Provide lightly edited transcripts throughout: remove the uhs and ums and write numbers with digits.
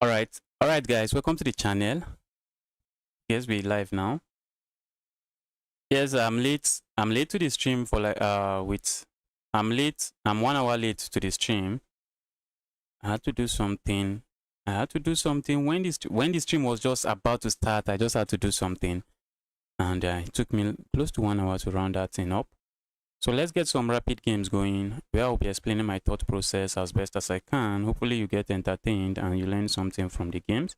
All right, guys, welcome to the channel. Yes, we're live now. Yes, I'm late. I'm late to the stream for I'm late. I'm 1 hour late to the stream. I had to do something. When the stream was just about to start. I just had to do something, and it took me close to 1 hour to round that thing up. So let's get some rapid games going, where I'll be explaining my thought process as best as I can. Hopefully, you get entertained and you learn something from the games.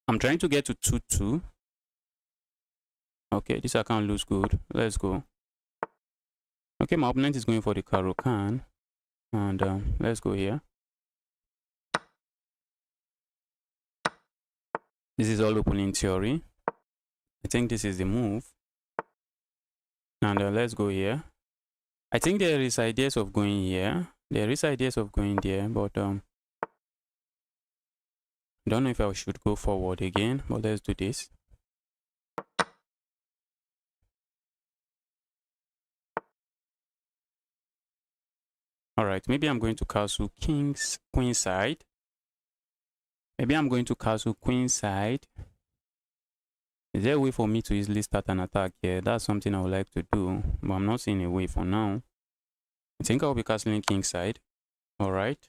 I'm trying to get to 2-2. Okay, this account looks good. Let's go. Okay, my opponent is going for the Caro-Can. And let's go here. This is all open in theory. I think this is the move. And let's go here. I think there is ideas of going here. There is ideas of going there, but don't know if I should go forward again, but let's do this. All right, maybe I'm going to castle queen side. Maybe I'm going to castle queen side. Is there a way for me to easily start an attack here? That's something I would like to do, but I'm not seeing a way for now. I think I'll be castling king side. All right.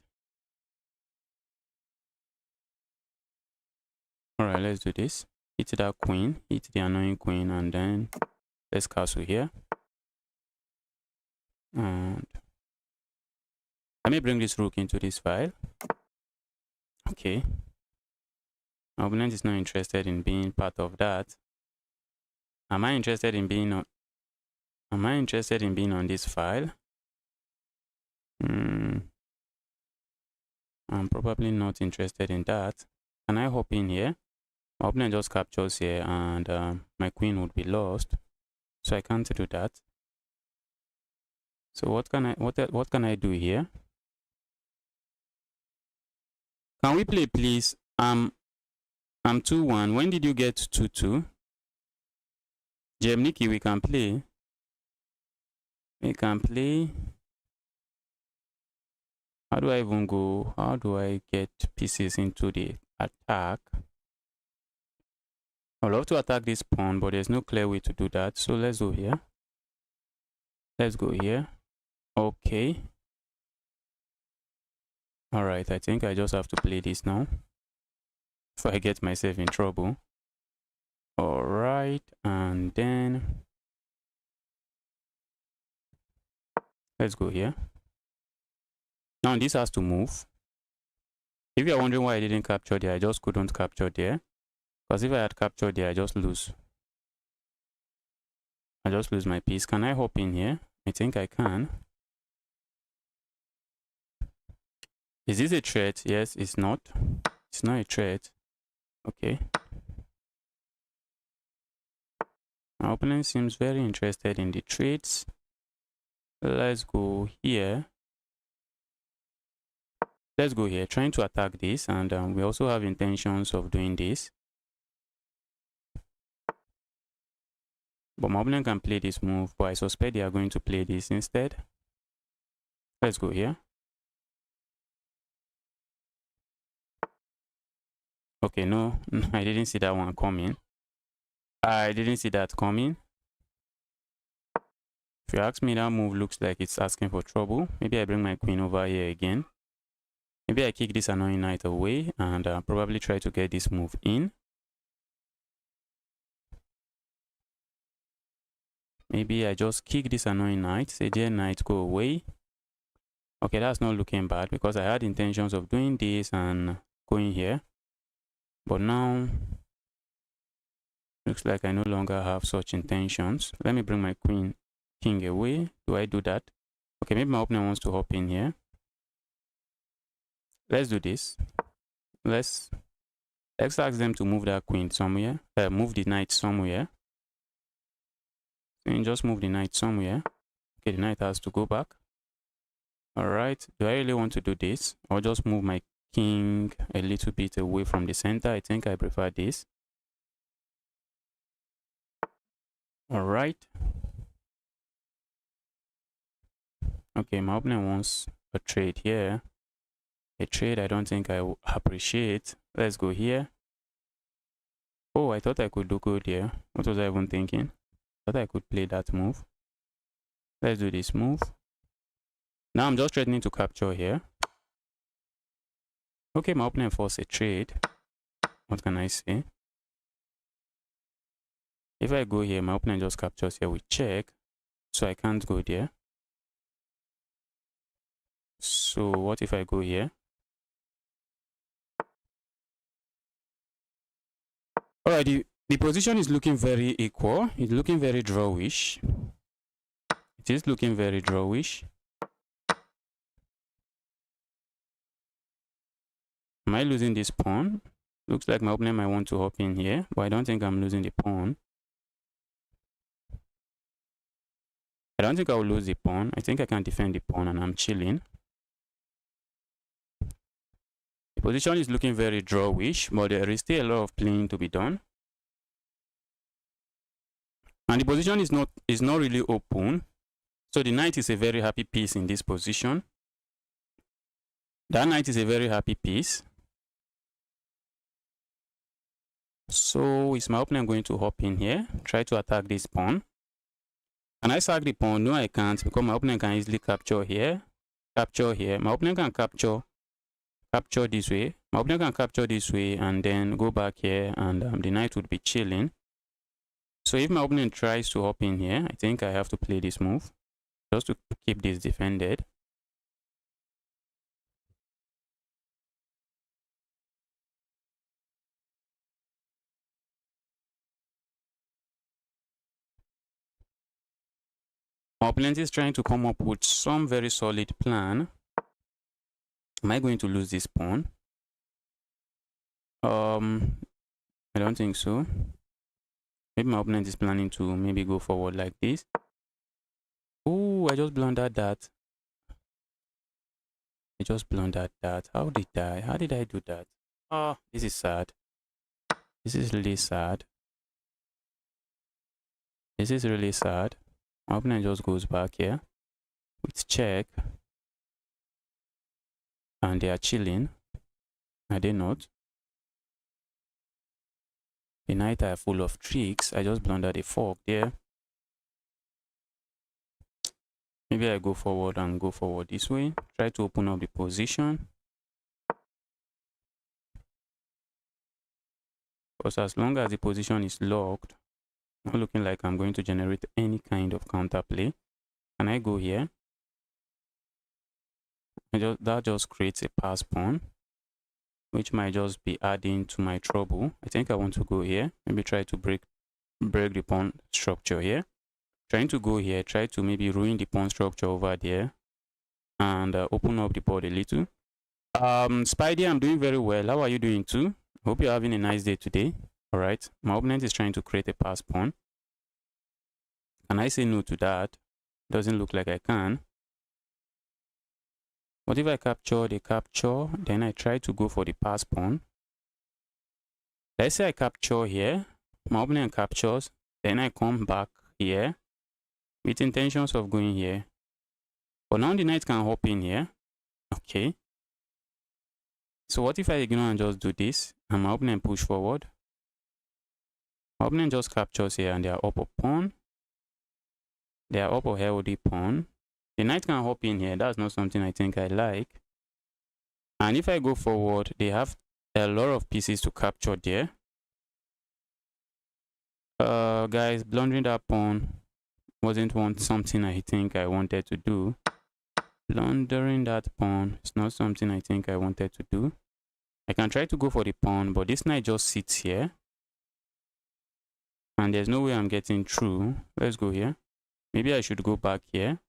All right, let's do this. Hit that queen, hit the annoying queen, and then let's castle here. And let me bring this rook into this file. Okay. My opponent is not interested in being part of that. Am I interested in being on this file? I'm probably not interested in that. Can I hop in here? My opponent just captures here, and my queen would be lost. So I can't do that. So what can I do here? Can we play, please? I'm 2-1. When did you get 2-2? Nikki, we can play. We can play. How do I even go? How do I get pieces into the attack? I'd love to attack this pawn, but there's no clear way to do that. So let's go here. Let's go here. Okay. All right, I think I just have to play this now if I get myself in trouble. All right, and then let's go here. Now this has to move. If you're wondering why I didn't capture there, I just couldn't capture there. Because if I had captured there, I just lose my piece. Can I hop in here? I think I can. Is this a threat? Yes, it's not. It's not a threat. Okay. My opponent seems very interested in the trades. Let's go here. Let's go here, trying to attack this, and we also have intentions of doing this. But my opponent can play this move, but I suspect they are going to play this instead. Let's go here. Okay, no, I didn't see that one coming. I didn't see that coming. If you ask me, that move looks like it's asking for trouble. Maybe I bring my queen over here again. Maybe I kick this annoying knight away and probably try to get this move in. Maybe I just kick this annoying knight. Say, dear knight, go away. Okay, that's not looking bad because I had intentions of doing this and going here. But now, looks like I no longer have such intentions. Let me bring my king away. Do I do that? Okay, maybe my opponent wants to hop in here. Let's do this. Let's ask them to move that queen somewhere. Move the knight somewhere. And just move the knight somewhere. Okay, the knight has to go back. All right. Do I really want to do this? Or just move my king a little bit away from the center? I think I prefer this. All right. Okay, my opponent wants a trade here. A trade I don't think I will appreciate. Let's go here. Oh, I thought I could do good here. What was I even thinking? I thought I could play that move. Let's do this move. Now I'm just threatening to capture here. Okay, my opponent forced a trade. What can I say? If I go here, my opponent just captures here with check. So I can't go there. So what if I go here? Alright, the position is looking very equal. It's looking very drawish. It is looking very drawish. Am I losing this pawn? Looks like my opponent might want to hop in here, but I don't think I'm losing the pawn. I don't think I will lose the pawn. I think I can defend the pawn and I'm chilling. The position is looking very drawish, but there is still a lot of playing to be done. And the position is not really open. So the knight is a very happy piece in this position. That knight is a very happy piece. So is my opponent going to hop in here? Try to attack this pawn. Can I sack the pawn? No, I can't, because my opponent can easily capture here. Capture here. My opponent can capture this way. My opponent can capture this way and then go back here, and the knight would be chilling. So if my opponent tries to hop in here, I think I have to play this move just to keep this defended. My opponent is trying to come up with some very solid plan. Am I going to lose this pawn? I don't think so. Maybe my opponent is planning to maybe go forward like this. Oh, I just blundered that. I just blundered that. How did I do that? Oh, this is sad. This is really sad. This is really sad. My opponent just goes back here with check. And they are chilling. Are they not? The knight are full of tricks. I just blundered a fork there. Maybe I go forward and go forward this way. Try to open up the position. Because as long as the position is locked, not looking like I'm going to generate any kind of counterplay. Can I go here? That just creates a pass pawn, which might just be adding to my trouble. I think I want to go here. Maybe try to break the pawn structure here. Trying to go here, try to maybe ruin the pawn structure over there and open up the board a little. Spidey, I'm doing very well. How are you doing too? Hope you're having a nice day today. All right, my opponent is trying to create a pass pawn. Can I say no to that? Doesn't look like I can. What if I capture the capture, then I try to go for the pass pawn? Let's say I capture here, my opponent captures, then I come back here with intentions of going here. But now the knight can hop in here. Okay. So what if I ignore and just do this and my opponent push forward? My opponent just captures here and they are up a pawn. They are up a healthy pawn. The knight can hop in here. That's not something I think I like. And if I go forward, they have a lot of pieces to capture there. Guys, blundering that pawn wasn't something I think I wanted to do. Blundering that pawn is not something I think I wanted to do. I can try to go for the pawn, but this knight just sits here. And there's no way I'm getting through. Let's go here. Maybe I should go back here.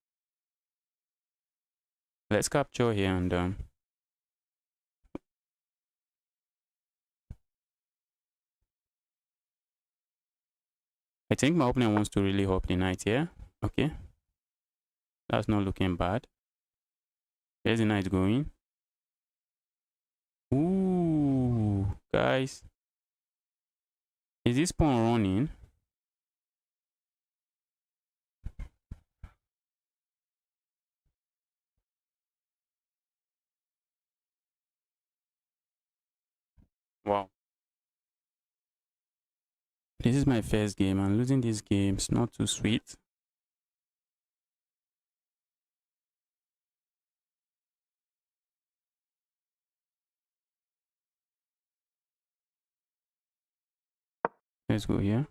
Let's capture here and I think my opponent wants to really hop the knight here. Okay. That's not looking bad. There's the knight going. Ooh, guys. Is this pawn running? Wow. This is my first game, and losing this game is not too sweet. Let's go here.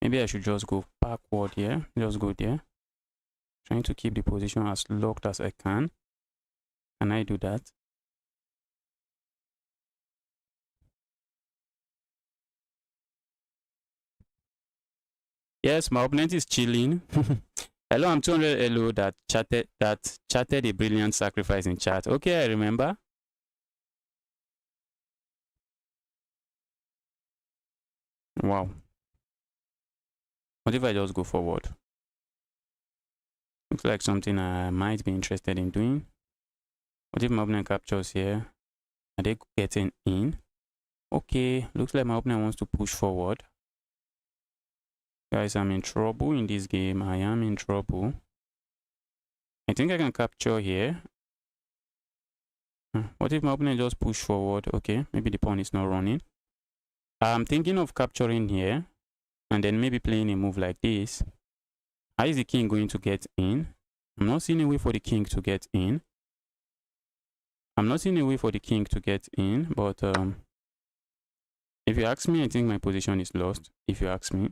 Maybe I should just go backward here. Just go there. Trying to keep the position as locked as I can. Can I do that? Yes, my opponent is chilling. Hello, I'm 200 hello that chatted a brilliant sacrifice in chat. Okay, I remember. Wow. What if I just go forward? Looks like something I might be interested in doing. What if my opponent captures here? Are they getting in? Okay, looks like my opponent wants to push forward. Guys, I'm in trouble in this game. I am in trouble. I think I can capture here. What if my opponent just push forward? Okay, maybe the pawn is not running. I'm thinking of capturing here and then maybe playing a move like this. How is the king going to get in? I'm not seeing a way for the king to get in. I'm not seeing a way for the king to get in, but if you ask me, I think my position is lost, if you ask me.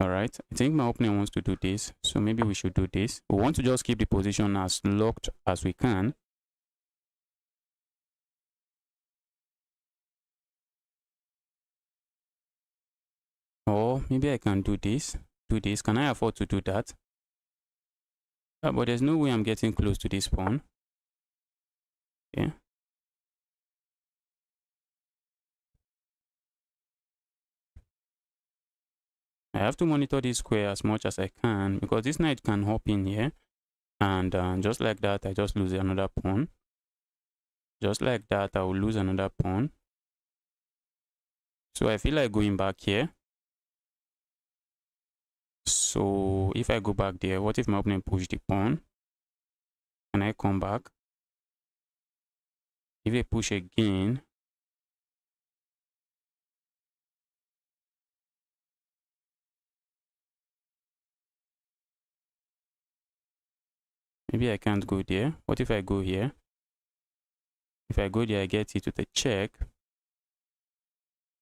Alright, I think my opponent wants to do this, so maybe we should do this. We want to just keep the position as locked as we can. Or maybe I can do this. Can I afford to do that? But there's no way I'm getting close to this pawn. Okay. I have to monitor this square as much as I can because this knight can hop in here. And just like that, I just lose another pawn. Just like that, I will lose another pawn. So I feel like going back here. So if I go back there, what if my opponent push the pawn? Can I come back? If they push again, maybe I can't go there. What if I go here? If I go there, I get it with a check.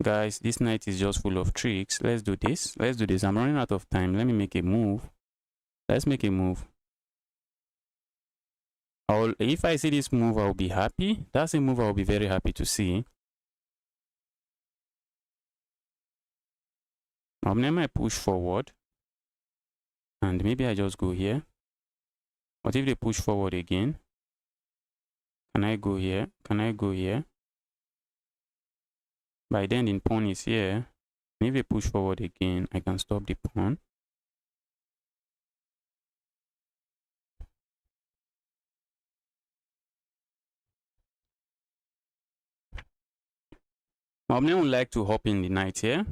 Guys, this knight is just full of tricks. Let's do this. Let's do this. I'm running out of time. Let me make a move. Let's make a move. If I see this move, I'll be happy. That's a move I'll be very happy to see. Then I push forward. And maybe I just go here. What if they push forward again? Can I go here? Can I go here? By then the pawn is here. And if they push forward again, I can stop the pawn. My opponent would like to hop in the knight here.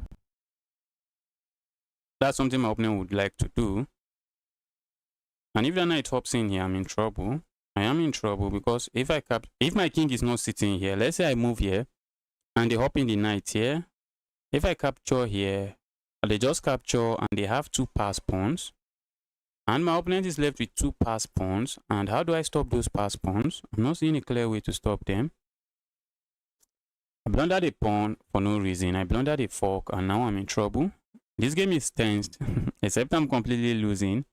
That's something my opponent would like to do. And if the knight hops in here, I'm in trouble. I am in trouble because if my king is not sitting here, let's say I move here and they hop in the knight here. If I capture here, they just capture and they have two pass pawns. And my opponent is left with two pass pawns. And how do I stop those pass pawns? I'm not seeing a clear way to stop them. I blundered a pawn for no reason. I blundered a fork and now I'm in trouble. This game is tensed, except I'm completely losing.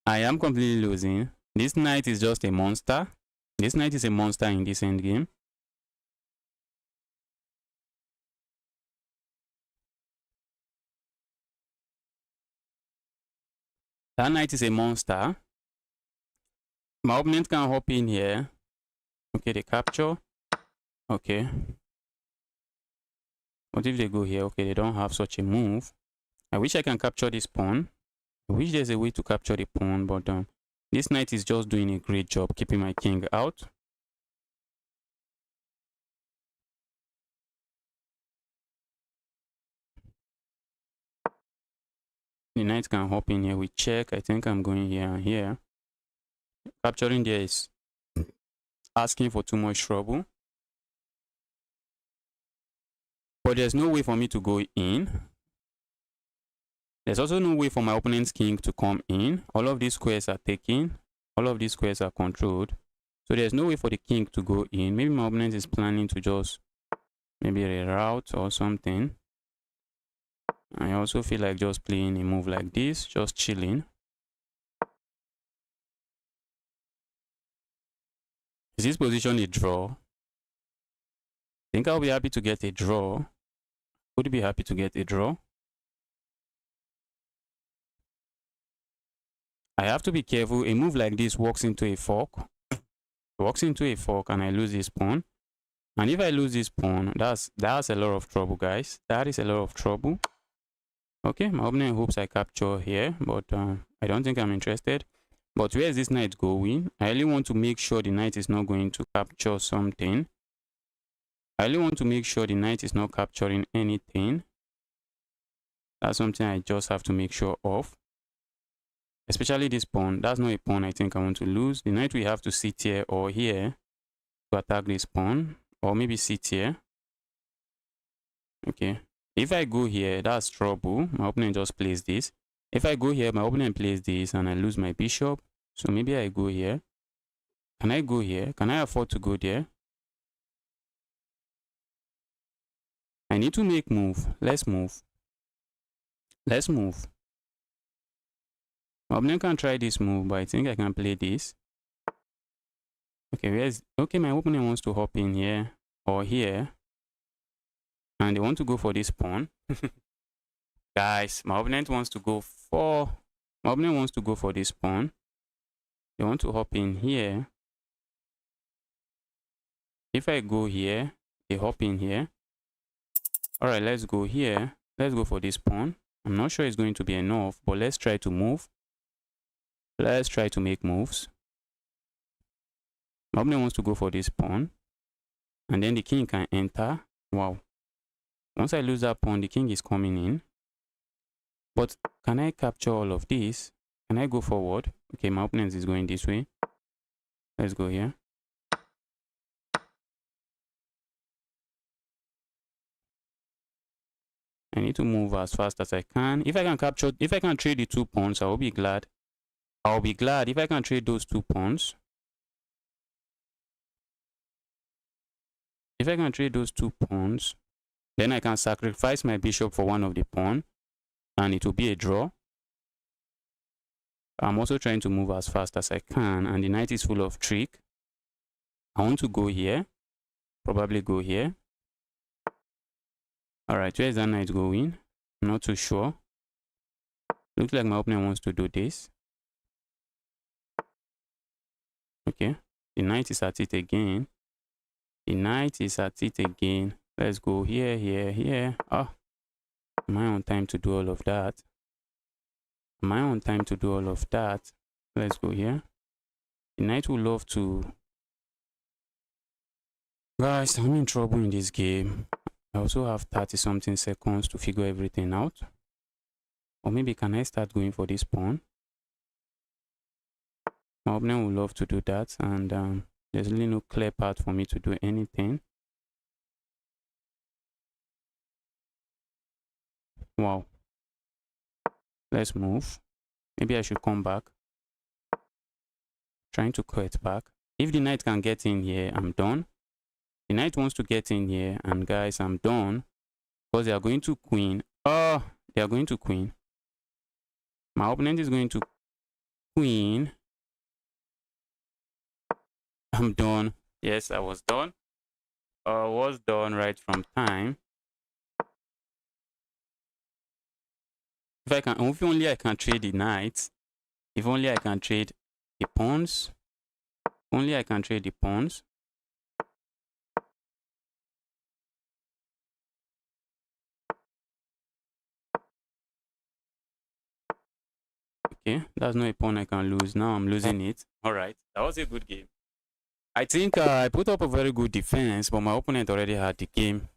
I am completely losing. This knight is just a monster. This knight is a monster in this endgame. That knight is a monster. My opponent can hop in here. Okay, they capture. Okay. What if they go here? Okay, they don't have such a move. I wish I can capture this pawn. I wish there's a way to capture the pawn, but this knight is just doing a great job keeping my king out. The knight can hop in here with check. I think I'm going here and here. Capturing there is asking for too much trouble. But there's no way for me to go in. There's also no way for my opponent's king to come in. All of these squares are taken. All of these squares are controlled. So there's no way for the king to go in. Maybe my opponent is planning to just maybe reroute or something. I also feel like just playing a move like this, just chilling. Is this position a draw? I think I'll be happy to get a draw. Would be happy to get a draw. I have to be careful. A move like this walks into a fork. Walks into a fork and I lose this pawn. And if I lose this pawn, that's a lot of trouble, guys. That is a lot of trouble. Okay, my opponent hopes I capture here, but I don't think I'm interested. But where is this knight going? I really want to make sure the knight is not going to capture something. I really want to make sure the knight is not capturing anything. That's something I just have to make sure of. Especially this pawn. That's not a pawn I think I want to lose. The knight will have to sit here or here to attack this pawn. Or maybe sit here. Okay. If I go here, that's trouble. My opponent just plays this. If I go here, my opponent plays this and I lose my bishop. So maybe I go here. Can I go here? Can I afford to go there? I need to make move. Let's move. Let's move. My opponent can try this move, but I think I can play this. Okay, okay, my opponent wants to hop in here or here. And they want to go for this pawn. Guys, my opponent wants to go for this pawn. They want to hop in here. If I go here, they hop in here. All right, let's go here. Let's go for this pawn. I'm not sure it's going to be enough, but let's try to move. Let's try to make moves. My opponent wants to go for this pawn. And then the king can enter. Wow. Once I lose that pawn, the king is coming in. But can I capture all of this? Can I go forward? Okay, my opponent is going this way. Let's go here. I need to move as fast as I can. If I can trade the 2 pawns, I will be glad. I'll be glad if I can trade those 2 pawns. If I can trade those 2 pawns, then I can sacrifice my bishop for one of the pawn, and it will be a draw. I'm also trying to move as fast as I can, and the knight is full of trick. I want to go here, probably go here. All right, where is that knight going? I'm not too sure. Looks like my opponent wants to do this. Okay, the knight is at it again. The knight is at it again. Let's go here, here, here. Oh, am I on time to do all of that? Am I on time to do all of that? Let's go here. The knight would love to. Guys, I'm in trouble in this game. I also have 30 something seconds to figure everything out. Or maybe can I start going for this pawn? My opponent would love to do that, and there's really no clear path for me to do anything. Wow. Let's move. Maybe I should come back. Trying to cut back. If the knight can get in here, I'm done. The knight wants to get in here, and guys, I'm done. Because they are going to queen. Oh, they are going to queen. My opponent is going to queen. I'm done. Yes, I was done. I was done right from time. If only I can trade the knights. If only I can trade the pawns. Only I can trade the pawns. Okay, that's not a pawn I can lose. Now I'm losing it. All right, that was a good game. I think I put up a very good defense, but my opponent already had the game.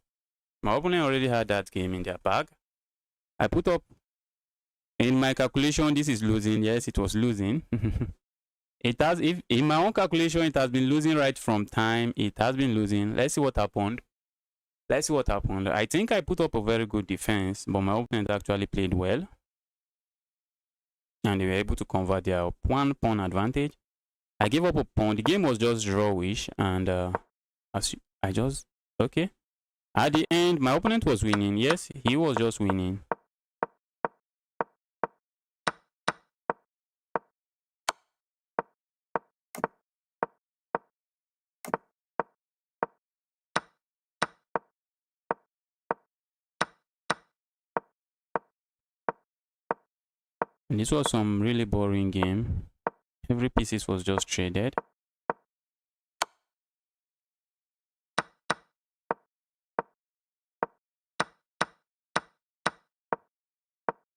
My opponent already had that game in their bag. I put up, in my calculation, this is losing. Yes, it was losing. It has, if in my own calculation, it has been losing right from time. It has been losing. Let's see what happened. Let's see what happened. I think I put up a very good defense, but my opponent actually played well. And they were able to convert their 1 pawn advantage. I gave up a pawn. The game was just drawish, and I just, okay. At the end, my opponent was winning. Yes, he was just winning. And this was some really boring game. Every pieces was just traded.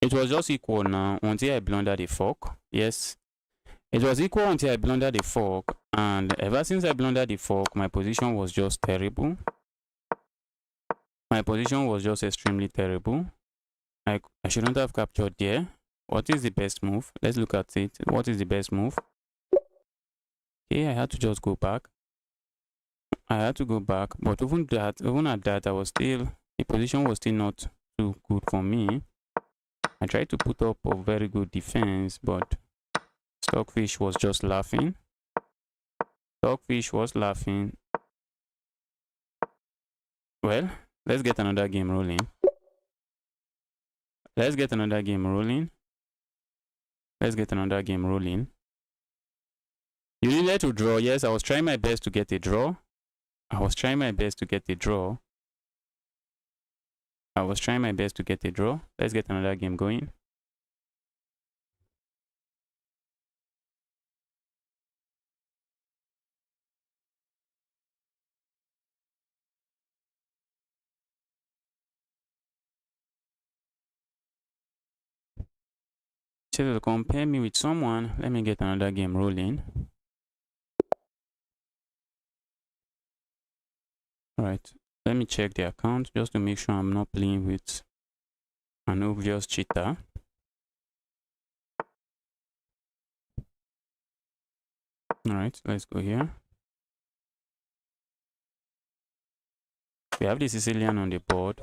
It was just equal now until I blundered the fork. Yes, it was equal until I blundered the fork, and ever since I blundered the fork, my position was just terrible. My position was just extremely terrible. I shouldn't have captured there. What is the best move? Let's look at it. What is the best move? Okay, I had to just go back. I had to go back, but even at that, I was still, the position was still not too good for me. I tried to put up a very good defense, but Stockfish was just laughing. Stockfish was laughing. Well, let's get another game rolling. Let's get another game rolling. Let's get another game rolling. You needed to draw. Yes, I was trying my best to get a draw. I was trying my best to get a draw. I was trying my best to get a draw. Let's get another game going. To compare me with someone, let me get another game rolling. Alright, let me check the account just to make sure I'm not playing with an obvious cheater. Alright, let's go here. We have the Sicilian on the board,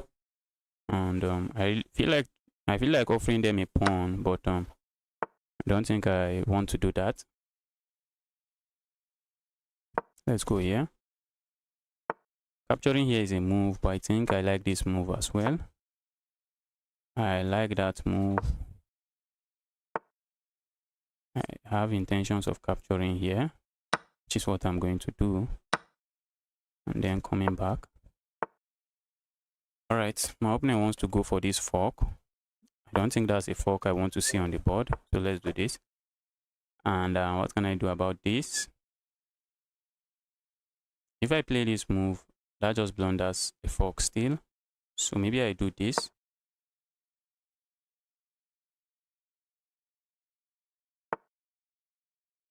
and I feel like offering them a pawn, but I don't think I want to do that. Let's go here. Capturing here is a move, but I think I like this move as well. I like that move. I have intentions of capturing here, which is what I'm going to do, and then coming back. All right, my opponent wants to go for this fork. I don't think that's a fork I want to see on the board, so let's do this. And what can I do about this? If I play this move, that just blunders a fork still. So maybe I do this.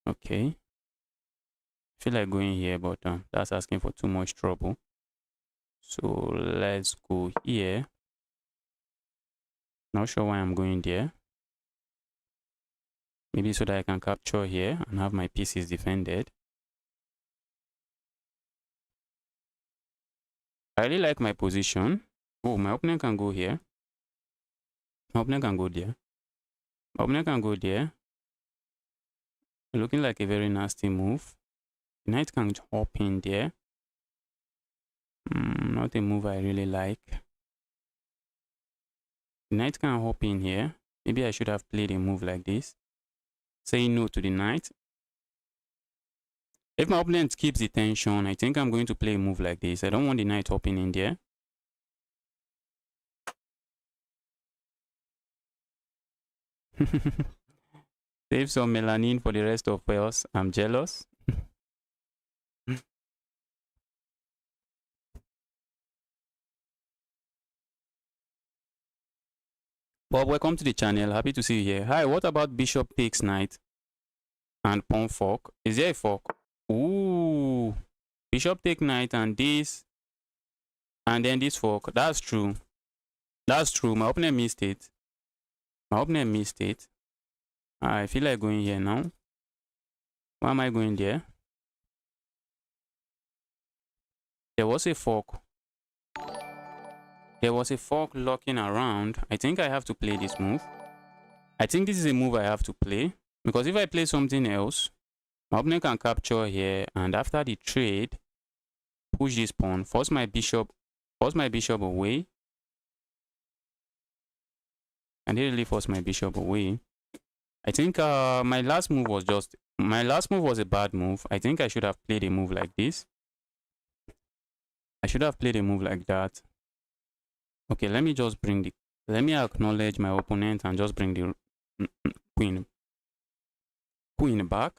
Okay. I feel like going here, but that's asking for too much trouble. So let's go here. Not sure why I'm going there. Maybe so that I can capture here and have my pieces defended. I really like my position. Oh, my opponent can go here. My opponent can go there. My opponent can go there. Looking like a very nasty move. The knight can hop in there. Not a move I really like. The knight can hop in here. Maybe I should have played a move like this. Saying no to the knight. If my opponent keeps the tension, I think I'm going to play a move like this. I don't want the knight hopping in there. Save some melanin for the rest of us. I'm jealous. Bob, welcome to the channel. Happy to see you here. Hi, what about bishop takes knight and pawn fork? Is there a fork? Ooh, bishop take knight and this, and then this fork. That's true. That's true. My opponent missed it. My opponent missed it. I feel like going here now. Why am I going there? There was a fork. There was a fork locking around. I think I have to play this move. I think this is a move I have to play. Because if I play something else, my opponent can capture here, and after the trade, push this pawn, force my bishop away. And they really force my bishop away. I think my last move was a bad move. I think I should have played a move like this. I should have played a move like that. Okay, let me acknowledge my opponent and just bring the queen back.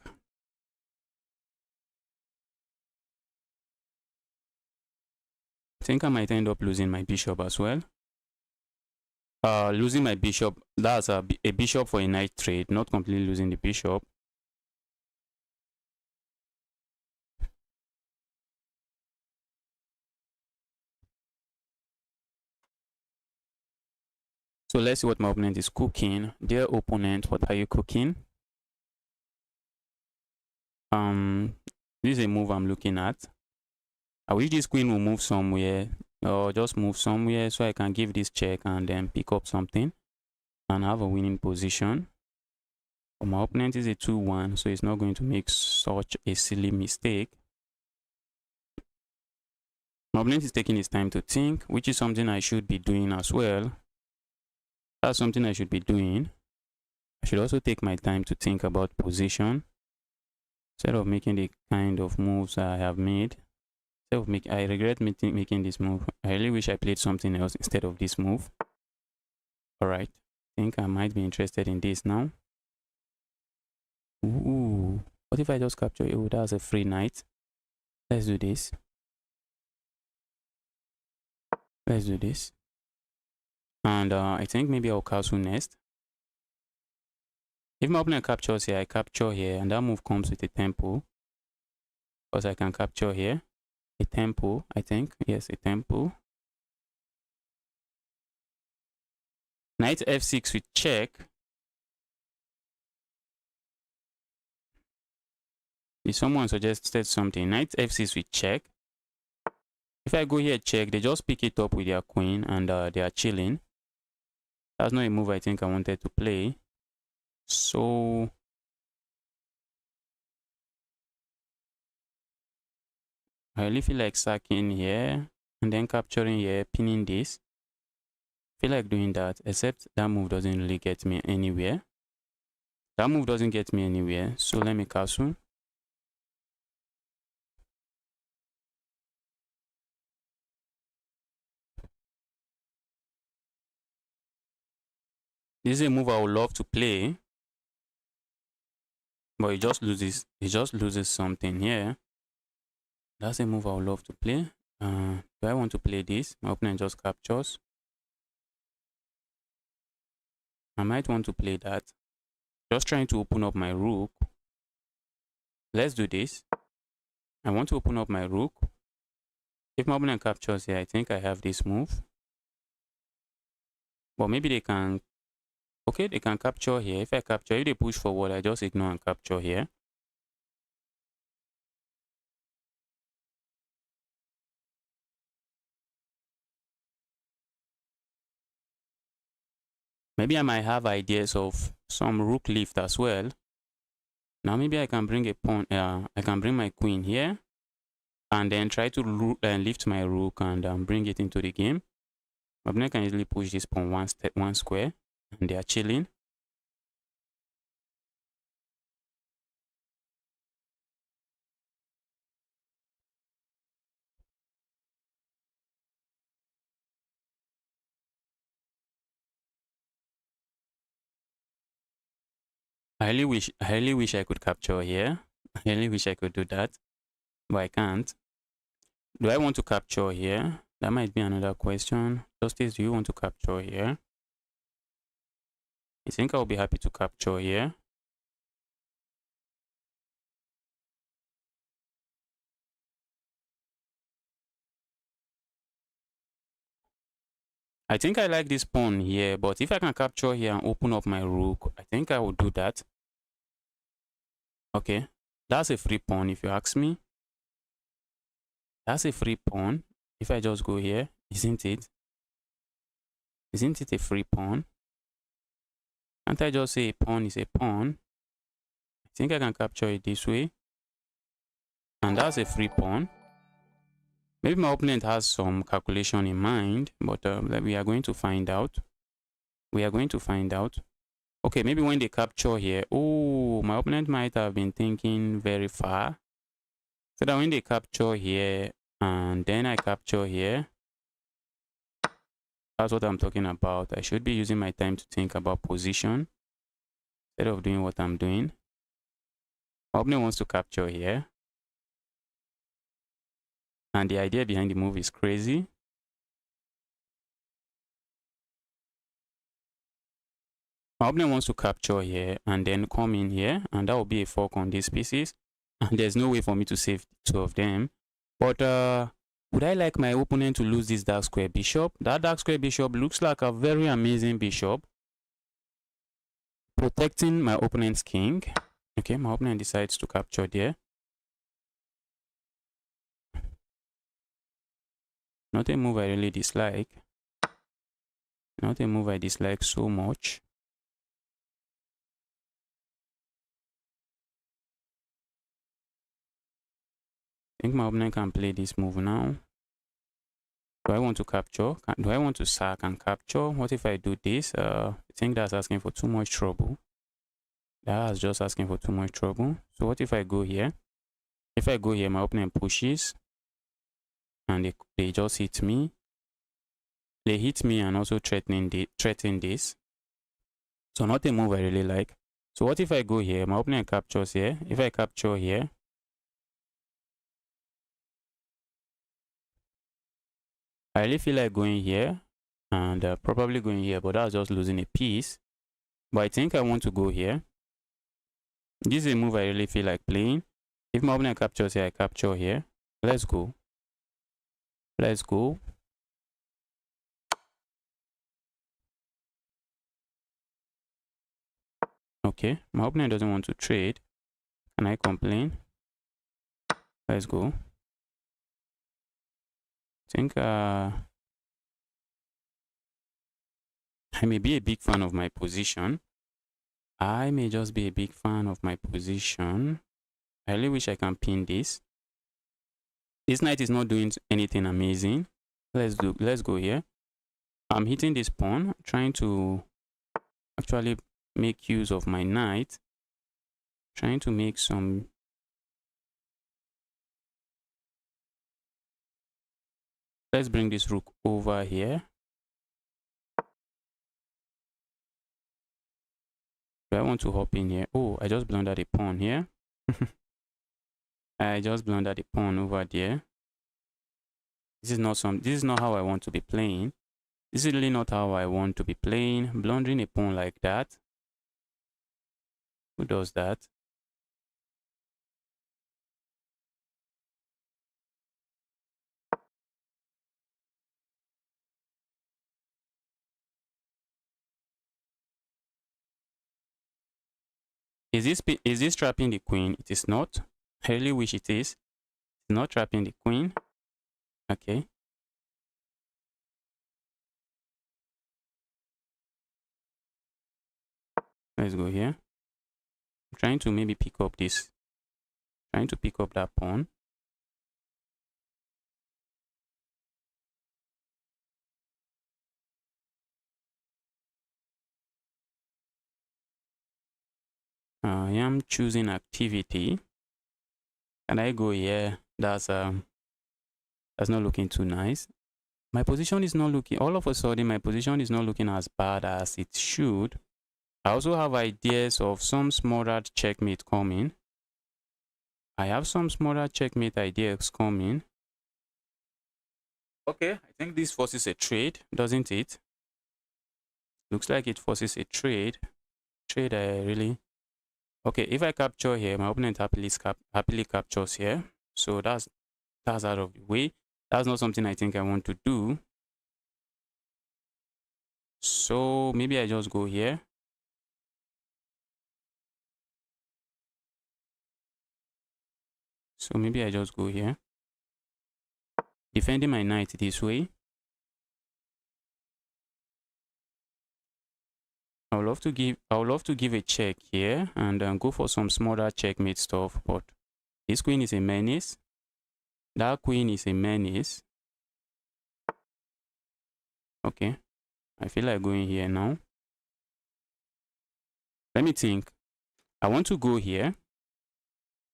I think I might end up losing my bishop as well. Losing my bishop, that's a bishop for a knight trade, not completely losing the bishop. So let's see what my opponent is cooking. Dear opponent, what are you cooking? This is a move I'm looking at. I wish this queen will move somewhere, or just move somewhere so I can give this check and then pick up something and have a winning position. But my opponent is a 2-1, so he's not going to make such a silly mistake. My opponent is taking his time to think, which is something I should be doing as well. That's something I should be doing. I should also take my time to think about position instead of making the kind of moves I have made. I regret making this move. I really wish I played something else instead of this move. Alright, I think I might be interested in this now. Ooh, what if I just capture? Oh, that's a free knight. Let's do this. Let's do this. And I think maybe I'll castle next. If my opponent captures here, I capture here, and that move comes with a tempo. Because I can capture here. A tempo, I think. Yes, a tempo. Knight f6 with check. If someone suggested something, knight f6 with check. If I go here check, they just pick it up with their queen and they are chilling. That's not a move I think I wanted to play. So I really feel like sacking here and then capturing here, pinning this. I feel like doing that, except that move doesn't really get me anywhere. That move doesn't get me anywhere, so let me castle. This is a move I would love to play, but it just loses something here. That's a move I would love to play. Do I want to play this? My opponent just captures. I might want to play that. Just trying to open up my rook. Let's do this. I want to open up my rook. If my opponent captures here, I think I have this move. But maybe they can... Okay, they can capture here. If I capture, if they push forward, I just ignore and capture here. Maybe I might have ideas of some rook lift as well. Now maybe I can bring a pawn. I can bring my queen here, and then try to lift my rook and bring it into the game. My opponent can easily push this pawn one square, and they are chilling. I really wish I could capture here. I really wish I could do that, but I can't. Do I want to capture here? That might be another question. Justice, do you want to capture here? I think I'll be happy to capture here. I think I like this pawn here, but if I can capture here and open up my rook, I think I will do that. Okay, That's a free pawn if you ask me. That's a free pawn. If I just go here, isn't it? Isn't it a free pawn? Can't I just say a pawn is a pawn? I think I can capture it this way. And that's a free pawn. Maybe my opponent has some calculation in mind, but we are going to find out. We are going to find out. Okay, maybe when they capture here, oh, my opponent might have been thinking very far. So that when they capture here, and then I capture here, that's what I'm talking about. I should be using my time to think about position instead of doing what I'm doing. My opponent wants to capture here. And the idea behind the move is crazy. My opponent wants to capture here and then come in here, and that will be a fork on these pieces. And there's no way for me to save two of them. But would I like my opponent to lose this dark square bishop? That dark square bishop looks like a very amazing bishop, protecting my opponent's king. Okay, my opponent decides to capture there. Not a move I really dislike. Not a move I dislike so much. I think my opponent can play this move now. Do I want to capture? Do I want to sack and capture? What if I do this? I think that's asking for too much trouble. That's just asking for too much trouble. So what if I go here? If I go here, my opponent pushes. And they just hit me. They hit me and also threaten this. So not a move I really like. So what if I go here? My opponent captures here. If I capture here, I really feel like going here and probably going here, but that's just losing a piece. But I think I want to go here. This is a move I really feel like playing. If my opponent captures here, I capture here. Let's go. Let's go. Okay, my opponent doesn't want to trade. Can I complain? Let's go. I think I may be a big fan of my position. I may just be a big fan of my position. I really wish I can pin this. This knight is not doing anything amazing. Let's go here. I'm hitting this pawn, trying to actually make use of my knight. Trying to make some. Let's bring this rook over here. Do I want to hop in here? Oh, I just blundered a pawn here. I just blundered a pawn over there. This is not how I want to be playing. This is really not how I want to be playing. Blundering a pawn like that. Who does that? Is this trapping the queen? It is not. I really wish it is. It's not trapping the queen. Okay. Let's go here. I'm trying to maybe pick up this. Trying to pick up that pawn. I am choosing activity. Can I go here? That's not looking too nice. My position is not looking, all of a sudden my position is not looking as bad as it should. I also have ideas of some smaller checkmate coming. I have some smaller checkmate ideas coming. Okay, I think this forces a trade, doesn't it? Looks like it forces a trade. Trade really. Okay, if I capture here, my opponent happily captures here. So that's out of the way. That's not something I think I want to do. So maybe I just go here. So maybe I just go here. Defending my knight this way. I would love to give a check here and go for some smaller checkmate stuff, but this queen is a menace. That queen is a menace. Okay. I feel like going here now. Let me think. I want to go here.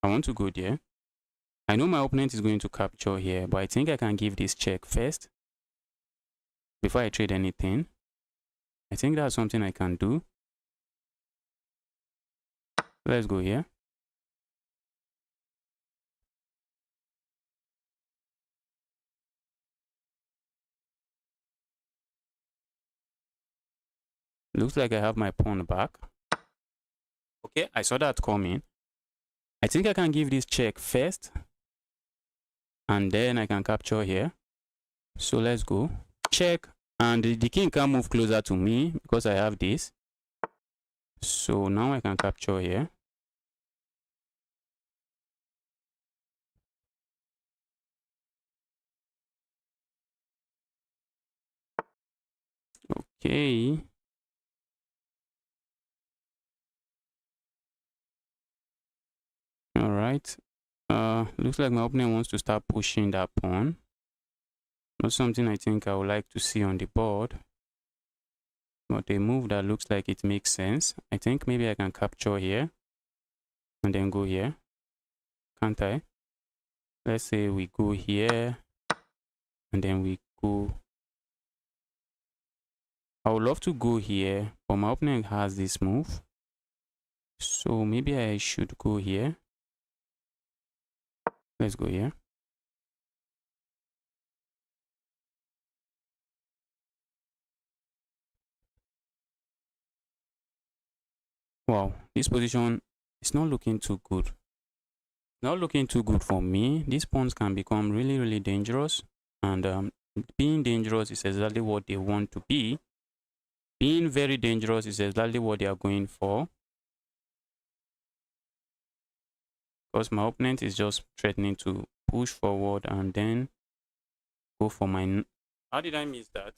I want to go there. I know my opponent is going to capture here, but I think I can give this check first before I trade anything. I think that's something I can do. Let's go here. Looks like I have my pawn back. Okay, I saw that coming. I think I can give this check first, and then I can capture here. So let's go. Check, and the king can move closer to me because I have this. So now I can capture here. Okay. All right. Looks like my opponent wants to start pushing that pawn. Not something I think I would like to see on the board. But a move that looks like it makes sense. I think maybe I can capture here and then go here. Can't I? Let's say we go here and then we go. I would love to go here, but my opponent has this move. So maybe I should go here. Let's go here. Wow, this position is not looking too good. Not looking too good for me. These pawns can become really, really dangerous. And being dangerous is exactly what they want to be. Being very dangerous is exactly what they are going for. Because my opponent is just threatening to push forward and then go for my... How did I miss that?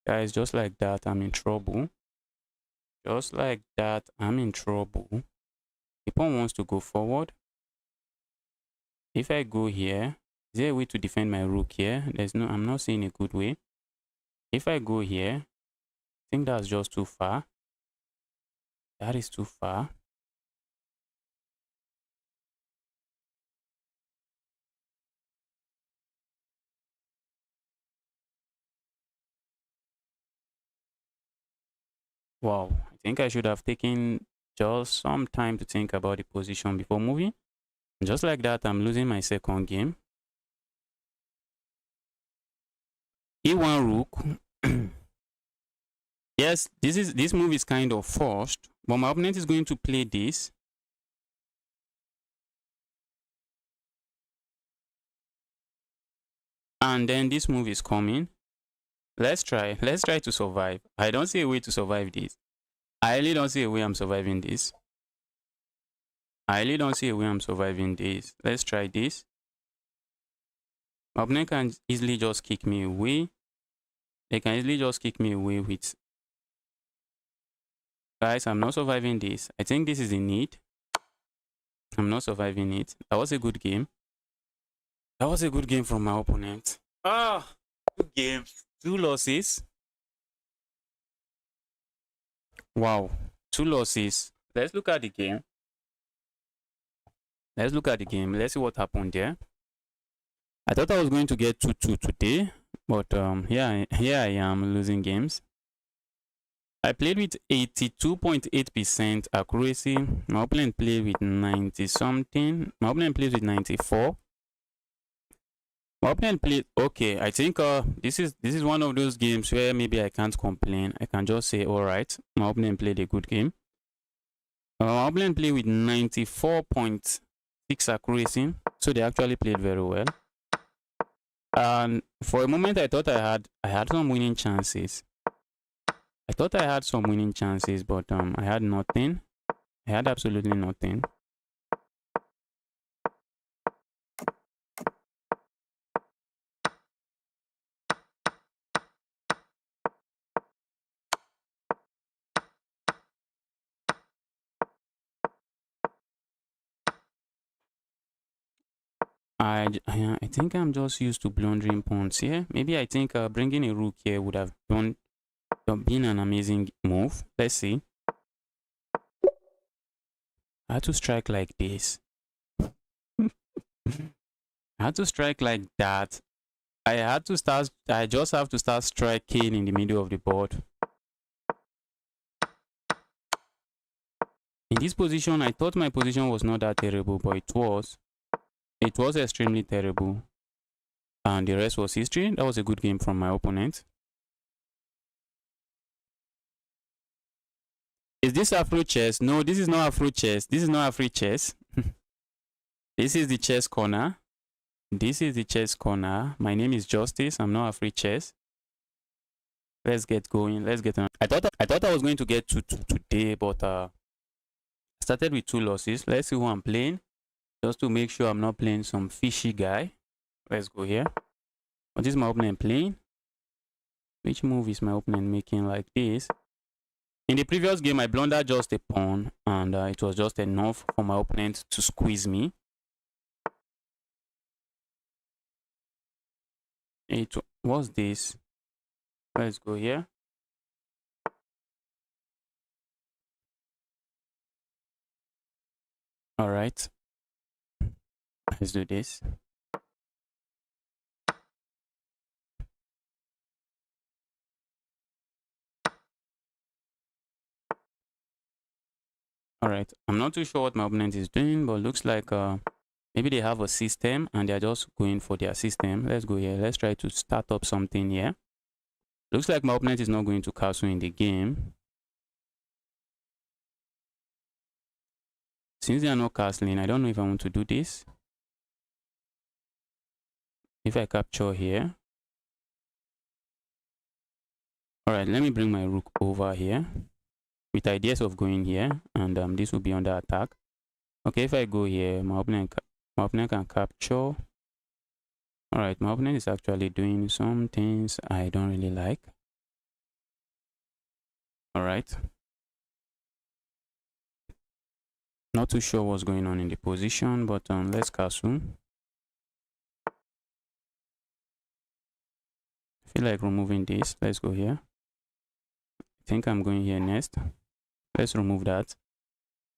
Guys, just like that, I'm in trouble. Just like that, I'm in trouble. The pawn wants to go forward. If I go here, is there a way to defend my rook here? I'm not seeing a good way. If I go here, I think that's just too far. That is too far. Wow, I think I should have taken just some time to think about the position before moving. Just like that, I'm losing my second game. E1 rook. Yes, this move is kind of forced, but my opponent is going to play this. And then this move is coming. Let's try to survive. I don't see a way to survive this. I really don't see a way I'm surviving this. I really don't see a way I'm surviving this. Let's try this. My opponent can easily just kick me away. They can easily just kick me away with... Guys, I'm not surviving this. I think this is a need. I'm not surviving it. That was a good game. That was a good game from my opponent. 2 games, 2 losses. Wow, 2 losses. Let's look at the game. Let's look at the game. Let's see what happened there. I thought I was going to get 2-2 today, but here I am losing games. I played with 82.8% accuracy. My opponent played with 90 something. My opponent plays with 94. My opponent played okay. I think this is one of those games where maybe I can't complain. I can just say, all right, my opponent played a good game. My opponent played with 94.6 accuracy, so they actually played very well. And for a moment, I thought I had some winning chances. I thought I had some winning chances, but I had nothing. I had absolutely nothing. I think I'm just used to blundering pawns here. Maybe I think bringing a rook here would have been an amazing move. Let's see. I had to strike like this. I had to strike like that. I just have to start striking in the middle of the board. In this position, I thought my position was not that terrible, but it was. It was extremely terrible. And the rest was history. That was a good game from my opponent. Is this Afro chess? No, this is not Afro chess. This is not Afro chess. This is the chess corner. This is the chess corner. My name is Justice. I'm not Afro chess. Let's get going. Let's get on. I thought I was going to get 2-2 today, but I started with 2 losses. Let's see who I'm playing, just to make sure I'm not playing some fishy guy. Let's go here. What is my opponent playing? Which move is my opponent making like this? In the previous game, I blundered just a pawn, and it was just enough for my opponent to squeeze me. It was this. Let's go here. All right. Let's do this. All right. I'm not too sure what my opponent is doing, but looks like maybe they have a system and they're just going for their system. Let's go here. Let's try to start up something here. Looks like my opponent is not going to castle in the game. Since they are not castling, I don't know if I want to do this. If I capture here. All right, let me bring my rook over here with ideas of going here, and this will be under attack. Okay, if I go here, my opponent can capture. All right, my opponent is actually doing some things I don't really like. All right. Not too sure what's going on in the position, but let's castle. I feel like removing this. Let's go here. I think I'm going here next. Let's remove that.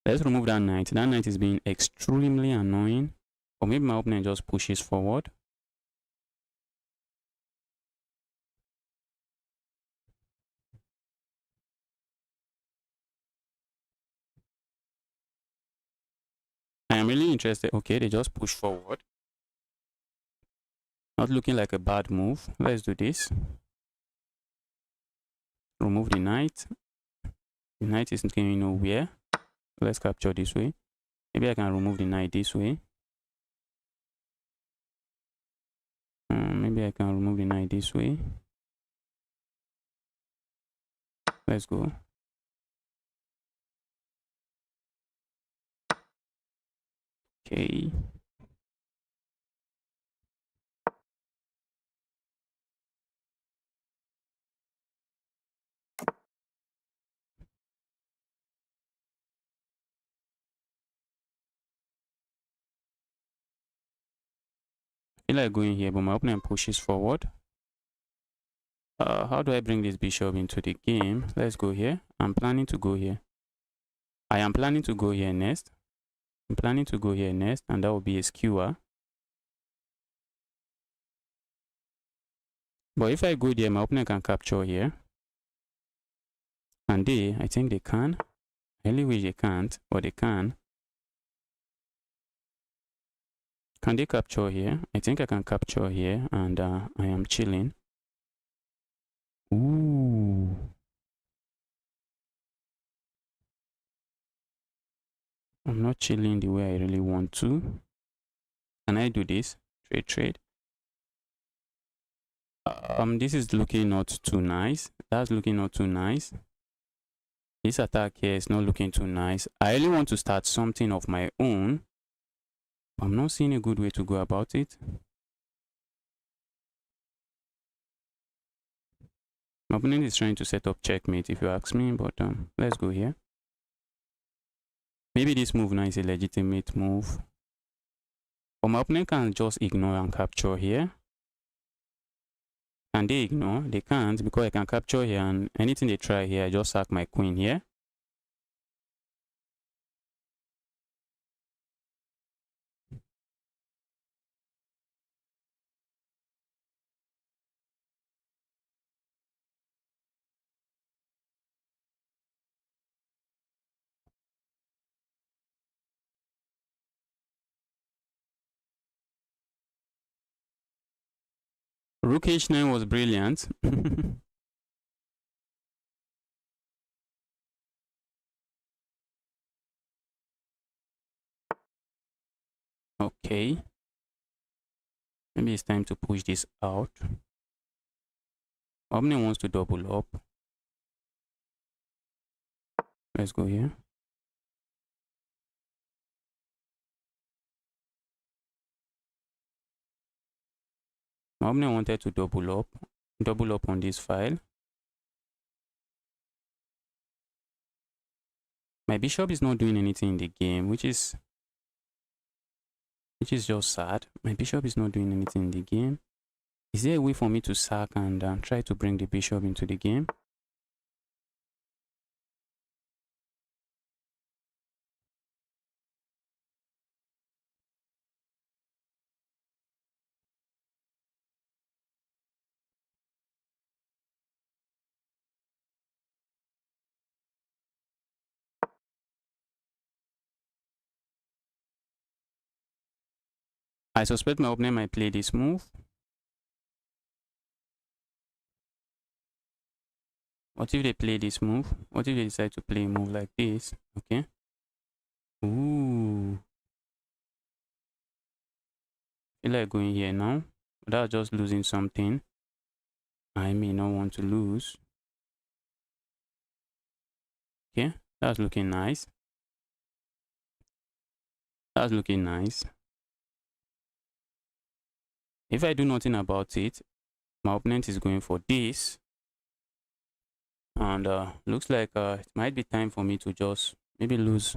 Let's remove that knight. That knight is being extremely annoying. Or maybe my opponent just pushes forward. I am really interested. Okay, they just push forward. Not looking like a bad move. Let's do this. Remove the knight. The knight isn't going nowhere. Let's capture this way. Maybe I can remove the knight this way. Maybe I can remove the knight this way. Let's go. Okay. I feel like going here, but my opponent pushes forward. How do I bring this bishop into the game? Let's go here. I'm planning to go here. I am planning to go here next. I'm planning to go here next, and that will be a skewer. But if I go there, my opponent can capture here. And I think they can. I really wish they can't, but they can. Can they capture here? I think I can capture here, and I am chilling. Ooh. I'm not chilling the way I really want to. Can I do this? Trade. This is looking not too nice. That's looking not too nice. This attack here is not looking too nice. I really want to start something of my own. I'm not seeing a good way to go about it. My opponent is trying to set up checkmate, if you ask me, but let's go here. Maybe this move now is a legitimate move. But my opponent can just ignore and capture here. Can they ignore? They can't, because I can capture here, and anything they try here, I just sack my queen here. Rook h9 was brilliant. Okay. Maybe it's time to push this out. Opponent wants to double up. Let's go here. My opponent wanted to double up on this file. My bishop is not doing anything in the game, which is just sad. My bishop is not doing anything in the game. Is there a way for me to sack and try to bring the bishop into the game? I suspect my opponent might play this move. What if they play this move? What if they decide to play a move like this? Okay. Ooh. I feel like going here now. Without just losing something I may not want to lose. Okay, that's looking nice. That's looking nice. If I do nothing about it, my opponent is going for this. And looks like it might be time for me to just maybe lose.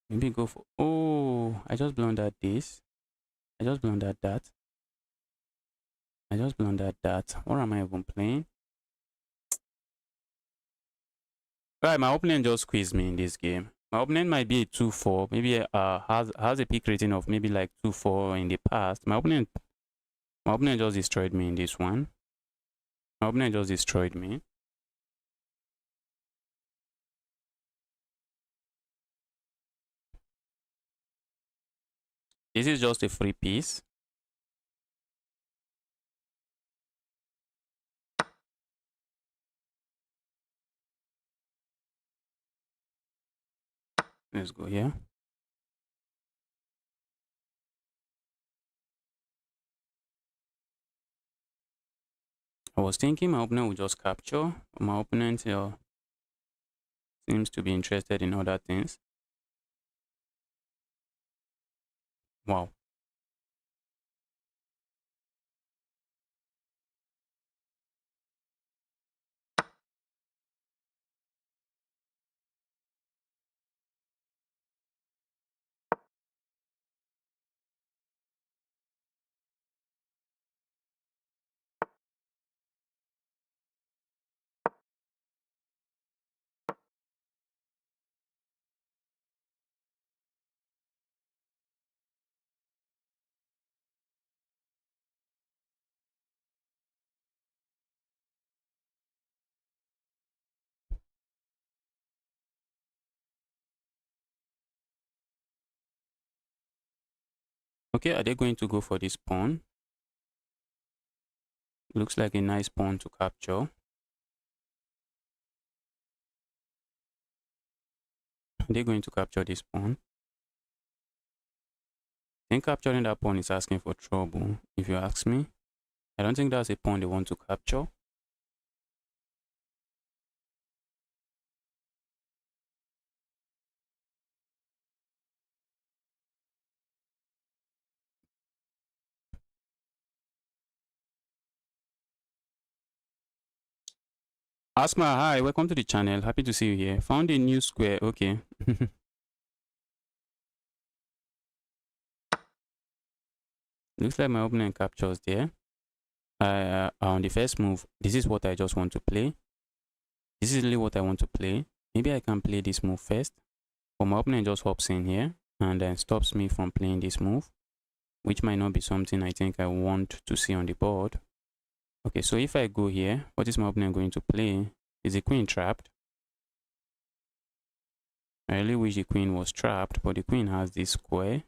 Maybe go for, oh, I just blundered this. I just blundered that. I just blundered that. What am I even playing? Right, my opponent just squeezed me in this game. My opponent might be a 2-4, maybe has a peak rating of maybe like 2-4 in the past. My opponent just destroyed me in this one. My opponent just destroyed me. This is just a free piece. Let's go here. I was thinking my opponent would just capture. My opponent seems to be interested in other things. Wow. Okay, are they going to go for this pawn? Looks like a nice pawn to capture. Are they going to capture this pawn? think capturing that pawn is asking for trouble, if you ask me. I don't think that's a pawn they want to capture. Asma, hi, welcome to the channel. Happy to see you here. Found a new square. Okay. Looks like my opponent captures there. On the first move, this is what I just want to play. This is really what I want to play. Maybe I can play this move first. But my opponent just hops in here and then stops me from playing this move, which might not be something I think I want to see on the board. Okay, so if I go here, what is my opponent going to play? Is the queen trapped? I really wish the queen was trapped, but the queen has this square.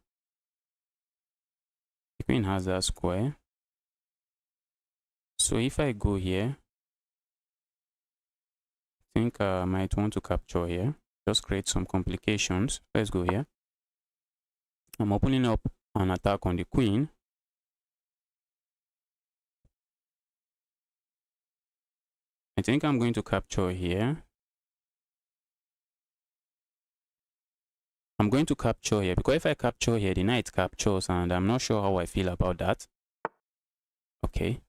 The queen has that square. So if I go here, I think I might want to capture here. Just create some complications. Let's go here. I'm opening up an attack on the queen. I think I'm going to capture here. I'm going to capture here because if I capture here, the knight captures, and I'm not sure how I feel about that. Okay.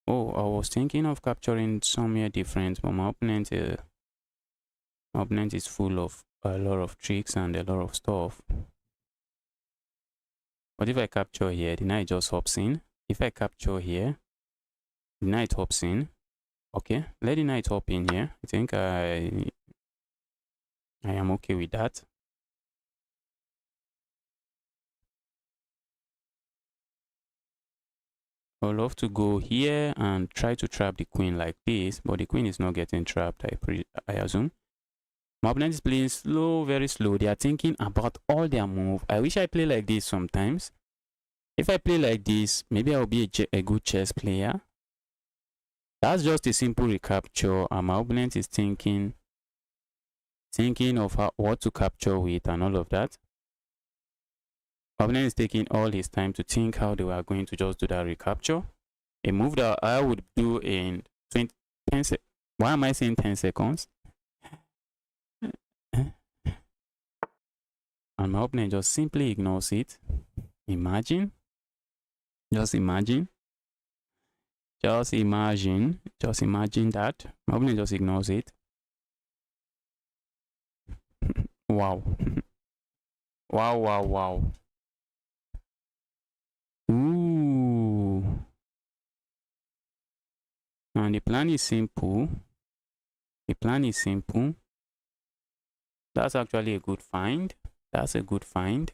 Oh, I was thinking of capturing somewhere different, but my opponent is full of a lot of tricks and a lot of stuff. But if I capture here, the knight just hops in. If I capture here, the knight hops in. Okay, let the knight hop in here. I think I am okay with that. I would love to go here and try to trap the queen like this, but the queen is not getting trapped, I assume. My opponent is playing slow, very slow. They are thinking about all their moves. I wish I play like this sometimes. If I play like this, maybe I'll be a good chess player. That's just a simple recapture, and my opponent is thinking of what to capture with and all of that. My opponent is taking all his time to think how they were going to just do that recapture. A move that I would do in 10 seconds. Why am I saying 10 seconds? And my opponent just simply ignores it. Imagine. Just imagine. Just imagine that. My opponent just ignores it. Wow. Wow. Ooh. And the plan is simple. That's actually a good find. That's a good find.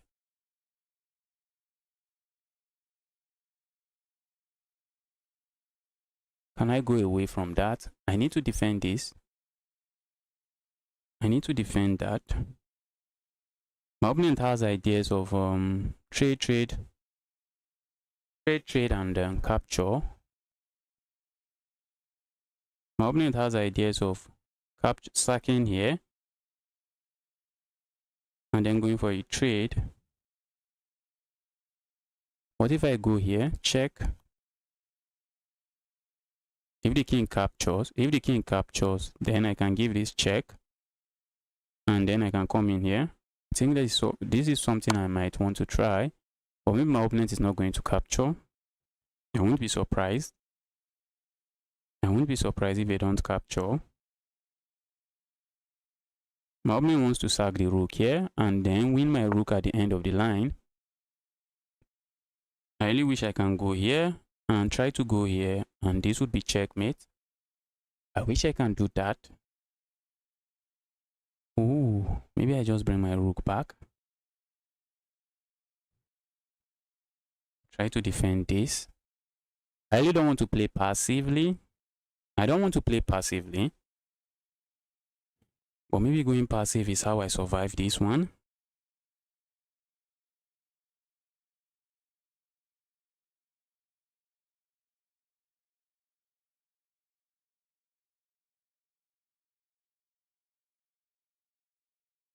Can I go away from that? I need to defend this. I need to defend that. My opponent has ideas of trade and capture. My opponent has ideas of sacking here and then going for a trade. What if I go here? Check. If the king captures, then I can give this check. And then I can come in here. I think this is something I might want to try. But maybe my opponent is not going to capture. I won't be surprised. If they don't capture. My opponent wants to sack the rook here and then win my rook at the end of the line. I really wish I can go here and try to go here, and this would be checkmate. I wish I can do that. Ooh, maybe I just bring my rook back. Try to defend this. I really don't want to play passively. But maybe going passive is how I survive this one.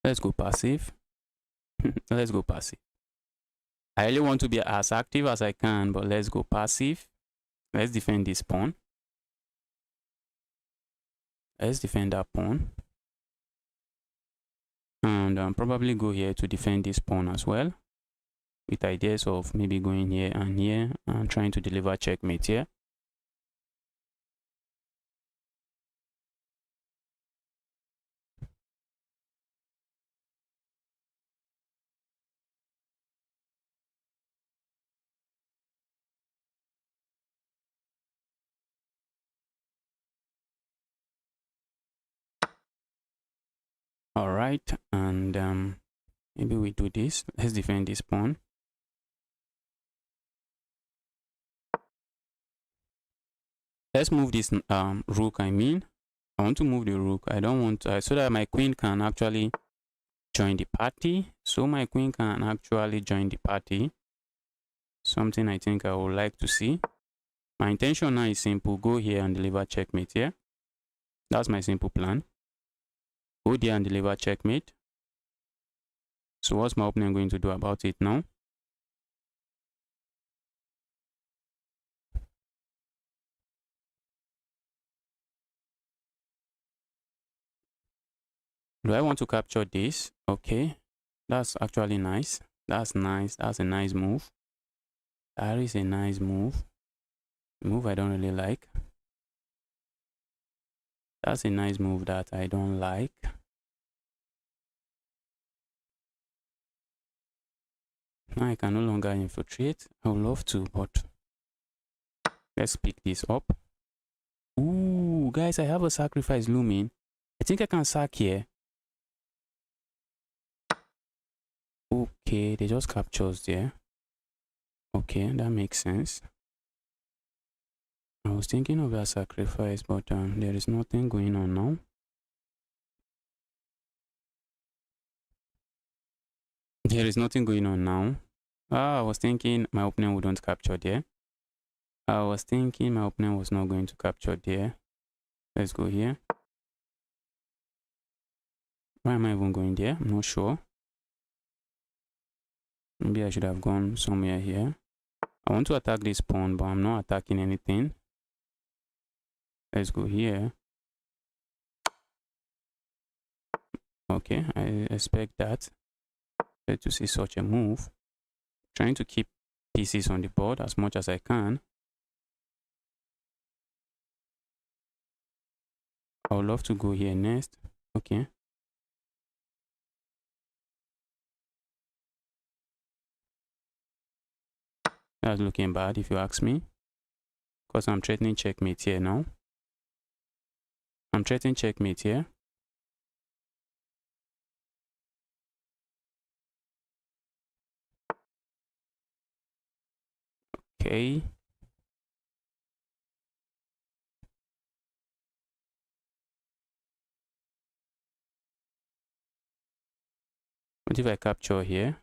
Let's go passive. Let's go passive. I really want to be as active as I can, but let's go passive. Let's defend this pawn. Let's defend that pawn. And probably go here to defend this pawn as well, with ideas of maybe going here and trying to deliver checkmate here. All right, and maybe we do this. Let's defend this pawn. Let's move this rook. I want to move the rook. I don't want to, so that my queen can actually join the party. So my queen can actually join the party. Something I think I would like to see. My intention now is simple. Go here and deliver checkmate here. That's my simple plan. Go there and deliver checkmate. So what's my opponent going to do about it now? Do I want to capture this? Okay, that's actually nice. That's nice. That's a nice move. That is a nice move. A move I don't really like. That's a nice move that I don't like. Now I can no longer infiltrate. I would love to, but let's pick this up. Ooh, guys, I have a sacrifice looming. I think I can sack here. Okay, they just captures there. Okay, that makes sense. I was thinking of a sacrifice, but there is nothing going on now. There is nothing going on now. I was thinking my opponent wouldn't capture there. I was thinking my opponent was not going to capture there. Let's go here. Why am I even going there? I'm not sure. Maybe I should have gone somewhere here. I want to attack this pawn, but I'm not attacking anything. Let's go here. Okay, I expect that. To see such a move. Trying to keep pieces on the board as much as I can. I would love to go here next. Okay. That's looking bad if you ask me. Because I'm threatening checkmate here now. I'm threatening checkmate here. Okay. What if I capture here?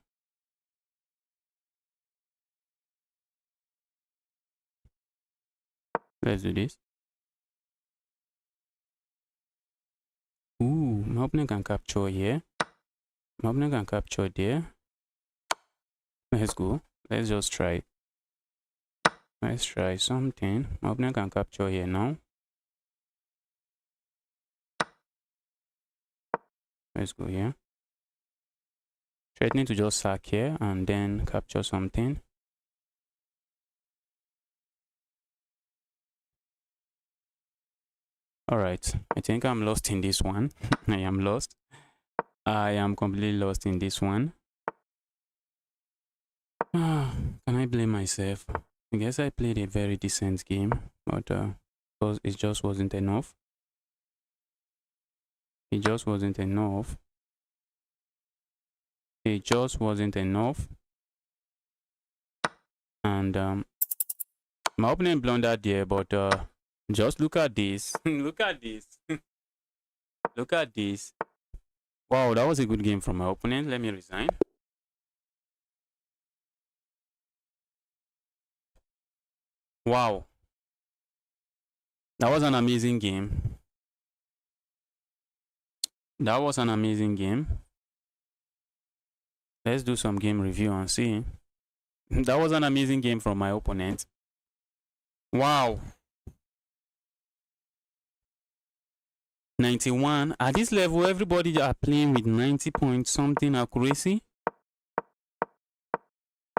Let's do this. Ooh, my opponent can capture here. My opponent can capture there. Let's go. Let's just try. Let's try something. My opponent can capture here now. Let's go here. Threatening to just sack here and then capture something. Alright, I think I'm lost in this one. I am lost. I am completely lost in this one. Can I blame myself? I guess I played a very decent game, but it just wasn't enough. It just wasn't enough. It just wasn't enough. And my opponent blundered there, but just look at this. Look at this. Look at this. Wow, that was a good game from my opponent. Let me resign. Wow. That was an amazing game. That was an amazing game. Let's do some game review and see. That was an amazing game from my opponent. Wow. 91. At this level, everybody are playing with 90 point something accuracy.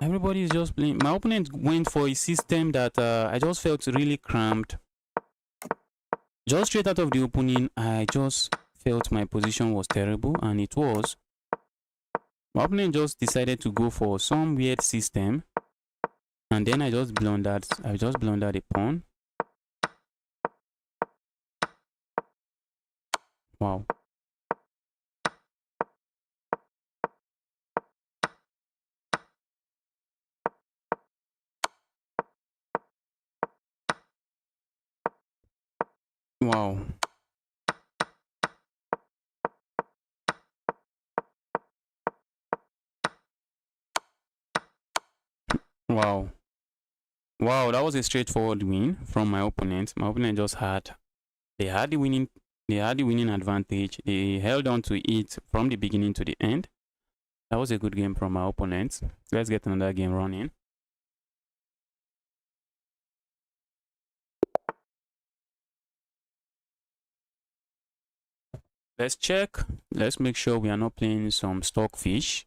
Everybody is just playing. My opponent went for a system that I just felt really cramped. Just straight out of the opening, I just felt my position was terrible, and it was. My opponent just decided to go for some weird system, and then I just blundered a pawn. Wow. Wow. Wow. Wow, that was a straightforward win from my opponent. My opponent just had the winning advantage. They held on to it from the beginning to the end. That was a good game from my opponent. Let's get another game running. Let's check. Let's make sure we are not playing some stockfish.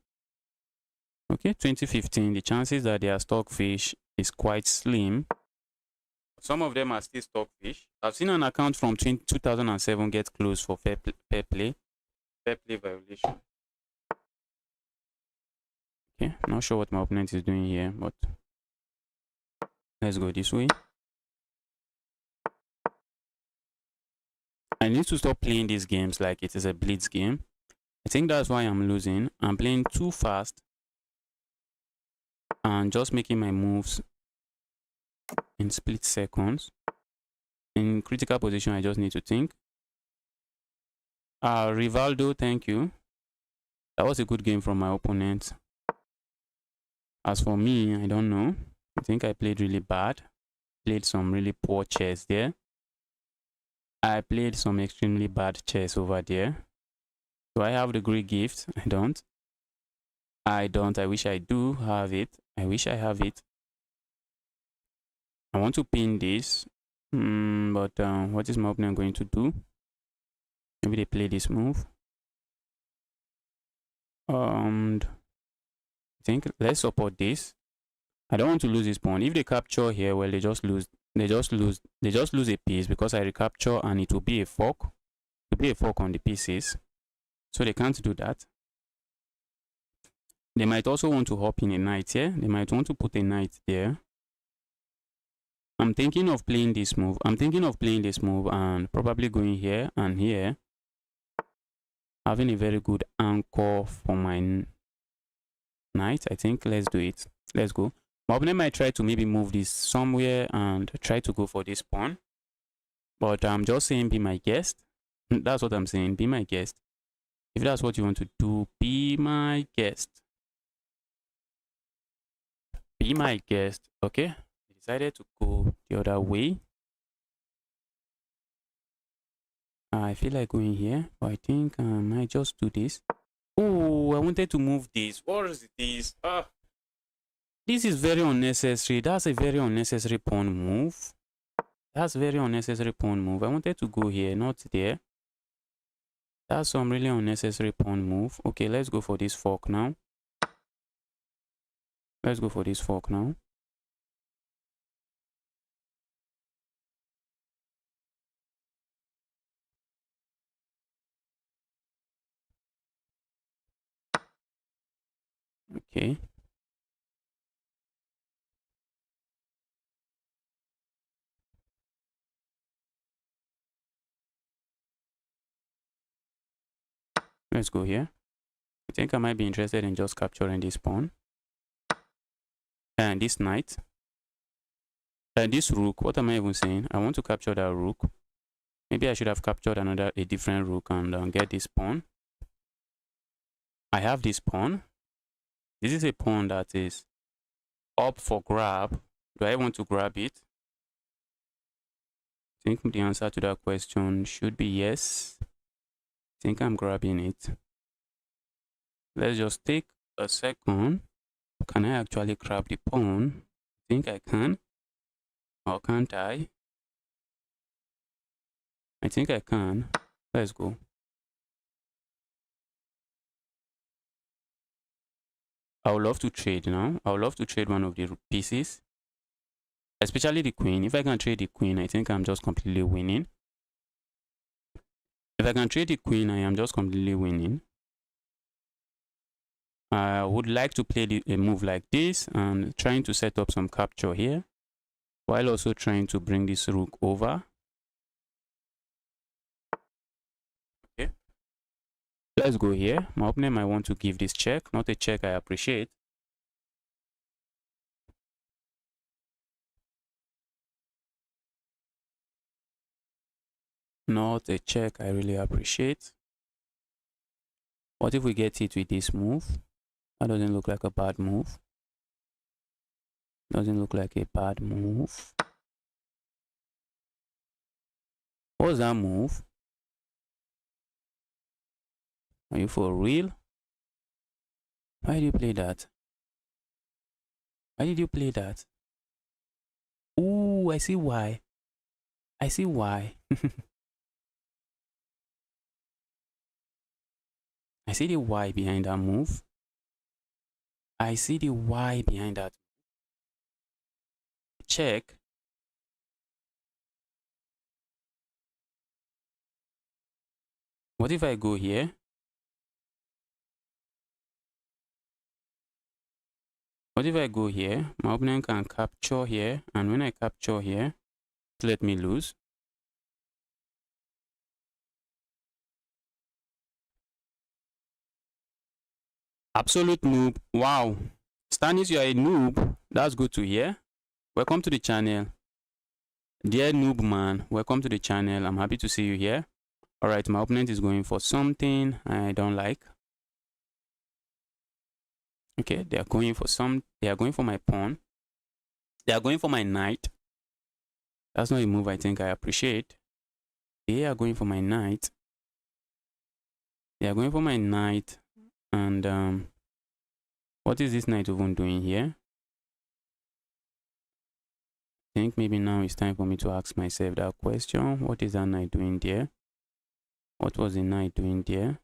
Okay, 2015. The chances that they are stockfish is quite slim. Some of them are still stockfish. I've seen an account from 2007 get closed for fair play violation. Okay, not sure what my opponent is doing here, but let's go this way. I need to stop playing these games like it is a blitz game. I think that's why I'm losing. I'm playing too fast and just making my moves in split seconds. In critical position, I just need to think. Rivaldo, thank you. That was a good game from my opponent. As for me, I don't know. I think I played really bad. Played some really poor chess there. I played some extremely bad chess over there. Do I have the great gift? I don't. I don't. I wish I do have it. I wish I have it. I want to pin this. But what is my opponent going to do? Maybe they play this move. I think let's support this. I don't want to lose this pawn. If they capture here, well, they just lose a piece because I recapture and it will be a fork. It will be a fork on the pieces. So they can't do that. They might also want to hop in a knight here. They might want to put a knight there. I'm thinking of playing this move. And probably going here and here. Having a very good anchor for my knight. I think let's do it. Let's go. My opponent might try to maybe move this somewhere and try to go for this pawn. But I'm just saying be my guest. That's what I'm saying. Be my guest. If that's what you want to do, be my guest. Be my guest. Okay. I decided to go the other way. I feel like going here, but I think I might just do this. Oh, I wanted to move this. What is this? This is very unnecessary. That's a very unnecessary pawn move. That's very unnecessary pawn move. I wanted to go here, not there. That's some really unnecessary pawn move. Okay, let's go for this fork now. Let's go for this fork now. Okay. Let's go here. I think I might be interested in just capturing this pawn. And this knight. And this rook. What am I even saying? I want to capture that rook. Maybe I should have captured a different rook and get this pawn. I have this pawn. This is a pawn that is up for grab. Do I want to grab it? I think the answer to that question should be yes. I think I'm grabbing it. Let's just take a second. Can I actually grab the pawn? I think I can. Or can't I? I think I can. Let's go. I would love to trade now. I would love to trade one of the pieces, especially the queen. If I can trade the queen, I think I'm just completely winning. If I can trade the queen, I am just completely winning. I would like to play a move like this and trying to set up some capture here, while also trying to bring this rook over. Okay. Let's go here. My opponent might want to give this check. Not a check I appreciate. Not a check I really appreciate. What if we get it with this move? That doesn't look like a bad move. Doesn't look like a bad move. What was that move? Are you for real? Why did you play that? Why did you play that? Ooh, I see why. I see why. I see the why behind that move. I see the why behind that. Check. What if I go here? What if I go here? My opponent can capture here, and when I capture here, let me lose. Absolute noob. Wow. Stanis, you are a noob. That's good to hear. Welcome to the channel. Dear noob man, welcome to the channel. I'm happy to see you here. Alright, my opponent is going for something I don't like. Okay, they are going for my pawn. They are going for my knight. That's not a move I think I appreciate. They are going for my knight. They are going for my knight. And what is this knight even doing here? I think maybe now it's time for me to ask myself that question. What is that knight doing there? What was the knight doing there?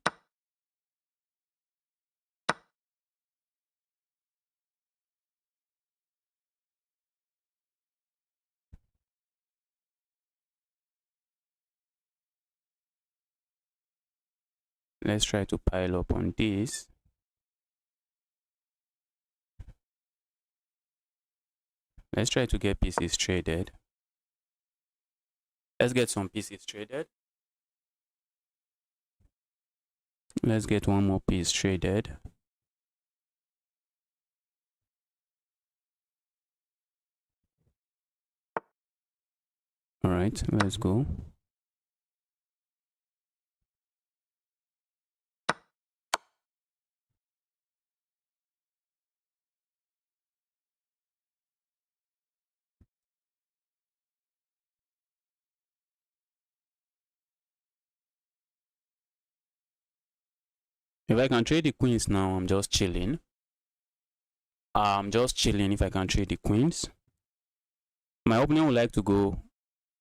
Let's try to pile up on this. Let's try to get pieces traded. Let's get some pieces traded. Let's get one more piece traded. All right, let's go. If I can trade the queens now, I'm just chilling. I'm just chilling if I can trade the queens. My opponent would like to go.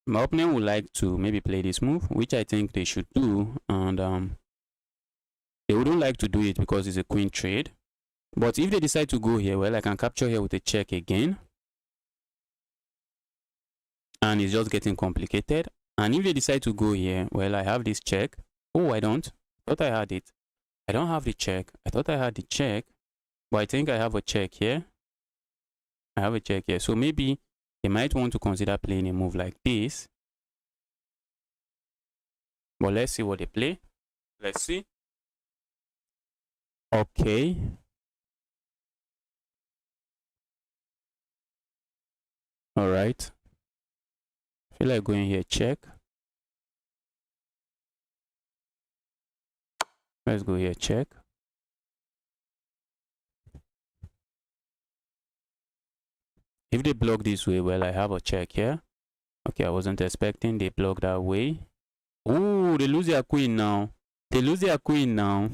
My opponent would like to maybe play this move, which I think they should do. And they wouldn't like to do it because it's a queen trade. But if they decide to go here, well, I can capture here with a check again. And it's just getting complicated. And if they decide to go here, well, I have this check. Oh, I don't. Thought I had it. I don't have the check. I thought I had the check. But I think I have a check here. I have a check here. So maybe they might want to consider playing a move like this. But let's see what they play. Let's see. Okay. All right. I feel like going here, check. Let's go here, check. If they block this way, well, I have a check here. Okay, I wasn't expecting they block that way. Oh, they lose their queen now. They lose their queen now.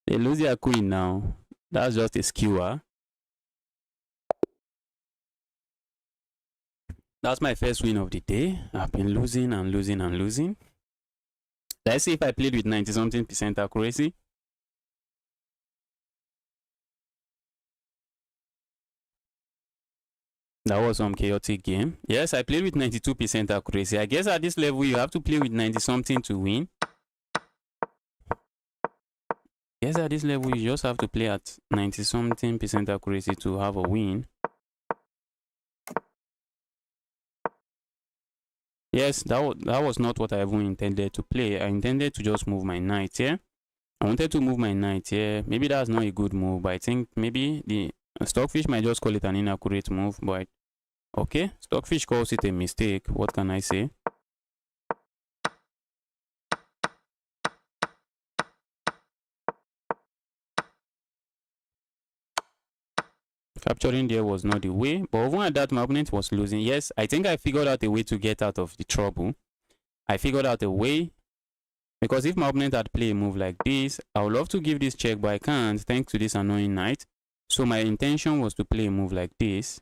They lose their queen now. That's just a skewer. That's my first win of the day. I've been losing and losing and losing. Let's see if I played with 90-something% accuracy. That was some chaotic game. Yes, I played with 92% accuracy. I guess at this level, you have to play with 90-something to win. Yes, at this level, you just have to play at 90-something% accuracy to have a win. Yes, that was not what I even intended to play. I intended to just move my knight here. I wanted to move my knight here. Maybe that's not a good move, but I think maybe the Stockfish might just call it an inaccurate move. But okay, Stockfish calls it a mistake. What can I say? Capturing there was not the way, but even at that, my opponent was losing. Yes, I think I figured out a way to get out of the trouble. I figured out a way, because if my opponent had played a move like this, I would love to give this check, but I can't thanks to this annoying knight. So my intention was to play a move like this.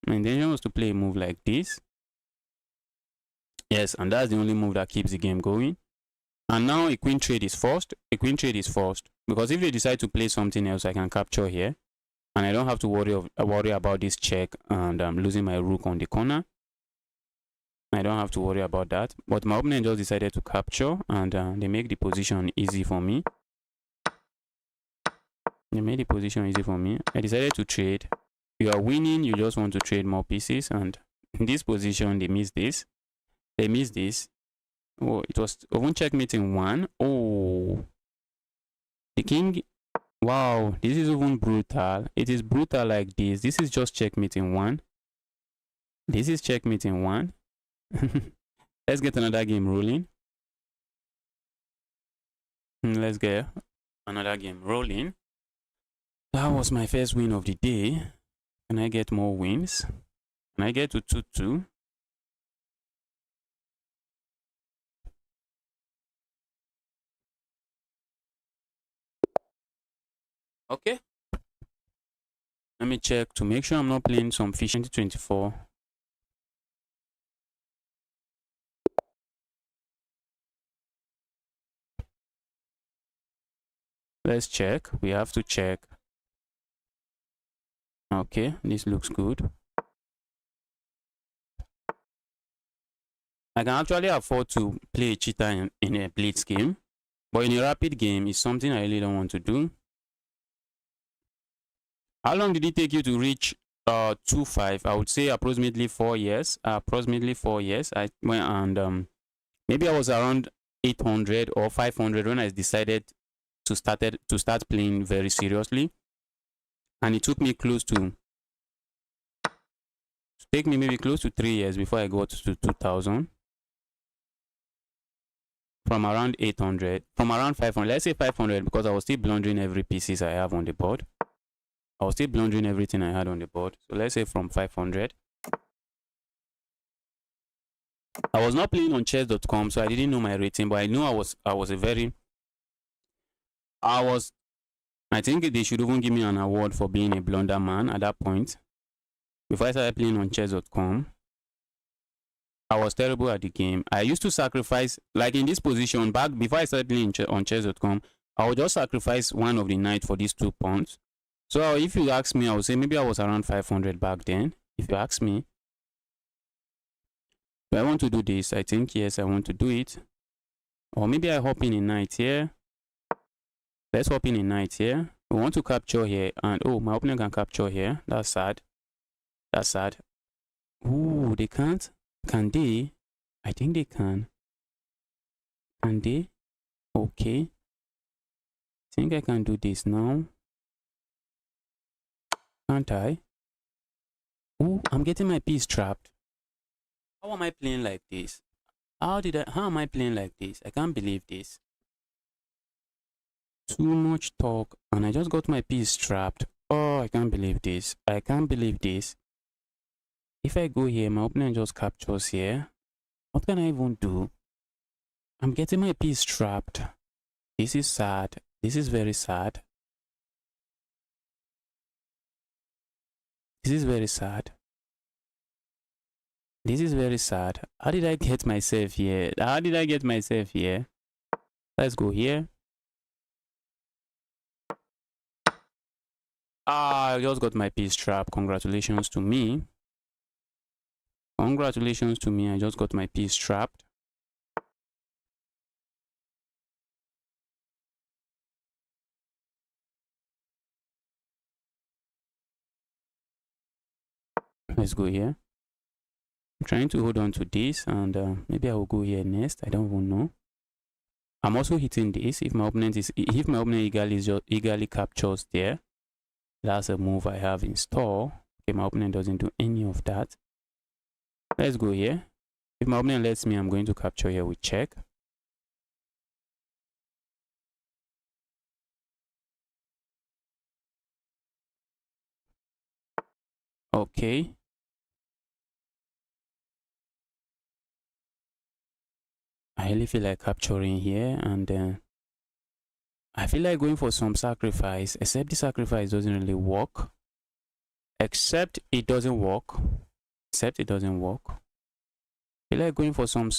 My intention was to play a move like this. Yes, and that's the only move that keeps the game going. And now a queen trade is forced. A queen trade is forced, because if they decide to play something else, I can capture here. And I don't have to worry about this check and losing my rook on the corner. I don't have to worry about that. But my opponent just decided to capture, and they make the position easy for me. They made the position easy for me. I decided to trade. You are winning, you just want to trade more pieces, and in this position, they missed this. They missed this. Oh, it was even checkmating one. Oh, the king. Wow, this is even brutal. It is brutal like this. This is just checkmating one. This is checkmating one. Let's get another game rolling. Let's get another game rolling. That was my first win of the day. Can I get more wins? Can I get to 2-2? Okay. Let me check to make sure I'm not playing some fish 2024. Let's check. We have to check. Okay, this looks good. I can actually afford to play a cheetah in a blitz game, but in a rapid game, it's something I really don't want to do. How long did it take you to reach 2.5? I would say approximately 4 years. Approximately 4 years. Maybe I was around 800 or 500 when I decided to start playing very seriously, and it took me maybe close to 3 years before I got to 2000. From around 800, from around 500, let's say 500, because I was still blundering every pieces I have on the board. I was still blundering everything I had on the board. So let's say from 500. I was not playing on chess.com, so I didn't know my rating, but I knew I think they should even give me an award for being a blunder man at that point. Before I started playing on chess.com, I was terrible at the game. I used to sacrifice, like in this position, back before I started playing on chess.com, I would just sacrifice one of the knights for these 2 pawns. So if you ask me, I would say maybe I was around 500 back then. If you ask me, do I want to do this? I think yes, I want to do it. Or maybe I hop in a knight here. Let's hop in a knight here. We want to capture here, and oh, my opponent can capture here. That's sad. That's sad. Ooh, they can't. Can they? I think they can. Can they? Okay. I think I can do this now. Can't I? Ooh, I'm getting my piece trapped. How am I playing like this? How am I playing like this? I can't believe this. Too much talk, and I just got my piece trapped. Oh, I can't believe this. I can't believe this. If I go here, my opponent just captures here. What can I even do? I'm getting my piece trapped. This is sad. This is very sad. This is very sad. This is very sad. How did I get myself here? How did I get myself here? Let's go here. Ah, I just got my piece trap. Congratulations to me. Congratulations to me. I just got my piece trapped. Let's go here. I'm trying to hold on to this, and maybe I will go here next. I don't even know. I'm also hitting this. If my opponent eagerly captures there, that's a move I have in store. Okay, my opponent doesn't do any of that. Let's go here. If my opponent lets me, I'm going to capture here with check. Okay. I really feel like capturing here, and I feel like going for some sacrifice, except the sacrifice doesn't really work. Except it doesn't work. I feel like going for some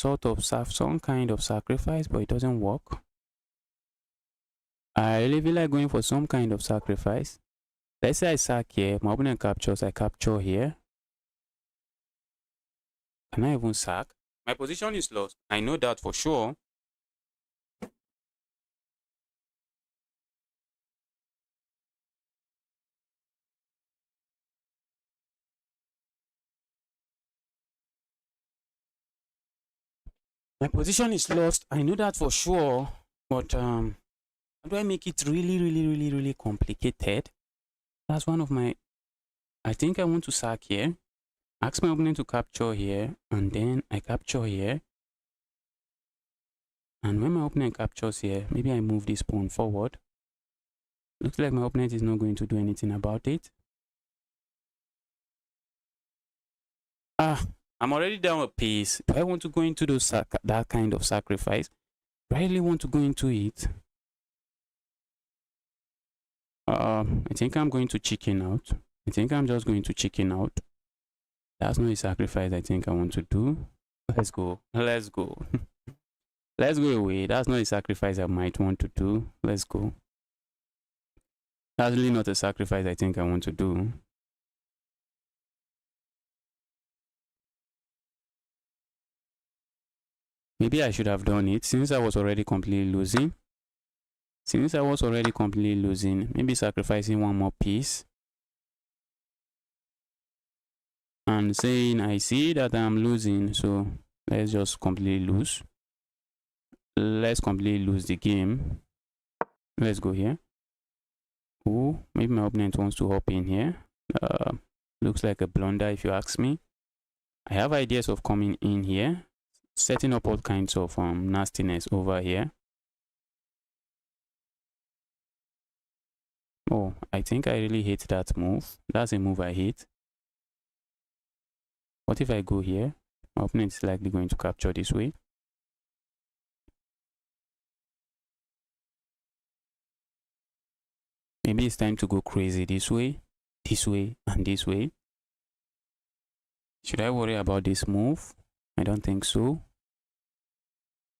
kind of sacrifice, but it doesn't work. I really feel like going for some kind of sacrifice. Let's say I sack here, my opponent captures, I capture here. Can I even sack? My position is lost. I know that for sure. My position is lost. I know that for sure. But how do I make it really complicated? That's one of my... I think I want to sack here. Ask my opponent to capture here, and then I capture here. And when my opponent captures here, maybe I move this pawn forward. Looks like my opponent is not going to do anything about it. I'm already down a piece. Do I want to go into that kind of sacrifice? Do I really want to go into it? I think I'm going to chicken out. I think I'm just going to chicken out. That's not a sacrifice I think I want to do. Let's go. Let's go. Let's go away. That's not a sacrifice I might want to do. Let's go. That's really not a sacrifice I think I want to do. Maybe I should have done it since I was already completely losing. Maybe sacrificing one more piece. And saying, I see that I'm losing, so let's just completely lose. Let's completely lose the game. Let's go here. Oh, maybe my opponent wants to hop in here. Looks like a blunder if you ask me. I have ideas of coming in here, setting up all kinds of nastiness over here. Oh, I think I really hate that move. That's a move I hate. What if I go here? My opponent is likely going to capture this way. Maybe it's time to go crazy this way, and this way. Should I worry about this move? I don't think so.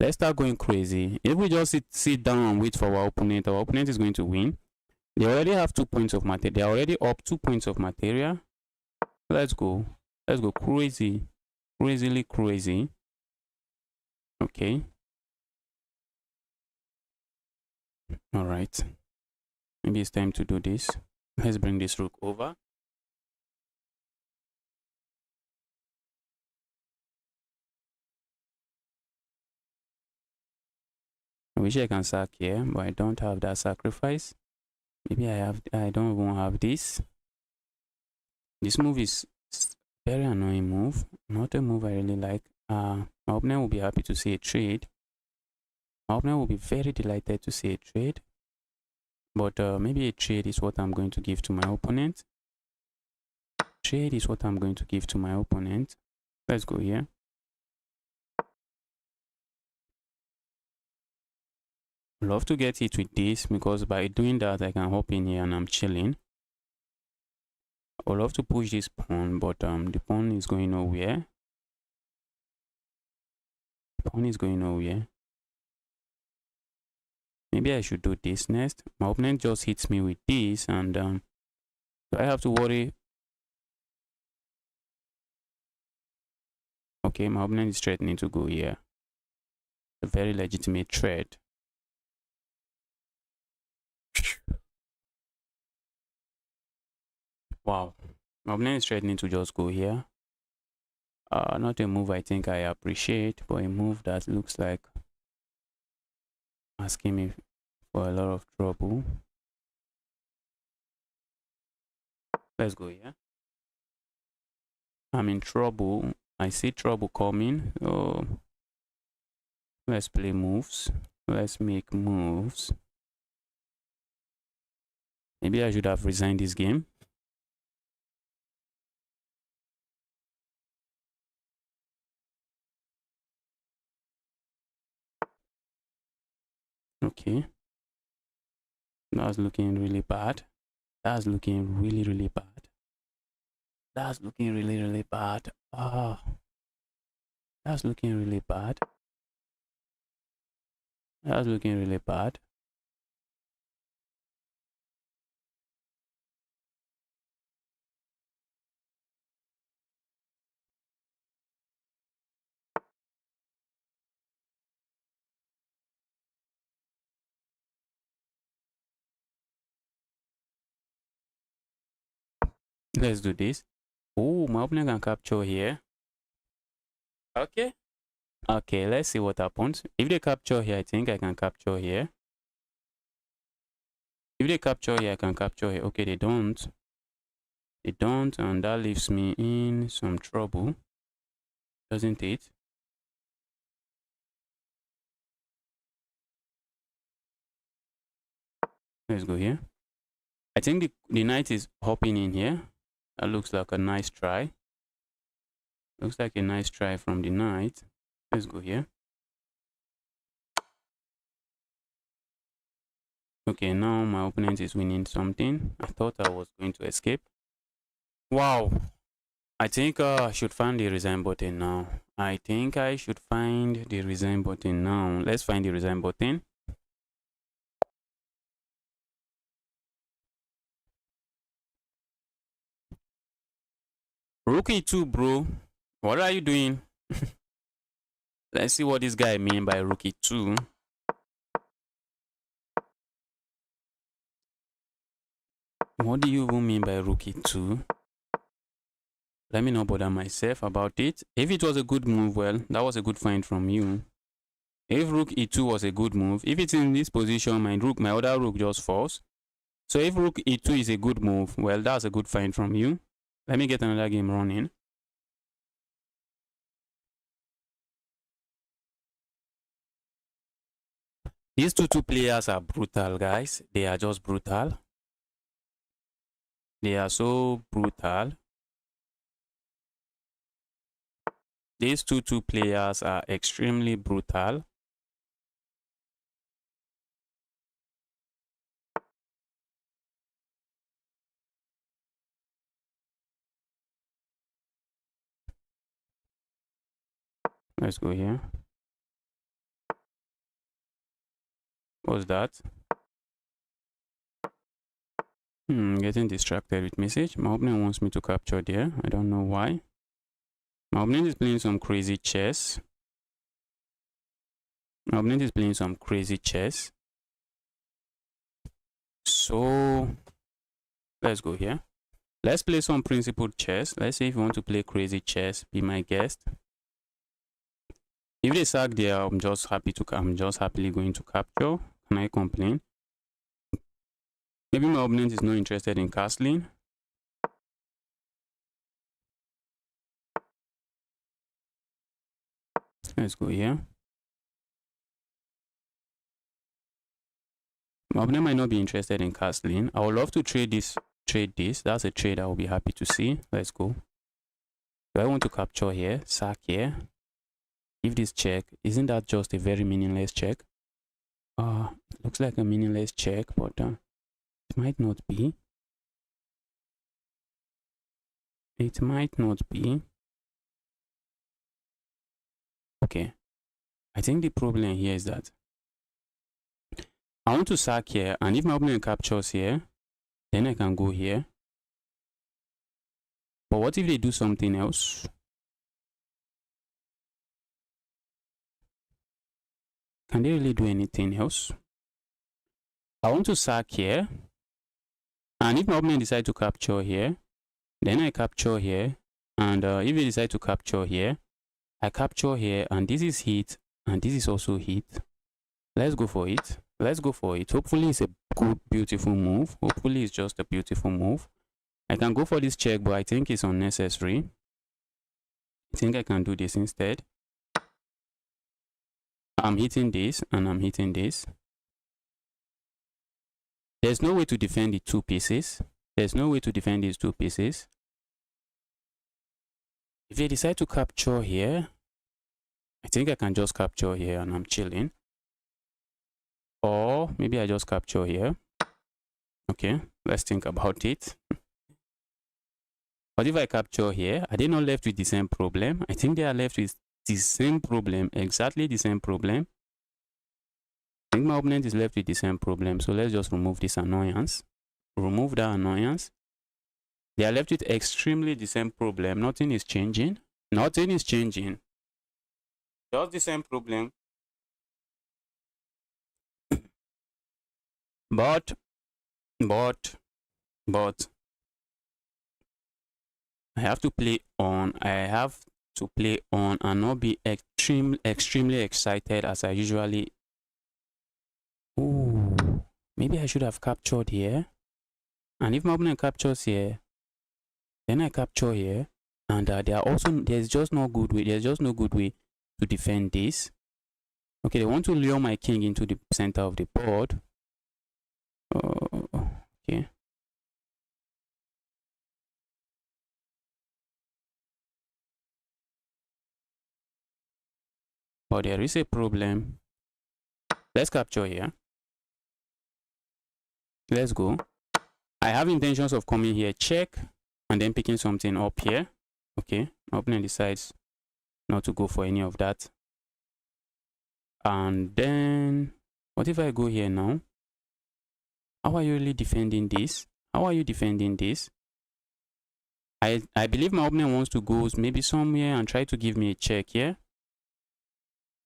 Let's start going crazy. If we just sit down and wait for our opponent is going to win. They already have 2 points of material. They are already up 2 points of material. Let's go. Let's go crazy. Crazily crazy. Okay. All right. Maybe it's time to do this. Let's bring this rook over. I wish I can sack here, but I don't have that sacrifice. Maybe I don't even have this. This move is very annoying move. Not a move I really like. My opponent will be happy to see a trade. My opponent will be very delighted to see a trade. But maybe a trade is what I'm going to give to my opponent. Trade is what I'm going to give to my opponent. Let's go here. Love to get hit with this because by doing that I can hop in here and I'm chilling. I would love to push this pawn, but the pawn is going nowhere. The pawn is going nowhere. Maybe I should do this next. My opponent just hits me with this, and do I have to worry? Okay, my opponent is threatening to go here. A very legitimate threat. Wow. My opponent is threatening to just go here. Not a move I think I appreciate, but a move that looks like asking me for a lot of trouble. Let's go here. I'm in trouble. I see trouble coming. Oh, let's play moves. Let's make moves. Maybe I should have resigned this game. Okay. That's looking really bad. That's looking really, really bad. That's looking really, really bad. Ah. That's looking really bad. That's looking really bad. Let's do this. Oh, my opponent can capture here. Okay. Okay, let's see what happens. If they capture here, I think I can capture here. If they capture here, I can capture here. Okay, they don't. They don't, and that leaves me in some trouble, doesn't it? Let's go here. I think the knight is hopping in here. That looks like a nice try. Looks like a nice try from the knight. Let's go here. Okay, now my opponent is winning something. I thought I was going to escape. Wow. I think I should find the resign button now. I think I should find the resign button now. Let's find the resign button. Rookie 2, bro. What are you doing? Let's see what this guy mean by rookie 2. What do you even mean by rookie 2? Let me not bother myself about it. If it was a good move, well, that was a good find from you. If rook e2 was a good move, if it's in this position, my other rook just falls. So if rook e2 is a good move, well, that's a good find from you. Let me get another game running. These two players are brutal, guys. They are just brutal. They are so brutal. These two players are extremely brutal. Let's go here. What's that? Getting distracted with message. My opponent wants me to capture there. I don't know why. My opponent is playing some crazy chess. My opponent is playing some crazy chess. So let's go here. Let's play some principled chess. Let's see if you want to play crazy chess. Be my guest. If they sack there, I'm just happily going to capture. Can I complain? Maybe my opponent is not interested in castling. Let's go here. My opponent might not be interested in castling. I would love to trade this. That's a trade I will be happy to see. Let's go. Do I want to capture here? Sack here. If this check, isn't that just a very meaningless check? It looks like a meaningless check, but it might not be. It might not be. Okay. I think the problem here is that I want to sack here, and if my opponent captures here, then I can go here. But what if they do something else? Can they really do anything else? I want to sack here, and if my opponent decide to capture here, then I capture here, and if they decide to capture here, I capture here, and this is hit, and this is also hit. Let's go for it. Let's go for it. Hopefully it's a good, beautiful move. Hopefully it's just a beautiful move. I can go for this check, but I think it's unnecessary. I think I can do this instead. I'm hitting this, and I'm hitting this. There's no way to defend the two pieces. There's no way to defend these two pieces. If they decide to capture here, I think I can just capture here and I'm chilling. Or maybe I just capture here. Okay, let's think about it. But if I capture here, are they not left with the same problem? I think they are left with the same problem, exactly the same problem. I think my opponent is left with the same problem. So let's just remove this annoyance. Remove that annoyance. They are left with extremely the same problem. Nothing is changing. Nothing is changing. Just the same problem. But I have to play on. I have to play on and not be extremely excited as I usually. Ooh, maybe I should have captured here. And if my opponent captures here, then I capture here. And there's just no good way. There's just no good way to defend this. Okay, they want to lure my king into the center of the board. Okay. But there is a problem. Let's capture here. Let's go. I have intentions of coming here, check, and then picking something up here. Okay, my opponent decides not to go for any of that. And then, what if I go here now? How are you really defending this? How are you defending this? I believe my opponent wants to go maybe somewhere and try to give me a check here.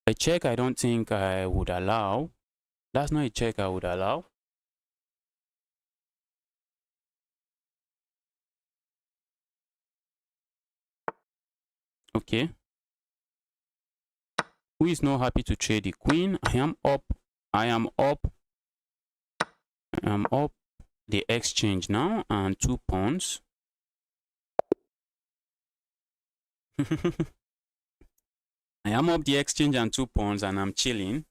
A check I don't think I would allow. That's not a check I would allow. Okay. Who is not happy to trade the queen? I am up. I am up. I am up the exchange now and 2 pawns. I am up the exchange and 2 pawns and I'm chilling.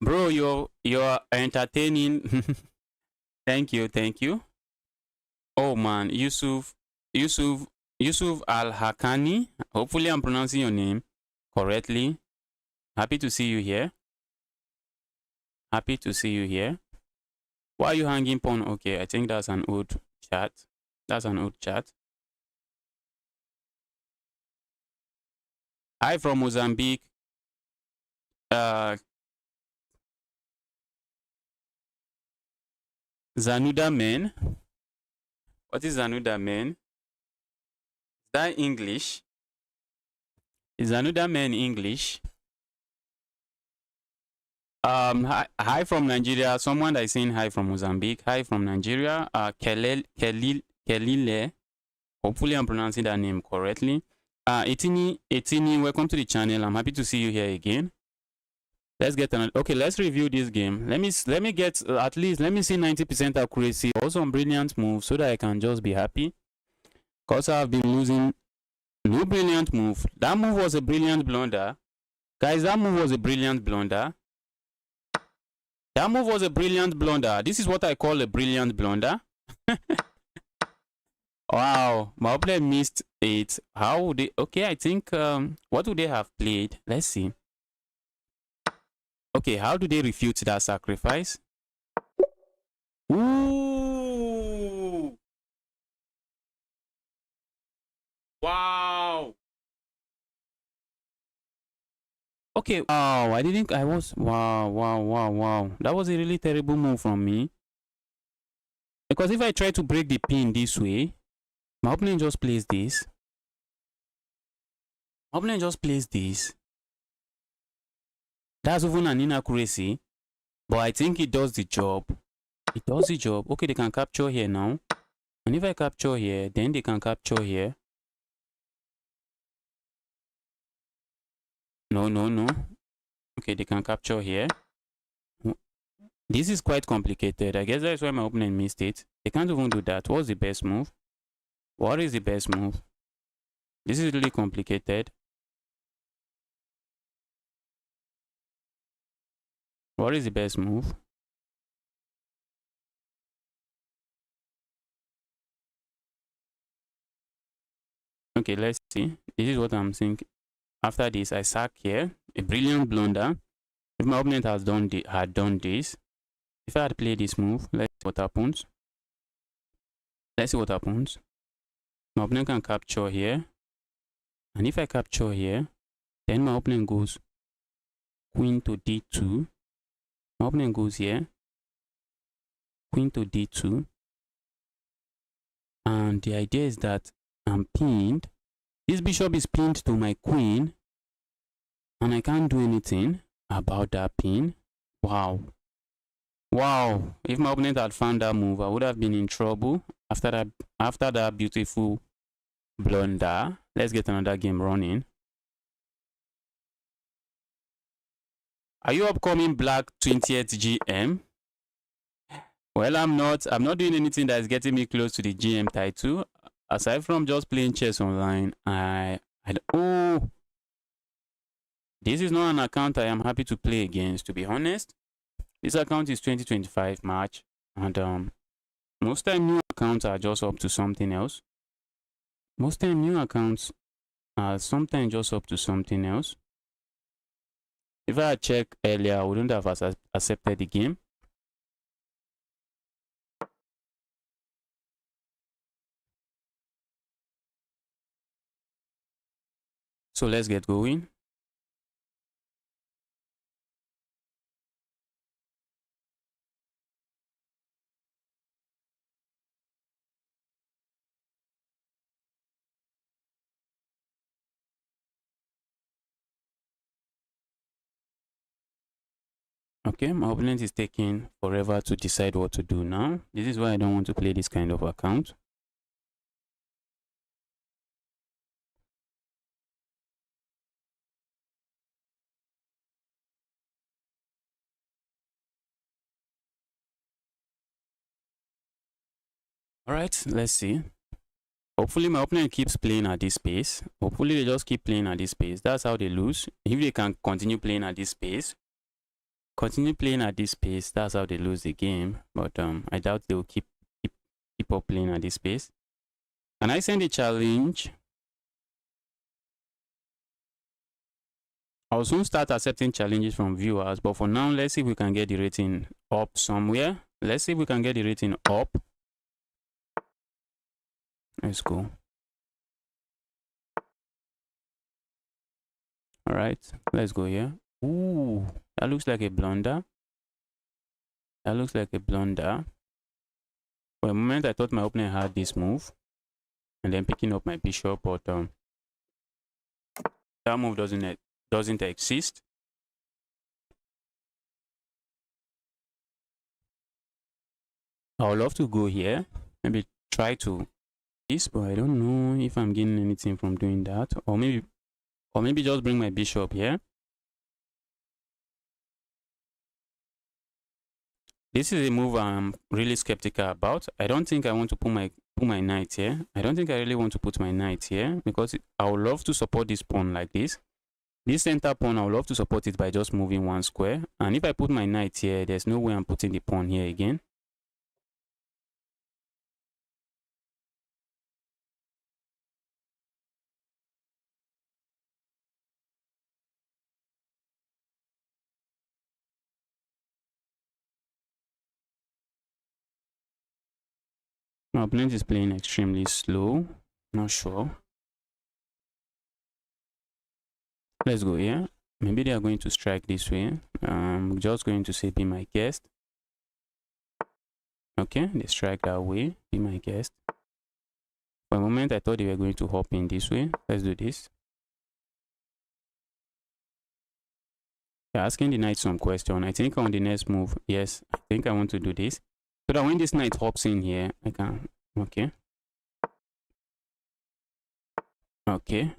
Bro, you're entertaining. Thank you. Oh man, Yusuf Al-Hakani. Hopefully I'm pronouncing your name correctly. Happy to see you here. Happy to see you here. Why are you hanging pawn? Okay, I think that's an old chat. That's an old chat. Hi from Mozambique. Zanuda men. What is Zanuda men? Is that English? Is Zanuda men English? Hi from Nigeria. Someone that is saying hi from Mozambique. Hi from Nigeria. Kelile. Hopefully I'm pronouncing that name correctly. Etini, welcome to the channel. I'm happy to see you here again. Let's get another. Okay, let's review this game. Let me get at least, let me see 90% accuracy. Also some brilliant moves so that I can just be happy. Because I've been losing. No brilliant move. That move was a brilliant blunder. Guys, that move was a brilliant blunder. That move was a brilliant blunder. This is what I call a brilliant blunder. Wow, my opponent missed it. How would they? Okay, I think what would they have played? Let's see. Okay, how do they refute that sacrifice? Ooh! Wow! Okay, wow, wow. That was a really terrible move from me. Because if I try to break the pin this way, my opponent just plays this. My opponent just plays this. That's even an inaccuracy. But I think it does the job. It does the job. Okay, they can capture here now. And if I capture here, then they can capture here. No. Okay, they can capture here. This is quite complicated. I guess that's why my opponent missed it. They can't even do that. What's the best move? What is the best move? This is really complicated. What is the best move? Okay, let's see. This is what I'm thinking. After this, I sack here. A brilliant blunder. If my opponent had done this, if I had played this move, let's see what happens. Let's see what happens. My opponent can capture here. And if I capture here, then my opponent goes queen to d2. My opponent goes here. Queen to d2. And the idea is that I'm pinned. This bishop is pinned to my queen. And I can't do anything about that pin. Wow. Wow. If my opponent had found that move, I would have been in trouble after that beautiful blunder. Let's get another game running. Are you upcoming black 20th GM? Well, I'm not doing anything that is getting me close to the GM title. Aside from just playing chess online, oh, this is not an account I am happy to play against, to be honest. This account is 2025 March, and most time new accounts are just up to something else. Most time new accounts are sometimes just up to something else. If I had checked earlier, I wouldn't have accepted the game. So let's get going. Okay, my opponent is taking forever to decide what to do now. This is why I don't want to play this kind of account. Alright, let's see. Hopefully my opponent keeps playing at this pace. Hopefully they just keep playing at this pace. That's how they lose. If they can continue playing at this pace, that's how they lose the game. But I doubt they will keep up playing at this pace. Can I send a challenge? I'll soon start accepting challenges from viewers, but for now, let's see if we can get the rating up somewhere. Let's see if we can get the rating up. Let's go. All right, let's go here. Ooh, that looks like a blunder. That looks like a blunder. For a moment, I thought my opponent had this move, and then picking up my bishop, but that move doesn't exist. I would love to go here, maybe try to this, but I don't know if I'm getting anything from doing that, or maybe just bring my bishop here. This is a move I'm really skeptical about. I don't think I want to put my knight here. I don't think I really want to put my knight here because I would love to support this pawn like this. This center pawn, I would love to support it by just moving one square. And if I put my knight here, there's no way I'm putting the pawn here again. My opponent is playing extremely slow. Not sure. Let's go here. Maybe they are going to strike this way. I'm just going to say be my guest. Okay, they strike that way. Be my guest. For a moment, I thought they were going to hop in this way. Let's do this. They're asking the knight some question. I think on the next move, yes, I think I want to do this. So that when this knight hops in here, I can, okay. Okay.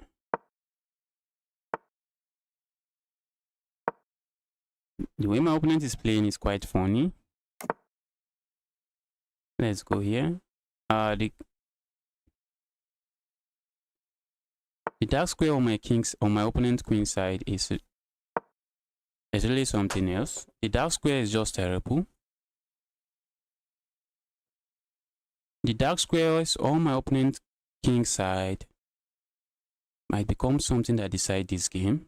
The way my opponent is playing is quite funny. Let's go here. The dark square on my opponent's queen side is really something else. The dark square is just terrible. The dark squares on my opponent's king side might become something that decide this game.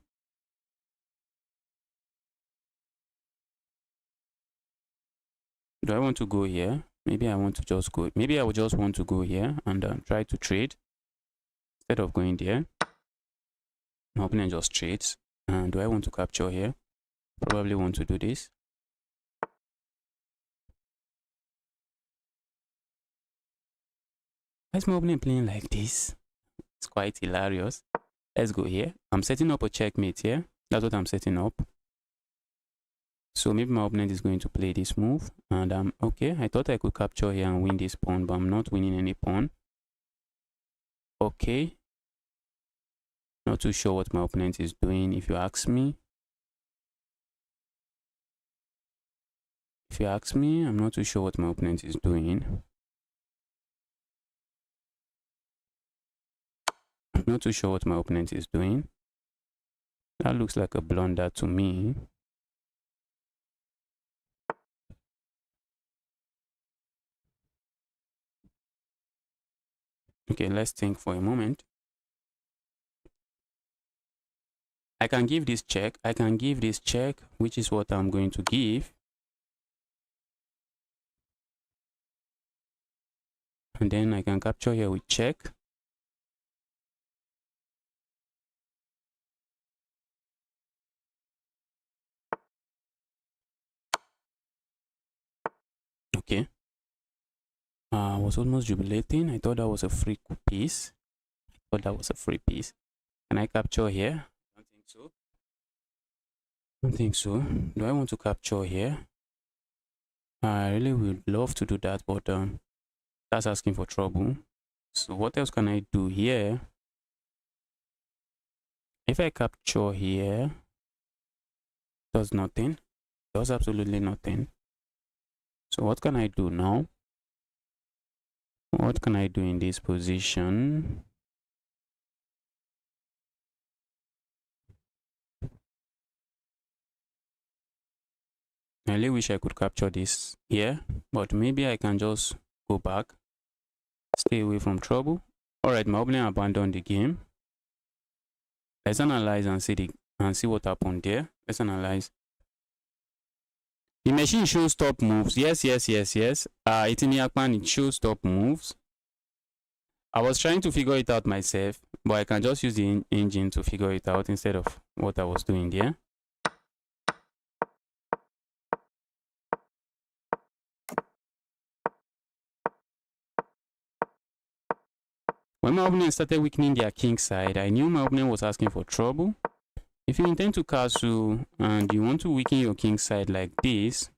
Do I want to go here? Maybe I want to just go. Maybe I would just want to go here and try to trade instead of going there. My opponent just trades. And do I want to capture here? Probably want to do this. Why is my opponent playing like this? It's quite hilarious. Let's go here. I'm setting up a checkmate here. That's what I'm setting up. So maybe my opponent is going to play this move. And okay, I thought I could capture here and win this pawn, but I'm not winning any pawn. Okay. Not too sure what my opponent is doing, if you ask me. If you ask me, I'm not too sure what my opponent is doing. I'm not too sure what my opponent is doing. That looks like a blunder to me. Okay, let's think for a moment. I can give this check. I can give this check, which is what I'm going to give. And then I can capture here with check. Okay. I was almost jubilating. I thought that was a free piece. Can I capture here? I don't think so. I don't think so. Do I want to capture here? I really would love to do that, but that's asking for trouble. So what else can I do here? If I capture here, does nothing. Does absolutely nothing. So what can I do now? What can I do in this position? I really wish I could capture this here, but maybe I can just go back, stay away from trouble. Alright, my opponent abandoned the game. Let's analyze and see what happened there. Let's analyze. The machine shows stop moves. Yes. It's in Yakman, it shows stop moves. I was trying to figure it out myself, but I can just use the engine to figure it out instead of what I was doing there. When my opponent started weakening their king side, I knew my opponent was asking for trouble. If you intend to castle and you want to weaken your king side like this,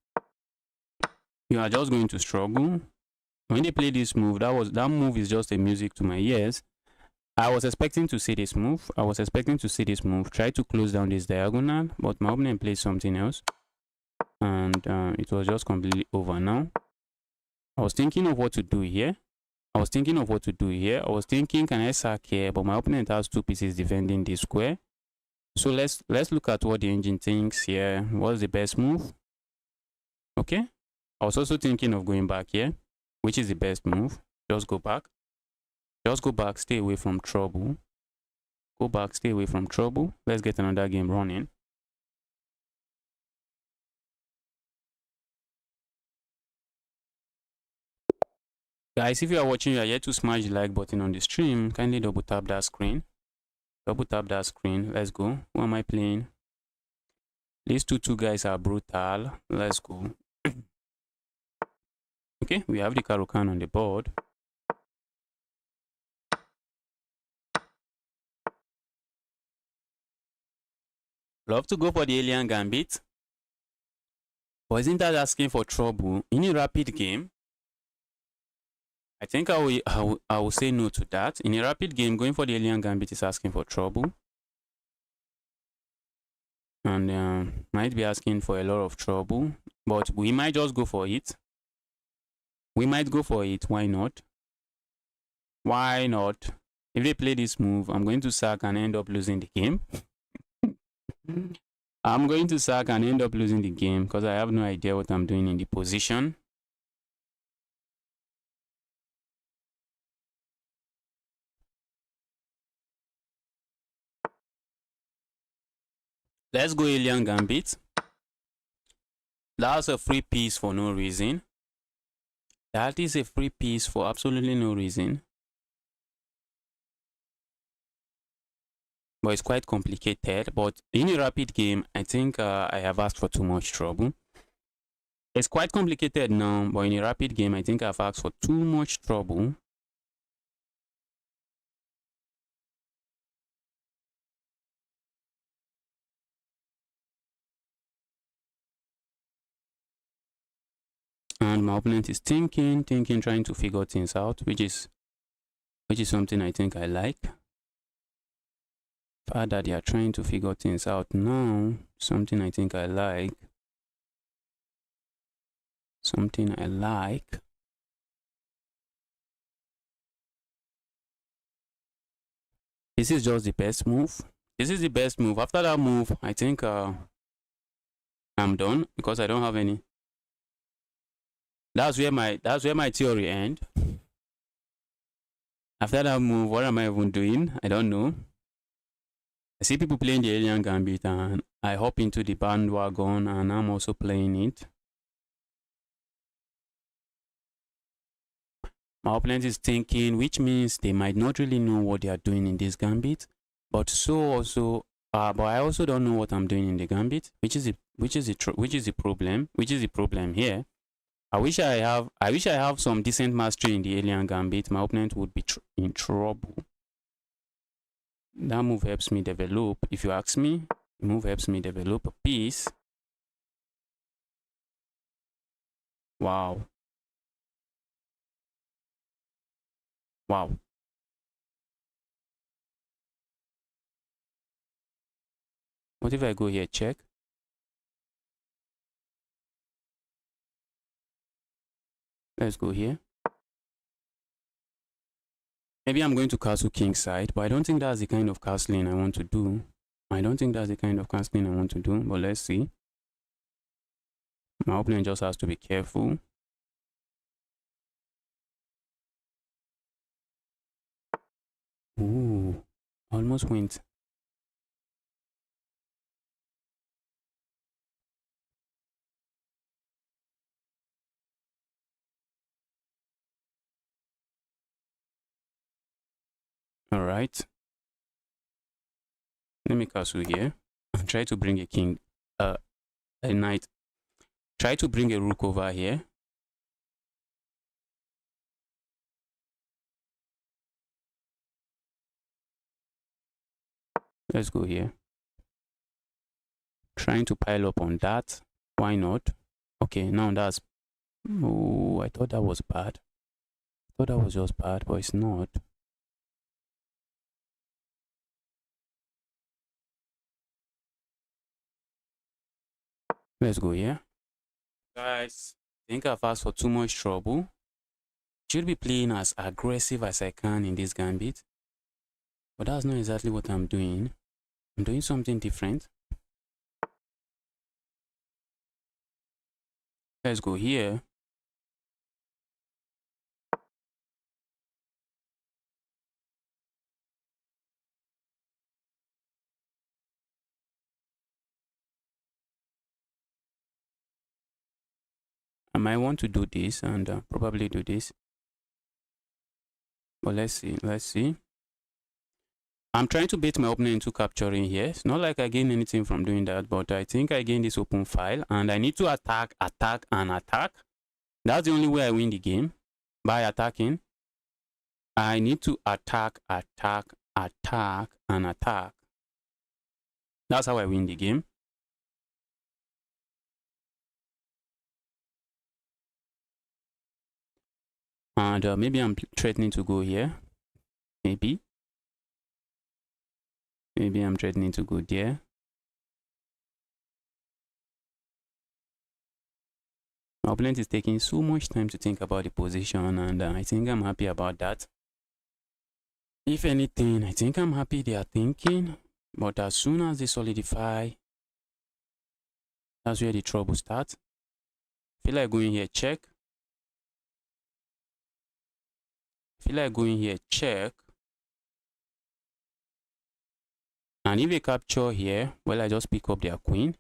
you are just going to struggle. When they play this move, that move is just a music to my ears. I was expecting to see this move. Try to close down this diagonal, but my opponent played something else. And it was just completely over now. I was thinking of what to do here. I was thinking, can I sack here? But my opponent has two pieces defending this square. So let's look at what the engine thinks here. What's the best move? Okay. I was also thinking of going back here. Which is the best move? Just go back. Stay away from trouble. Let's get another game running. Guys, if you are watching, you are yet to smash the like button on the stream, kindly double tap that screen. Double tap that screen. Let's go. Who am I playing? These two guys are brutal. Let's go. Okay, we have the Karukan on the board. Love to go for the alien gambit. But isn't that asking for trouble? In a rapid game, I think I will say no to that. In a rapid game, going for the alien gambit is asking for trouble. And might be asking for a lot of trouble. But we might just go for it. We might go for it. Why not? Why not? If they play this move, I'm going to sack and end up losing the game. I'm going to sack and end up losing the game because I have no idea what I'm doing in the position. Let's go alien gambit. That's a free piece for no reason. That is a free piece for absolutely no reason. But it's quite complicated. But in a rapid game, I think I have asked for too much trouble. It's quite complicated now, but in a rapid game, I think I've asked for too much trouble. And my opponent is thinking, trying to figure things out, which is something I think I like. The fact that they are trying to figure things out now, something I think I like. Something I like. This is just the best move. This is the best move. After that move, I think I'm done because I don't have any. That's where my theory ends. After that move, what am I even doing? I don't know. I see people playing the alien gambit and I hop into the bandwagon and I'm also playing it. My opponent is thinking, which means they might not really know what they are doing in this gambit, but but I also don't know what I'm doing in the gambit, which is the problem here. I wish I have some decent mastery in the alien gambit. My opponent would be in trouble. That move helps me develop. If you ask me, the move helps me develop a piece. Wow. Wow. What if I go here, check? Let's go here. Maybe I'm going to castle king side, but I don't think that's the kind of castling I want to do. But let's see. My opponent just has to be careful. Ooh, almost went. All right. Let me castle here and try to bring a king, a knight. Try to bring a rook over here. Let's go here. Trying to pile up on that. Why not? Okay, now that's... Oh, I thought that was bad. I thought that was just bad, but it's not. Let's go here. Guys, I think I've asked for too much trouble. Should be playing as aggressive as I can in this gambit. But that's not exactly what I'm doing. I'm doing something different. Let's go here. I might want to do this and probably do this. But let's see. I'm trying to bait my opponent into capturing here. It's not like I gain anything from doing that, but I think I gain this open file and I need to attack, and attack. That's the only way I win the game, by attacking. I need to attack, and attack. That's how I win the game. And maybe I'm threatening to go here. Maybe I'm threatening to go there. My opponent is taking so much time to think about the position, and I think I'm happy about that. If anything, I think I'm happy they are thinking, but as soon as they solidify, that's where the trouble starts. Feel like going here, check. Feel like going here, check. And if they capture here, well, I just pick up their queen.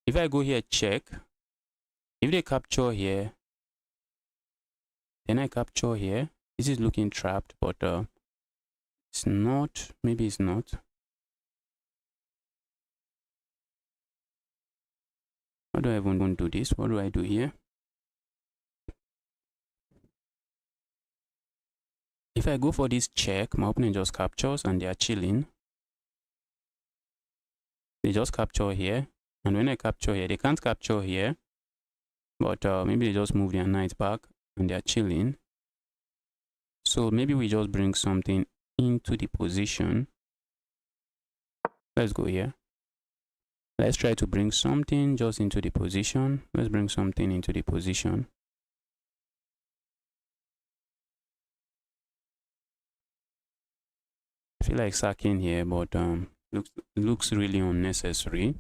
If I go here, check. If they capture here, then I capture here. This is looking trapped, but it's not. Maybe it's not. How do I even do this? What do I do here? If I go for this check, my opponent just captures and they are chilling. They just capture here. And when I capture here, they can't capture here. But maybe they just move their knight back and they are chilling. So maybe we just bring something into the position. Let's go here. Let's try to bring something just into the position. Let's bring something into the position. I feel like sacking here, but looks really unnecessary.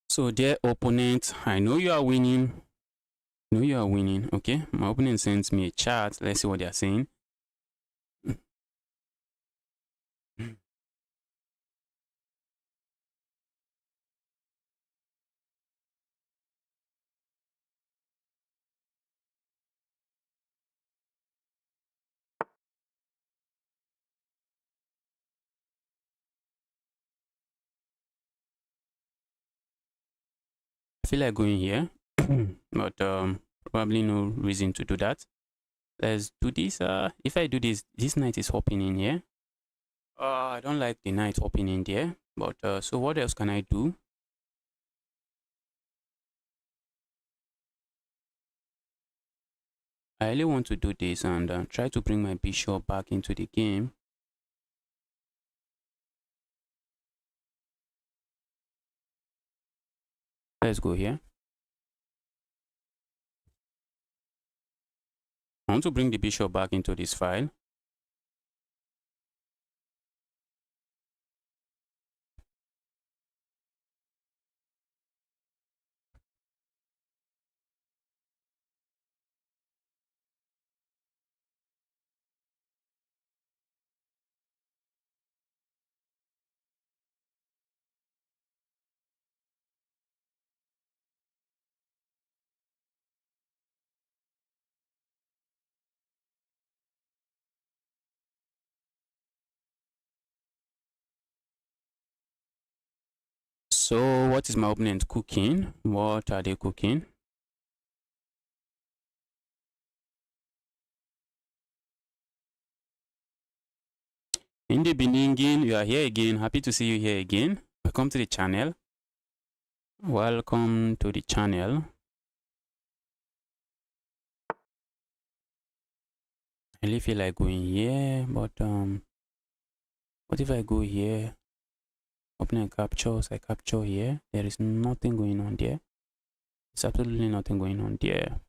So dear opponent, I know you are winning. Okay, my opponent sends me a chat. Let's see what they are saying. I feel like going here, but probably no reason to do that. Let's do this. If I do this, this knight is hopping in here. I don't like the knight hopping in there, but so what else can I do? I really want to do this and try to bring my bishop back into the game. Let's go here. I want to bring the bishop back into this file. So what is my opponent cooking? What are they cooking? In the beginning, you are here again. Happy to see you here again. Welcome to the channel. Welcome to the channel. I really feel like going here, but what if I go here? Opponent captures, I capture here. There is nothing going on there. There's absolutely nothing going on there.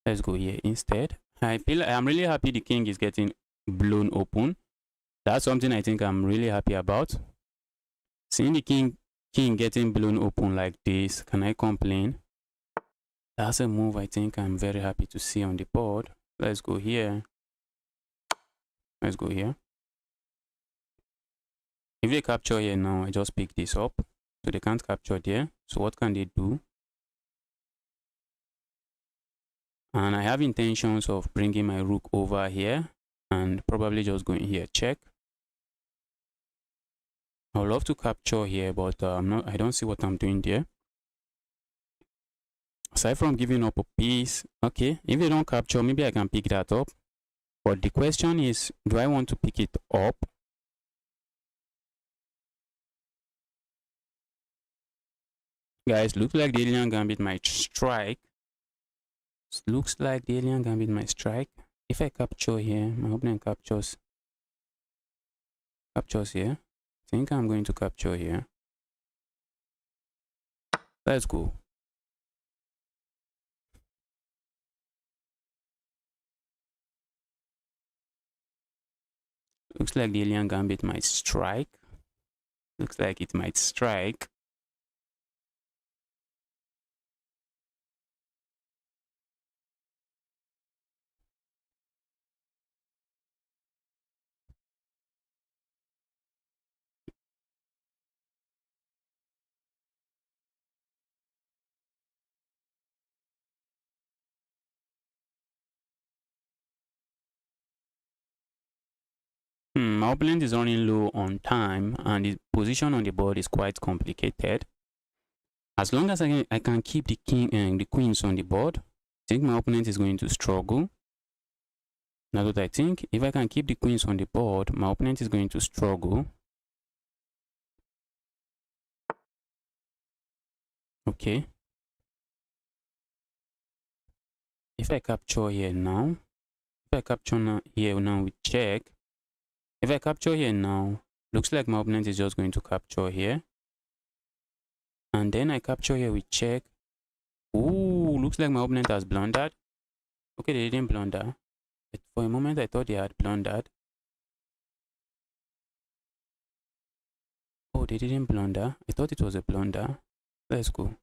Let's go here instead. I feel I'm really happy the king is getting blown open. That's something I think I'm really happy about. Seeing the king getting blown open like this, can I complain? That's a move I think I'm very happy to see on the board. Let's go here. Let's go here. If they capture here now, I just pick this up. So they can't capture there. So what can they do? And I have intentions of bringing my rook over here and probably just going here, check. I would love to capture here, but I don't see what I'm doing there. Aside from giving up a piece, okay, if they don't capture, maybe I can pick that up. But the question is, do I want to pick it up? Guys, looks like the alien gambit might strike. Looks like the alien gambit might strike. If I capture here, my opponent captures here. I think I'm going to capture here. Let's go. Looks like the alien gambit might strike. Looks like it might strike. My opponent is running low on time and the position on the board is quite complicated. As long as I can keep the king and the queens on the board, I think my opponent is going to struggle. That's what I think. If I can keep the queens on the board, my opponent is going to struggle. Okay. If I capture here now, if I capture here now with check, if I capture here now, looks like my opponent is just going to capture here. And then I capture here with check. Ooh, looks like my opponent has blundered. Okay, they didn't blunder. But for a moment, I thought they had blundered. Oh, they didn't blunder. I thought it was a blunder. Let's go.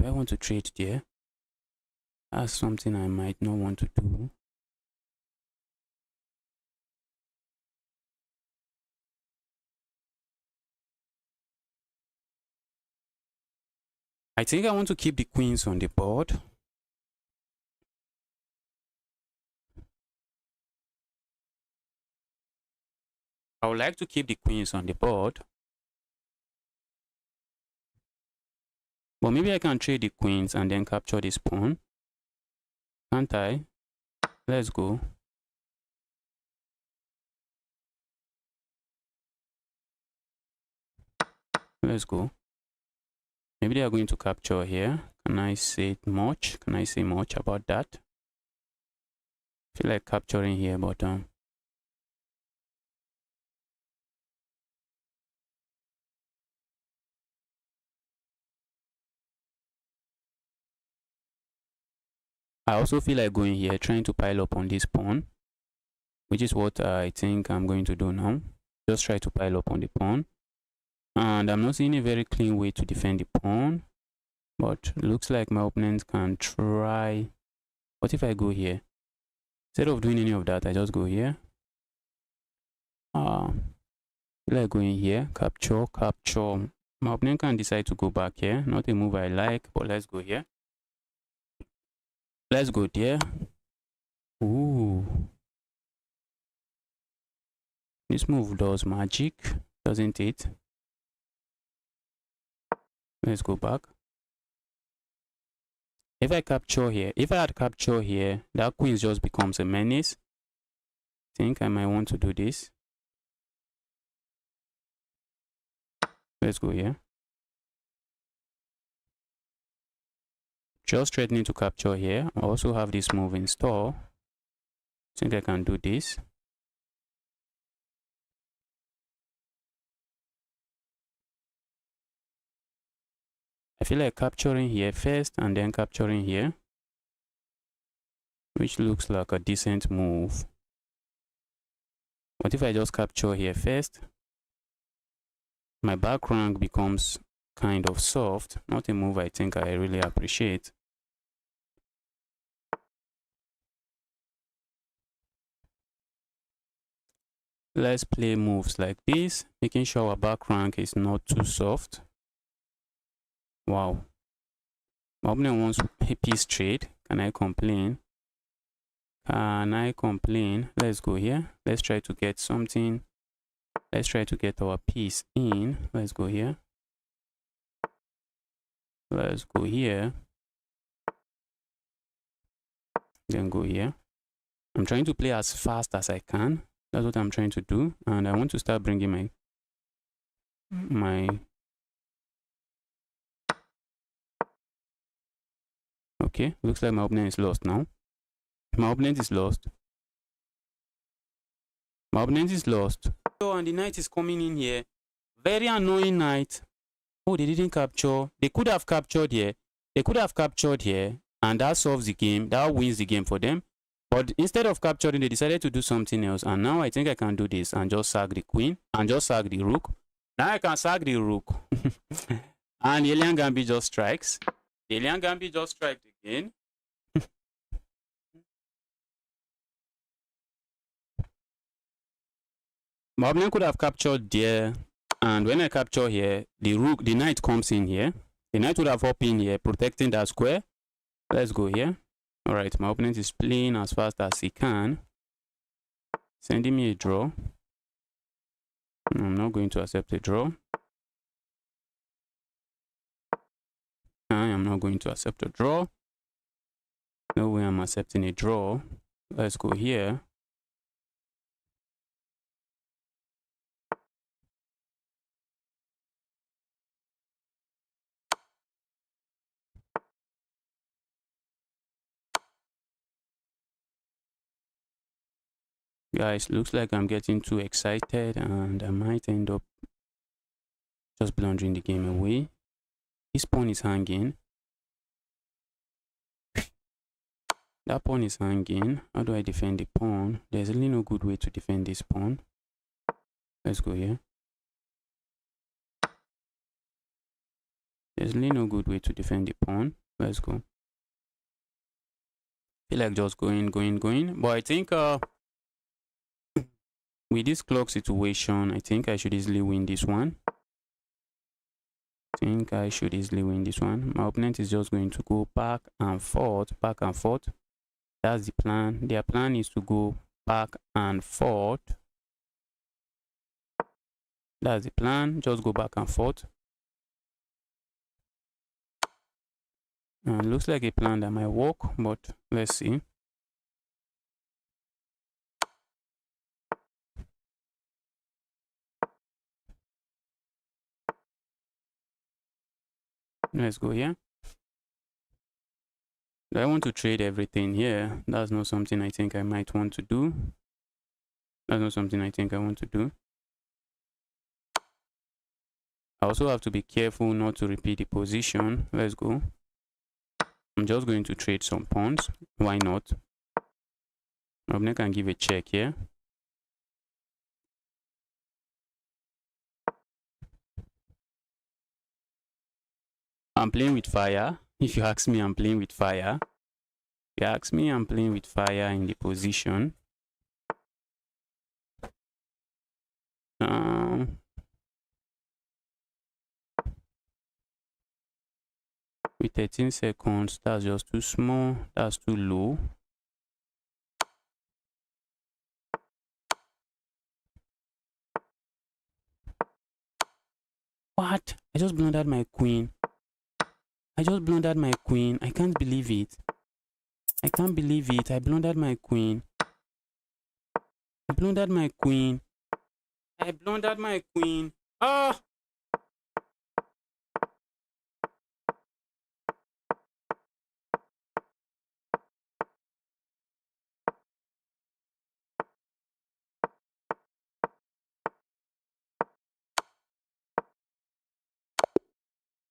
Do I want to trade there? That's something I might not want to do. I think I want to keep the queens on the board. I would like to keep the queens on the board. But maybe I can trade the queens and then capture this pawn. Can't I? Let's go. Let's go. Maybe they are going to capture here. Can I say much? Can I say much about that? I feel like capturing here, but I also feel like going here, trying to pile up on this pawn, which is what I think I'm going to do now. Just try to pile up on the pawn. And I'm not seeing a very clean way to defend the pawn, but looks like my opponent can try. What if I go here? Instead of doing any of that, I just go here. Feel like going here, capture, capture. My opponent can decide to go back here. Not a move I like, but let's go here. Let's go there. Ooh. This move does magic, doesn't it? Let's go back. If I capture here, if I had capture here, that queen just becomes a menace. I think I might want to do this. Let's go here. Just threatening to capture here. I also have this move in store. I think I can do this. I feel like capturing here first and then capturing here, which looks like a decent move. What if I just capture here first? My back rank becomes kind of soft. Not a move I think I really appreciate. Let's play moves like this, making sure our back rank is not too soft. Wow. My opponent wants a piece trade. Can I complain? Can I complain? Let's go here. Let's try to get something. Let's try to get our piece in. Let's go here. Let's go here. Then go here. I'm trying to play as fast as I can. That's what I'm trying to do. And I want to start bringing my okay, looks like my opponent is lost now. My opponent is lost. My opponent is lost. So, and the knight is coming in here. Very annoying knight. Oh, they didn't capture. They could have captured here. They could have captured here. And that solves the game. That wins the game for them. But instead of capturing, they decided to do something else. And now I think I can do this and just sack the queen and just sack the rook. Now I can sack the rook. And the alien Gambit just strikes. The alien Gambit just strikes again. My opponent could have captured there. And when I capture here, the rook, the knight comes in here. The knight would have hopped in here, protecting that square. Let's go here. All right, my opponent is playing as fast as he can. Sending me a draw. I'm not going to accept a draw. I am not going to accept a draw. No way I'm accepting a draw. Let's go here. Guys, looks like I'm getting too excited and I might end up just blundering the game away. This pawn is hanging. That pawn is hanging. How do I defend the pawn? There's really no good way to defend this pawn. Let's go here. There's really no good way to defend the pawn. Let's go. Feel like just going. But I think with this clock situation, I think I should easily win this one. My opponent is just going to go back and forth. That's the plan. Their plan is to go back and forth. That's the plan. Just go back and forth. Looks like a plan that might work, but let's see. Let's go here. Do I want to trade everything here? That's not something I think I might want to do. That's not something I think I want to do. I also have to be careful not to repeat the position. Let's go. I'm just going to trade some pawns. Why not? I can give a check here. I'm playing with fire. If you ask me, I'm playing with fire. If you ask me, I'm playing with fire in the position. With 13 seconds, that's just too small. That's too low. What? I just blundered my queen. I can't believe it. I blundered my queen. Ah!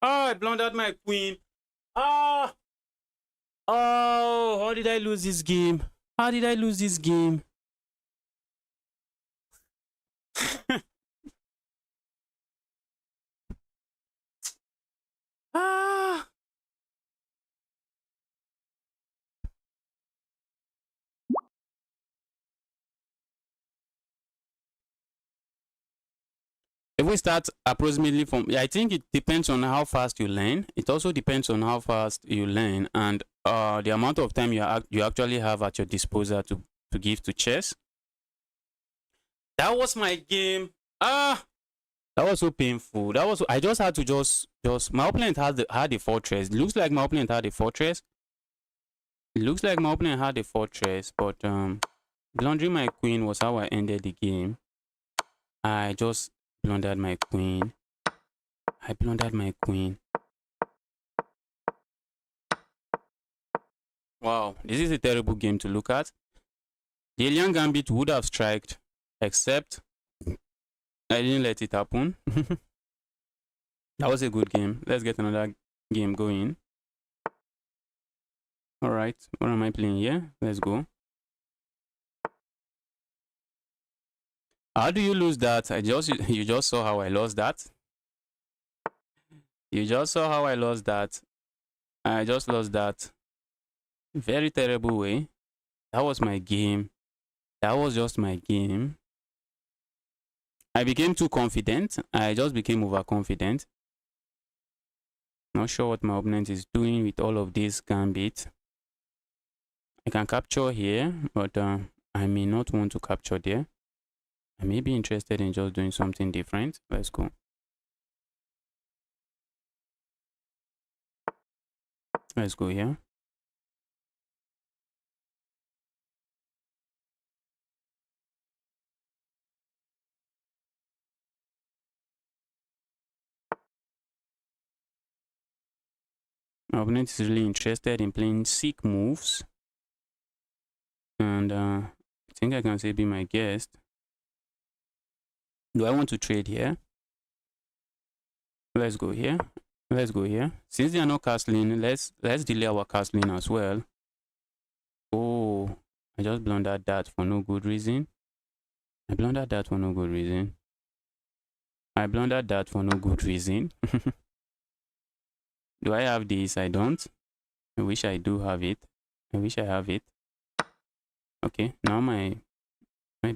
I blundered my queen. Ah! Oh, how did I lose this game? Ah! If we start approximately from, I think it depends on how fast you learn. It also depends on how fast you learn and the amount of time you actually have at your disposal to give to chess. That was my game. That was so painful. That was, I just had to just my opponent had a fortress. It looks like my opponent had a fortress. It looks like my opponent had a fortress, but blundering my queen was how I ended the game. I just blundered my queen. I blundered my queen. Wow, this is a terrible game to look at. The alien gambit would have striked, except I didn't let it happen. That was a good game. Let's get another game going. All right, what am I playing here? Let's go. How do you lose that? You just saw how I lost that. You just saw how I lost that. I just lost that. Very terrible way. That was my game. That was just my game. I became too confident. I just became overconfident. Not sure what my opponent is doing with all of this gambit. I can capture here, but I may not want to capture there. I may be interested in just doing something different. Let's go. Let's go here. My opponent is really interested in playing seek moves. And I think I can say be my guest. Do I want to trade here? Let's go here. Let's go here. Since they are not castling, let's delay our castling as well. Oh, I just blundered that for no good reason. I blundered that for no good reason. I blundered that for no good reason. Do I have this? I don't. I wish I do have it. I wish I have it. Okay, now my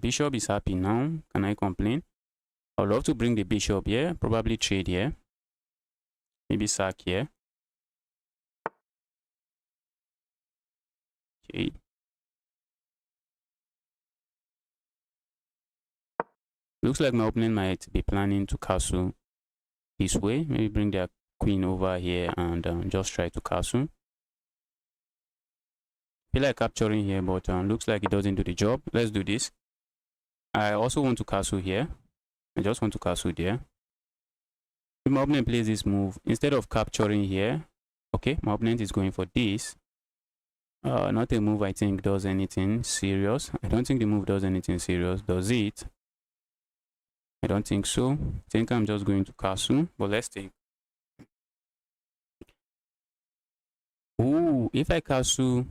bishop is happy now. Can I complain? I'd love to bring the bishop here. Probably trade here. Maybe sack here. Okay. Looks like my opponent might be planning to castle this way. Maybe bring their queen over here and just try to castle. Feel like capturing here, but looks like it doesn't do the job. Let's do this. I also want to castle here. I just want to castle there. If my opponent plays this move, instead of capturing here, okay, my opponent is going for this. Not a move I think does anything serious. I don't think the move does anything serious. Does it? I don't think so. I think I'm just going to castle, but let's think. Oh, if I castle,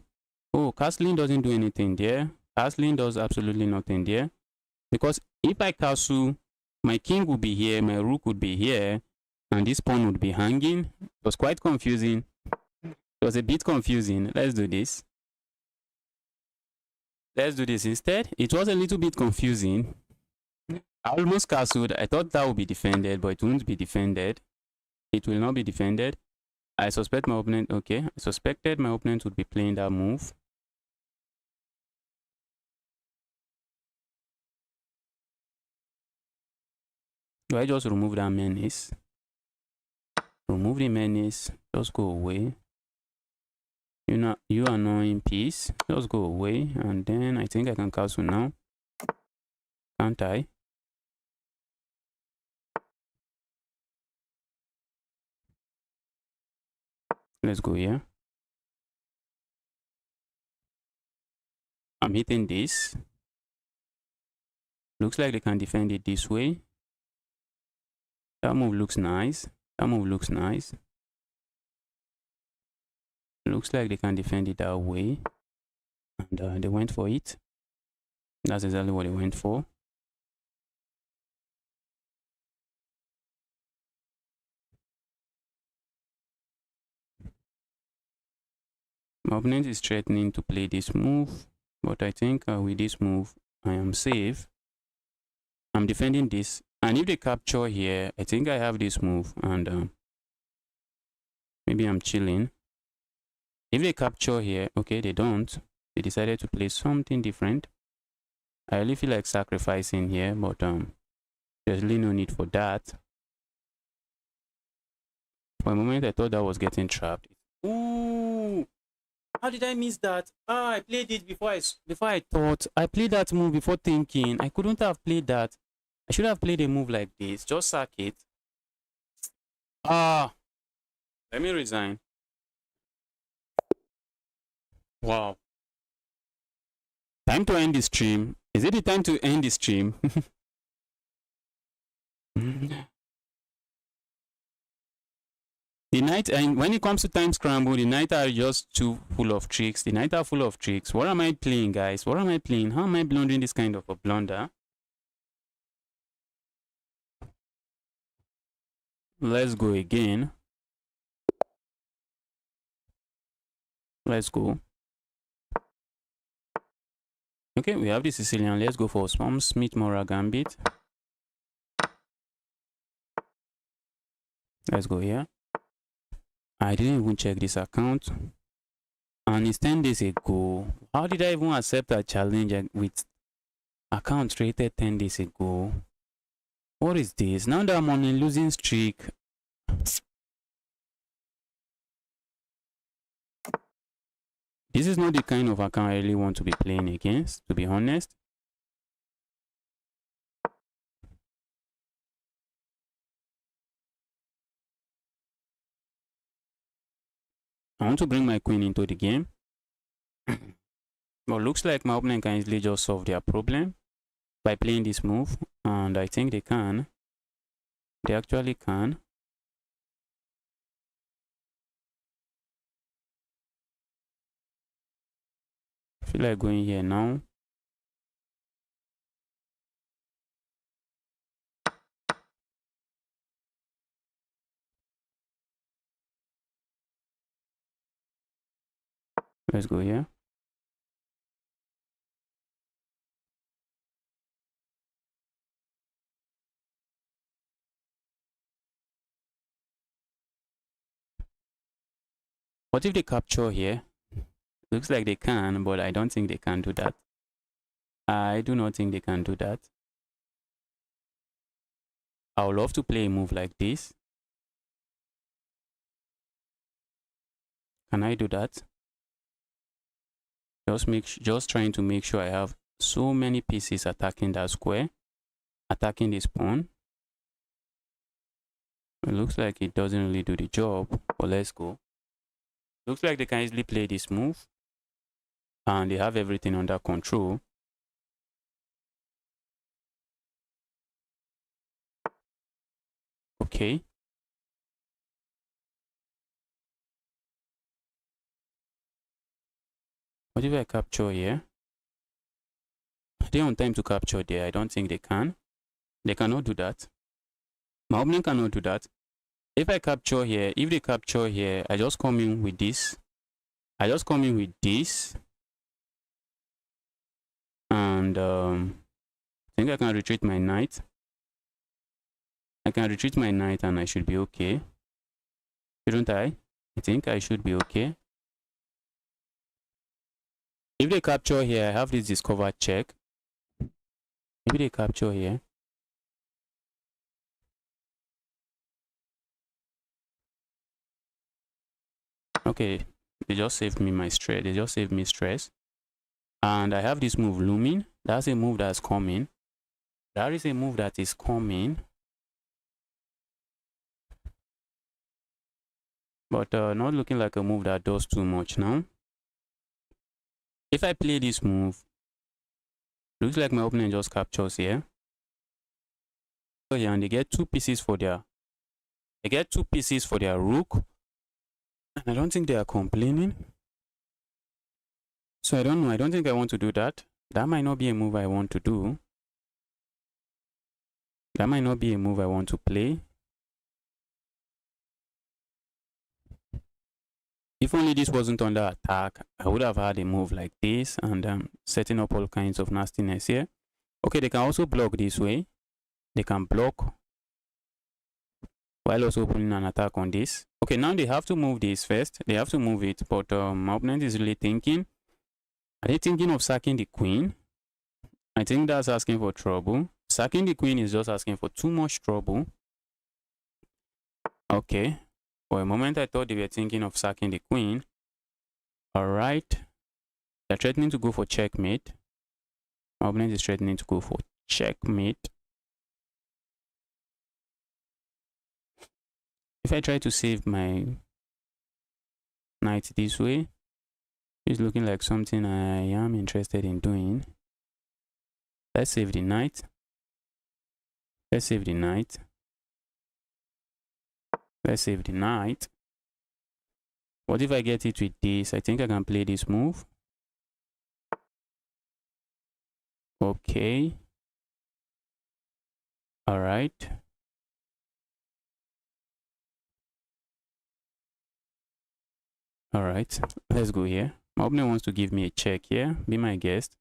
oh, castling doesn't do anything there. Castling does absolutely nothing there. Because if I castle, my king would be here, my rook would be here, and this pawn would be hanging. It was quite confusing. It was a bit confusing. Let's do this. Let's do this instead. It was a little bit confusing. I almost castled. I thought that would be defended, but it won't be defended. It will not be defended. I suspect my opponent, okay, I suspected my opponent would be playing that move. Do I just remove that menace? Remove the menace, just go away. You annoying piece, just go away. And then I think I can castle now. Can't I? Let's go here. I'm hitting this. Looks like they can defend it this way. That move looks nice. That move looks nice. Looks like they can defend it that way. And they went for it. That's exactly what they went for. My opponent is threatening to play this move, but I think with this move, I am safe. I'm defending this. And if they capture here, I think I have this move, and maybe I'm chilling. If they capture here, okay, they don't. They decided to play something different. I really feel like sacrificing here, but there's really no need for that. For a moment, I thought that was getting trapped. Ooh! How did I miss that? I played it before I thought. I played that move before thinking. I couldn't have played that. I should have played a move like this. Just sack it. Let me resign. Wow. Time to end the stream. Is it the time to end the stream? The knight, and when it comes to time scramble, the knight are just too full of tricks. The knight are full of tricks. What am I playing, guys? What am I playing? How am I blundering this kind of a blunder? Let's go again. Let's go. Okay, we have the Sicilian. Let's go for some Smith-Morra Gambit. Let's go here. I didn't even check this account. And it's 10 days ago. How did I even accept a challenge with account rated 10 days ago? What is this? Now that I'm on a losing streak. This is not the kind of account I really want to be playing against, to be honest. I want to bring my queen into the game. But looks like my opponent can easily just solve their problem by playing this move. And I think they can. They actually can. I feel like going here now. Let's go here. What if they capture here? Looks like they can, but I don't think they can do that. I do not think they can do that. I would love to play a move like this. Can I do that? Just trying to make sure I have so many pieces attacking that square, attacking this pawn. It looks like it doesn't really do the job, but let's go. Looks like they can easily play this move, and they have everything under control. Okay. What if I capture here? Are they on time to capture there? I don't think they can. They cannot do that. My opponent cannot do that. If I capture here, if they capture here, I just come in with this. I just come in with this. And I think I can retreat my knight. I can retreat my knight and I should be okay. Shouldn't I? I think I should be okay. If they capture here, I have this discover check. Maybe they capture here. Okay, they just saved me my stress. They just saved me stress. And I have this move looming. That's a move that's coming. That is a move that is coming. But not looking like a move that does too much now. If I play this move, looks like my opponent just captures here. So yeah, and they get two pieces for their rook. And I don't think they are complaining. So I don't know. I don't think I want to do that. That might not be a move I want to do. That might not be a move I want to play. If only this wasn't under attack, I would have had a move like this and setting up all kinds of nastiness here. Okay, they can also block this way. they can block while also opening an attack on this. Okay, now they have to move this first. They have to move it, but my opponent is really thinking. Are they thinking of sacking the queen? I think that's asking for trouble. Sacking the queen is just asking for too much trouble. Okay. For a moment, I thought they were thinking of sacking the queen. All right. They're threatening to go for checkmate. My opponent is threatening to go for checkmate. If I try to save my knight this way, it's looking like something I am interested in doing. Let's save the knight. Let's save the knight. Let's save the knight. What if I get it with this? I think I can play this move. Okay. All right. All right. Let's go here. My opponent wants to give me a check here. Be my guest.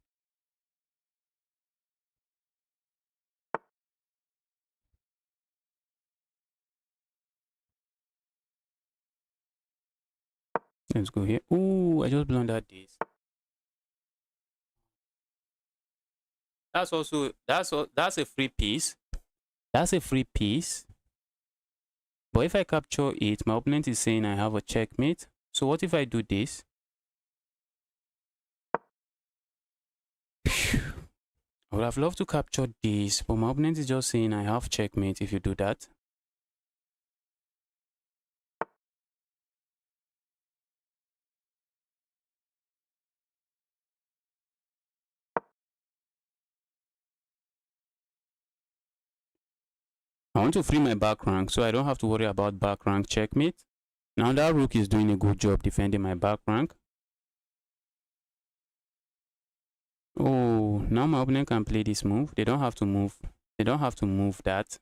Let's go here. Oh, I just blundered this. That's a free piece. That's a free piece. But if I capture it, my opponent is saying I have a checkmate. So what if I do this? I would have loved to capture this, but my opponent is just saying I have checkmate if you do that. I want to free my back rank so I don't have to worry about back rank checkmate. Now that rook is doing a good job defending my back rank. Oh, now my opponent can play this move. They don't have to move. They don't have to move that.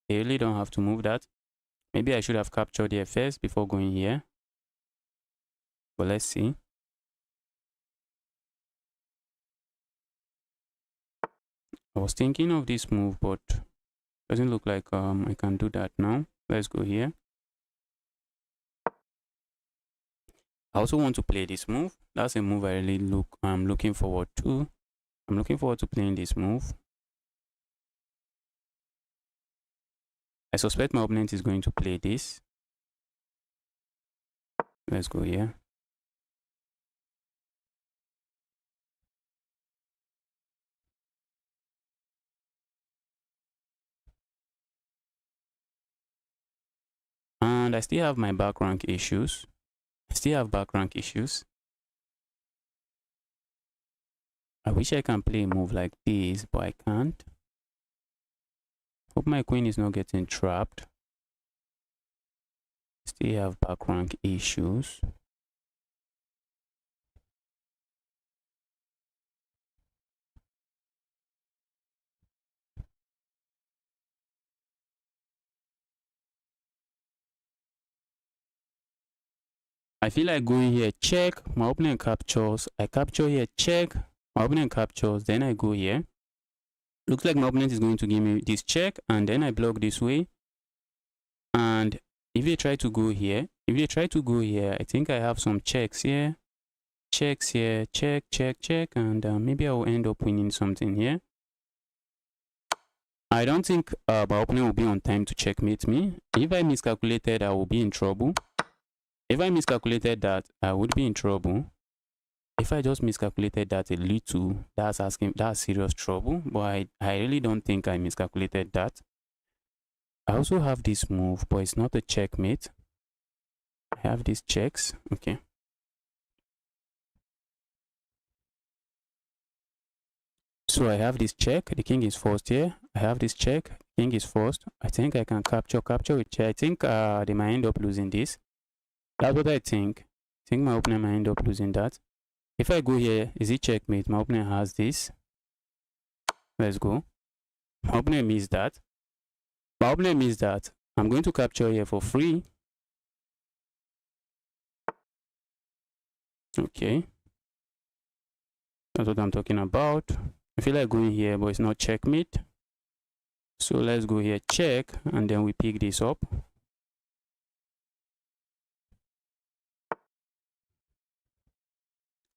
They really don't have to move that. Maybe I should have captured here first before going here. But let's see. I was thinking of this move, but doesn't look like I can do that now. Let's go here. I also want to play this move. That's a move I really I'm looking forward to. I'm looking forward to playing this move. I suspect my opponent is going to play this. Let's go here. And I still have my back rank issues. I still have back rank issues. I wish I can play a move like this, but I can't. Hope my queen is not getting trapped. Still have back rank issues. I feel like going here, check, my opponent captures, I capture here, check, my opponent captures, then I go here. Looks like my opponent is going to give me this check, and then I block this way. And if they try to go here, I think I have some checks here. Checks here, check, check, check, and maybe I will end up winning something here. I don't think my opponent will be on time to checkmate me. If I miscalculated, I will be in trouble. If I miscalculated that, I would be in trouble. If I just miscalculated that a little, that's serious trouble. But I really don't think I miscalculated that. I also have this move, but it's not a checkmate. I have these checks. Okay. So I have this check. The king is forced here. I have this check. King is forced. I think I can capture with check. I think they might end up losing this. That's what I think. I think my opponent might end up losing that. If I go here, is it checkmate? My opponent has this. Let's go. My opponent missed that. My opponent missed that. I'm going to capture here for free. Okay. That's what I'm talking about. I feel like going here, but it's not checkmate. So let's go here, check, and then we pick this up.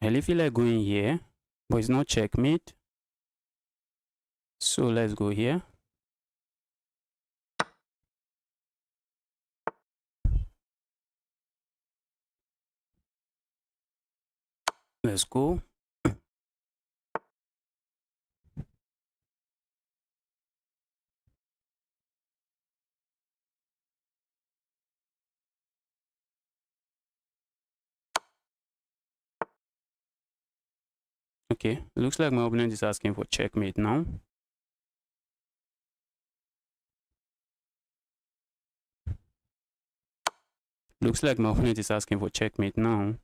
I really feel like going here, but it's not checkmate. So let's go here. Let's go. Okay, looks like my opponent is asking for checkmate now. Looks like my opponent is asking for checkmate now.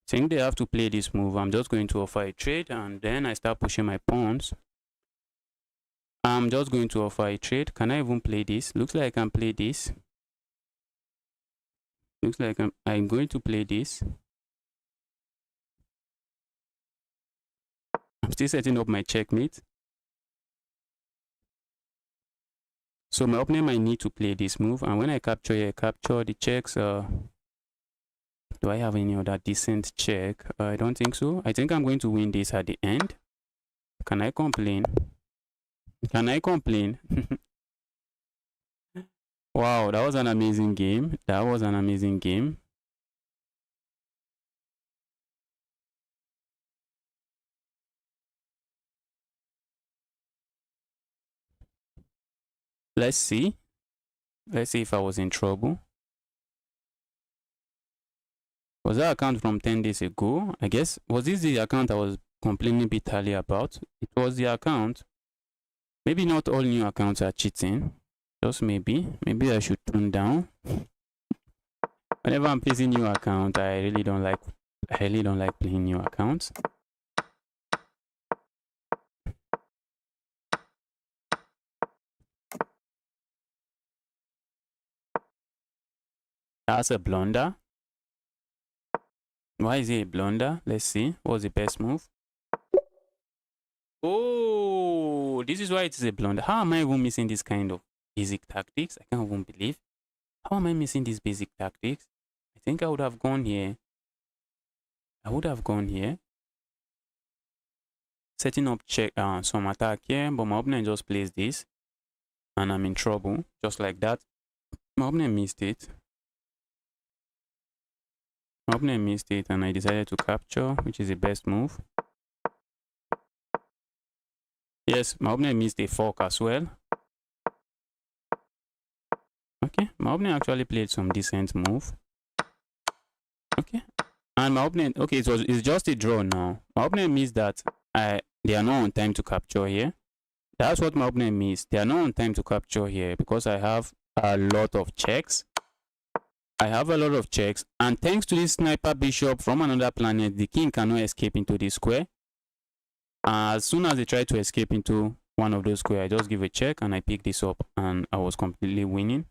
I think they have to play this move. I'm just going to offer a trade and then I start pushing my pawns. I'm just going to offer a trade. Can I even play this? Looks like I can play this. Looks like I'm going to play this. I'm still setting up my checkmate. So my opponent might need to play this move. And when I capture here, capture the checks. Do I have any other decent check? I don't think so. I think I'm going to win this at the end. Can I complain? Can I complain? Wow, that was an amazing game. That was an amazing game. Let's see. Let's see if I was in trouble. Was that account from 10 days ago? I guess. Was this the account I was complaining bitterly about? It was the account. Maybe not all new accounts are cheating. Just maybe. Maybe I should tune down. Whenever I'm facing new account, I really don't like playing new accounts. That's a blunder. Why is it a blunder? Let's see. What's the best move? Oh, this is why it is a blunder. How am I even missing this kind of basic tactics? I can't even believe. How am I missing these basic tactics? I think I would have gone here. I would have gone here. Setting up check some attack here, but my opponent just plays this. And I'm in trouble. Just like that. My opponent missed it. My opponent missed it and I decided to capture, which is the best move. Yes, my opponent missed a fork as well. Okay, my opponent actually played some decent move. Okay, and my opponent, okay, it's just a draw now. My opponent missed that they are not on time to capture here. That's what my opponent missed. They are not on time to capture here because I have a lot of checks. I have a lot of checks, and thanks to this sniper bishop from another planet, the king cannot escape into this square. As soon as they try to escape into one of those squares, I just give a check and I pick this up and I was completely winning.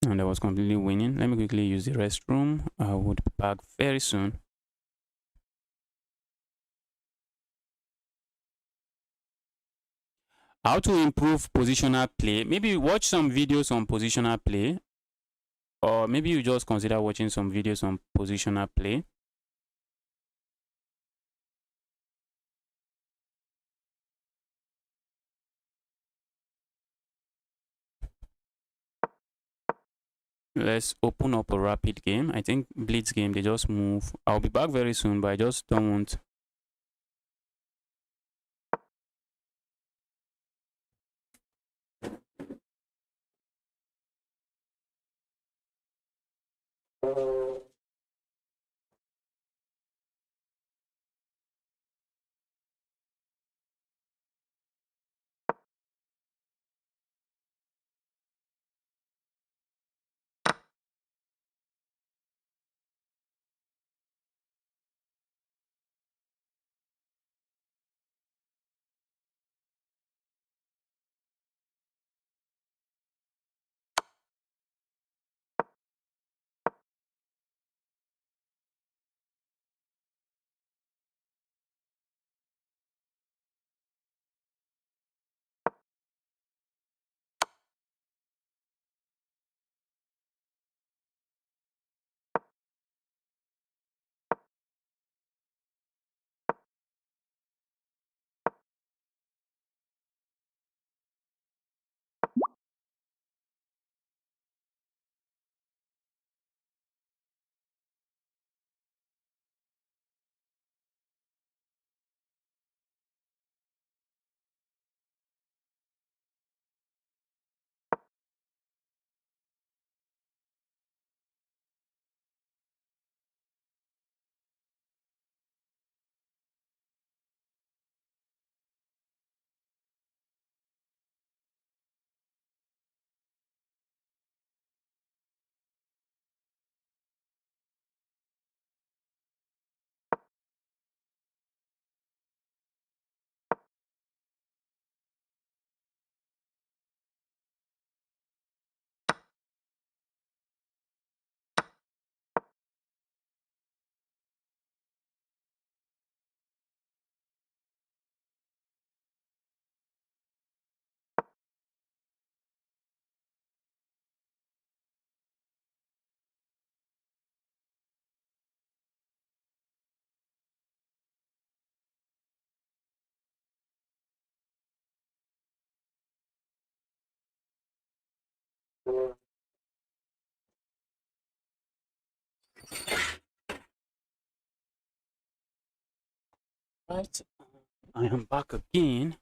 And I was completely winning. Let me quickly use the restroom. I would be back very soon. How to improve positional play. Maybe watch some videos on positional play. Or maybe you just consider watching some videos on positional play. Let's open up a rapid game. I think blitz game, they just move. I'll be back very soon, but I just don't want. Right, I am back again.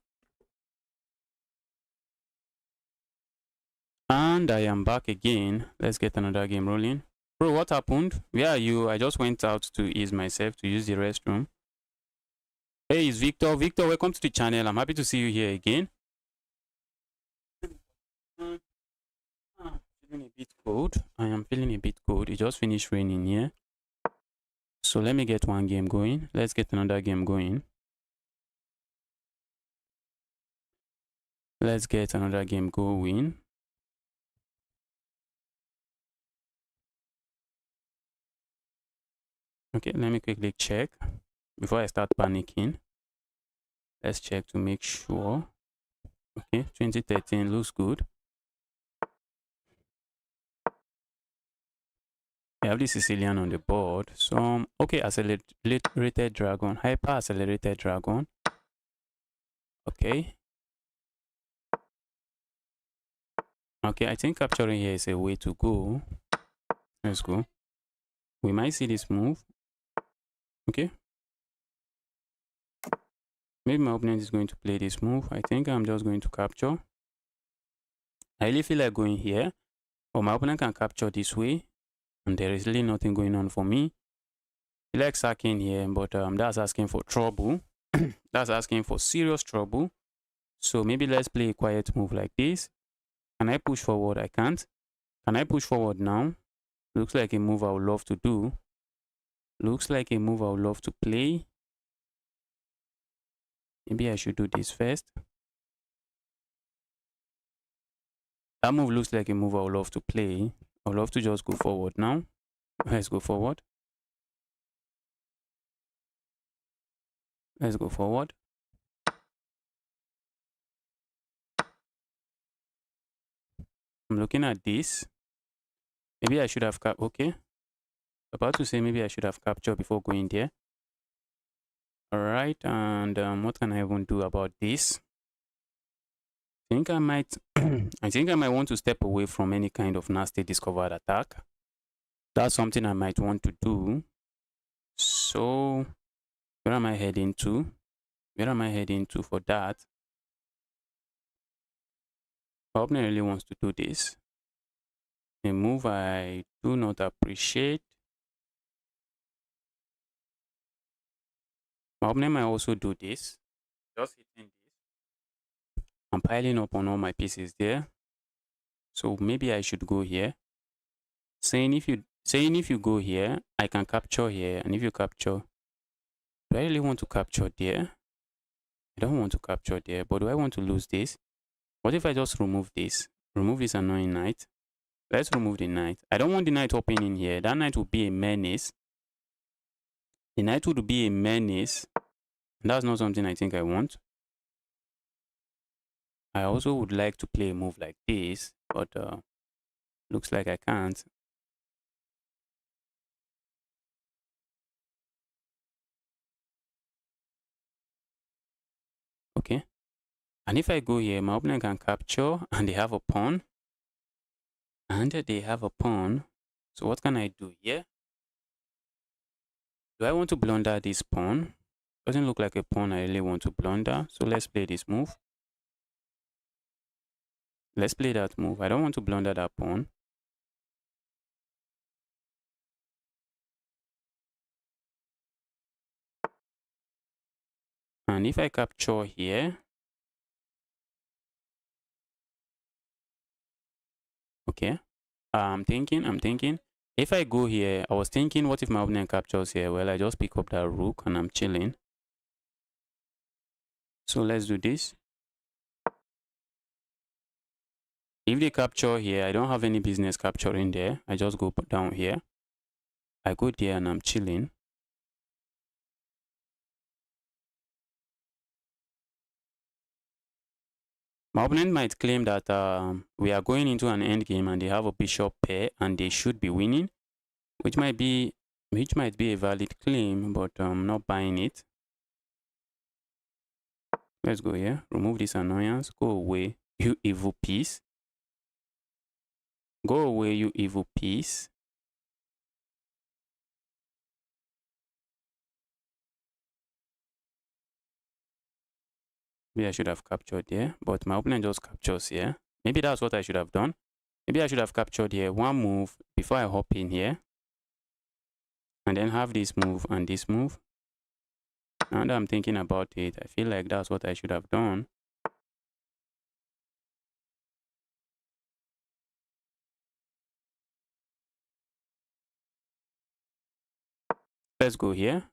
And I am back again. Let's get another game rolling. Bro, what happened? Where are you? I just went out to ease myself to use the restroom. Hey, it's Victor. Victor, welcome to the channel. I'm happy to see you here again. Feeling a bit cold. I am feeling a bit cold. It just finished raining here. So let me get one game going. Let's get another game going. Let's get another game going. Okay, let me quickly check before I start panicking. Let's check to make sure. Okay, 2013 looks good. I have the Sicilian on the board. So, okay, accelerated dragon, hyper accelerated dragon. Okay. Okay, I think capturing here is a way to go. Let's go. We might see this move. Okay. Maybe my opponent is going to play this move. I think I'm just going to capture. I really feel like going here, but my opponent can capture this way, and there is really nothing going on for me. I like sacking here, but that's asking for trouble. That's asking for serious trouble. So maybe let's play a quiet move like this. Can I push forward? I can't. Can I push forward now? Looks like a move I would love to do. Looks like a move I would love to play. Maybe I should do this first. That move looks like a move I would love to play. I would love to just go forward now. Let's go forward. Let's go forward. I'm looking at this. Maybe I should have okay. About to say maybe I should have captured before going there. Alright, and what can I even do about this? I think I might I think I might want to step away from any kind of nasty discovered attack. That's something I might want to do. So where am I heading to? Where am I heading to for that? My opponent really wants to do this. A move I do not appreciate. My opponent might also do this. Just hitting this. I'm piling up on all my pieces there. So maybe I should go here. Saying if you go here, I can capture here, and if you capture, do I really want to capture there? I don't want to capture there, but do I want to lose this? What if I just remove this? Remove this annoying knight. Let's remove the knight. I don't want the knight hopping in here. That knight would be a menace. The knight would be a menace. And that's not something I think I want. I also would like to play a move like this, but looks like I can't. Okay. And if I go here, my opponent can capture, and they have a pawn. And they have a pawn. So what can I do here? Do I want to blunder this pawn? Doesn't look like a pawn I really want to blunder. So let's play this move. Let's play that move. I don't want to blunder that pawn. And if I capture here, okay. I'm thinking. If I go here, I was thinking, what if my opponent captures here? Well, I just pick up that rook and I'm chilling. So let's do this. If they capture here, I don't have any business capturing there. I just go down here. I go there and I'm chilling. My opponent might claim that we are going into an endgame and they have a bishop pair and they should be winning, which might be a valid claim, but I'm not buying it. Let's go here. Remove this annoyance. Go away, you evil piece. Go away, you evil piece. Maybe I should have captured here, but my opponent just captures here. Maybe that's what I should have done. Maybe I should have captured here one move before I hop in here. And then have this move and this move. Now that I'm thinking about it, I feel like that's what I should have done. Let's go here.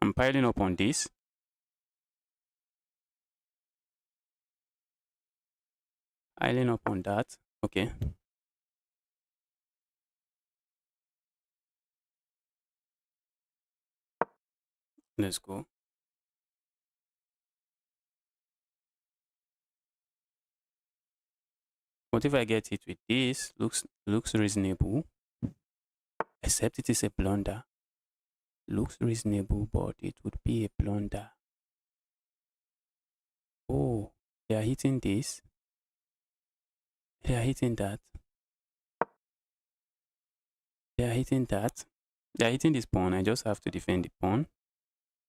I'm piling up on this. Piling up on that. Okay. Let's go. What if I get it with this? Looks reasonable. Except it is a blunder. Looks reasonable, but it would be a blunder. Oh, they are hitting this. They are hitting that. They are hitting that. They are hitting this pawn. I just have to defend the pawn.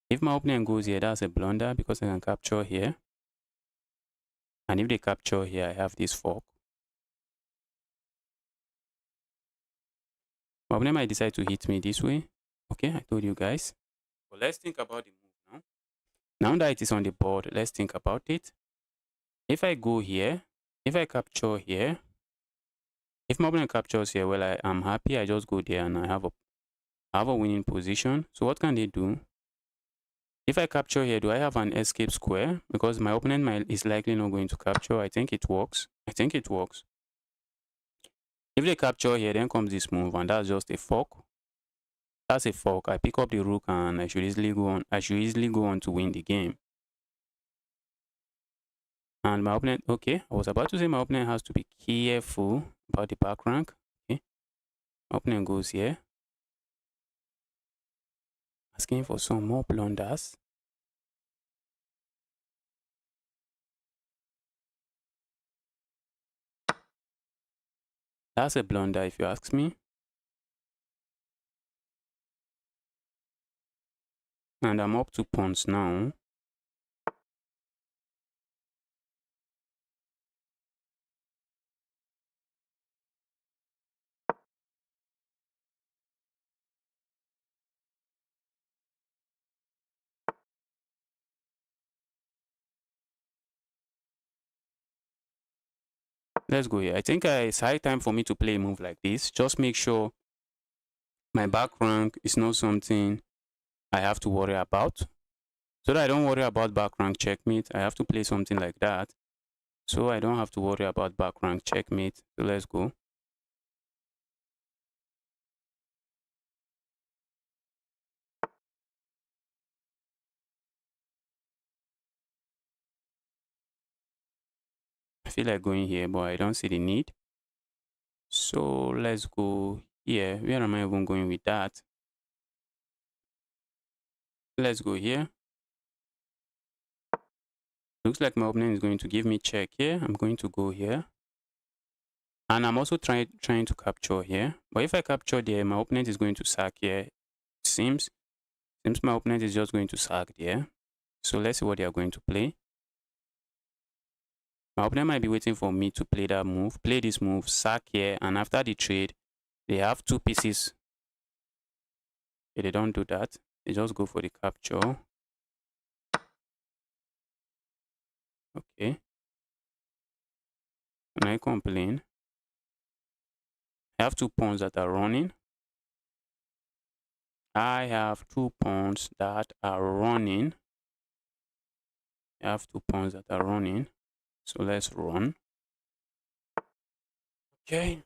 If my opponent goes here, that's a blunder because I can capture here. And if they capture here, I have this fork. My opponent might decide to hit me this way. Okay, I told you guys. But let's think about the move now. Now that it is on the board, let's think about it. If I go here, if I capture here, if my opponent captures here, well, I am happy. I just go there and I have a winning position. So what can they do? If I capture here, do I have an escape square? Because my opponent is likely not going to capture. I think it works. I think it works. If they capture here, then comes this move, and that's just a fork. That's a fork. I pick up the rook, and I should easily go on. I should easily go on to win the game. And my opponent, okay, I was about to say my opponent has to be careful about the back rank. Okay, my opponent goes here, asking for some more blunders. That's a blunder, if you ask me. And I'm up 2 pawns now. Let's go here. I think it's high time for me to play a move like this. Just make sure my back rank is not something I have to worry about. So that I don't worry about back rank checkmate, I have to play something like that. So I don't have to worry about back rank checkmate. So let's go. I feel like going here, but I don't see the need. So let's go here. Where am I even going with that? Let's go here. Looks like my opponent is going to give me check here. I'm going to go here. And I'm also trying to capture here. But if I capture there, my opponent is going to sack here. It seems my opponent is just going to sack there. So let's see what they are going to play. My opponent might be waiting for me to play that move, play this move, sack here, and after the trade, they have 2 pieces. Okay, they don't do that. They just go for the capture. Okay. Can I complain? I have 2 pawns that are running. I have 2 pawns that are running. I have 2 pawns that are running. So let's run. Okay.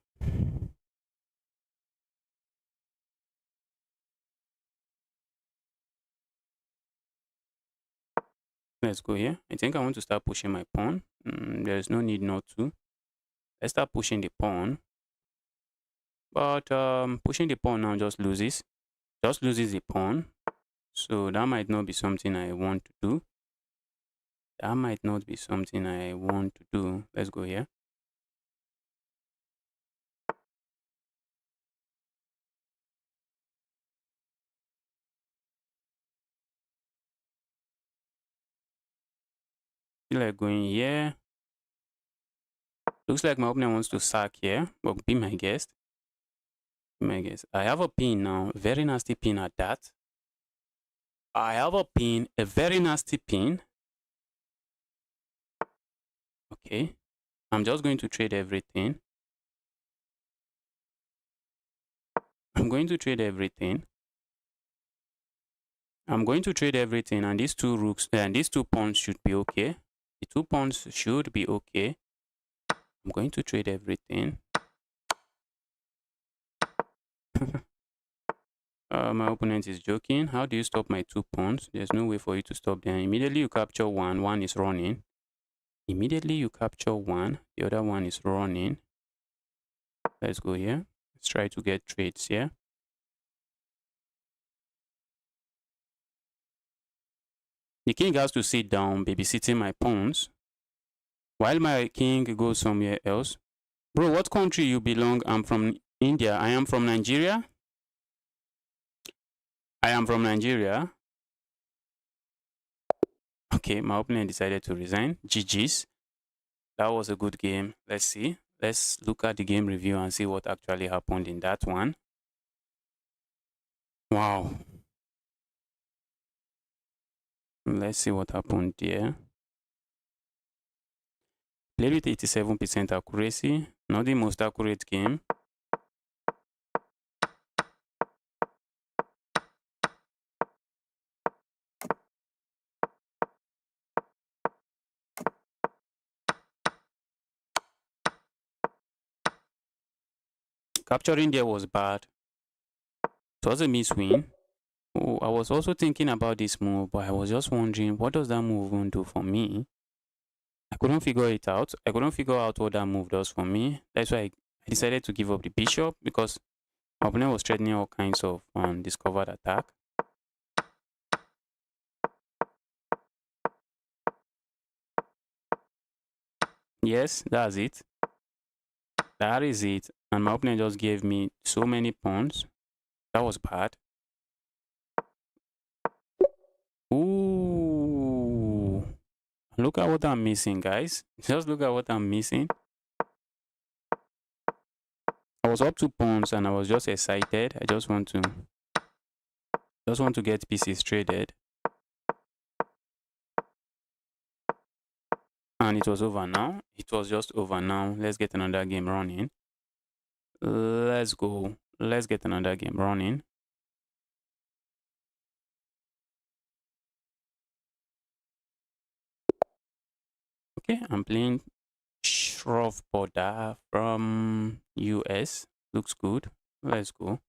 Let's go here. I think I want to start pushing my pawn. There's no need not to. Let's start pushing the pawn. But pushing the pawn now just loses the pawn. So that might not be something I want to do. That might not be something I want to do. Let's go here. Feel like going here. Looks like my opponent wants to sack here, but be my guest. Be my guest. I have a pin now. Very nasty pin at that. I have a pin, a very nasty pin. Okay. I'm just going to trade everything. I'm going to trade everything. I'm going to trade everything, and these two rooks and these two pawns should be okay. The 2 pawns should be okay. I'm going to trade everything. My opponent is joking. How do you stop my 2 pawns? There's no way for you to stop them. Immediately you capture one. One is running. Immediately you capture one. The other one is running. Let's go here. Let's try to get trades here. The king has to sit down, babysitting my pawns, while my king goes somewhere else. Bro, what country you belong? I'm from India. I am from Nigeria. I am from Nigeria. Okay, my opponent decided to resign. GG's. That was a good game. Let's see. Let's look at the game review and see what actually happened in that one. Wow. Let's see what happened there. Played with 87% accuracy. Not the most accurate game. Capturing there was bad. It was a miss win. Oh, I was also thinking about this move, but I was just wondering, what does that move even do for me? I couldn't figure it out. I couldn't figure out what that move does for me. That's why I decided to give up the bishop, because my opponent was threatening all kinds of discovered attack. Yes, that's it. That is it. And my opponent just gave me so many pawns. That was bad. Ooh. Look at what I'm missing, guys. Just look at what I'm missing. I was up 2 pawns and I was just excited. I just want to get pieces traded. And it was over now. It was just over now. Let's get another game running. Let's go. Let's get another game running. Okay, I'm playing Shrove Border from US. Looks good. Let's go.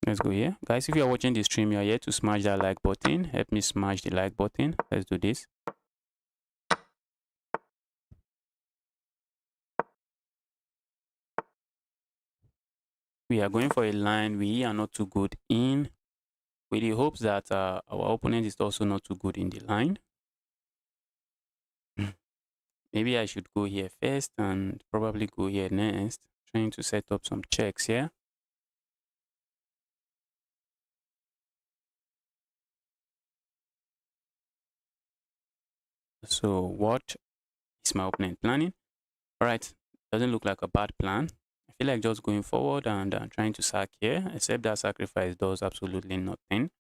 Let's go here. Guys, if you are watching the stream, you are here to smash that like button. Help me smash the like button. Let's do this. We are going for a line we are not too good in, with the hopes that our opponent is also not too good in the line. Maybe I should go here first and probably go here next. Trying to set up some checks here. So what is my opponent planning? Alright, doesn't look like a bad plan. I feel like just going forward and trying to sack here, except that sacrifice does absolutely nothing.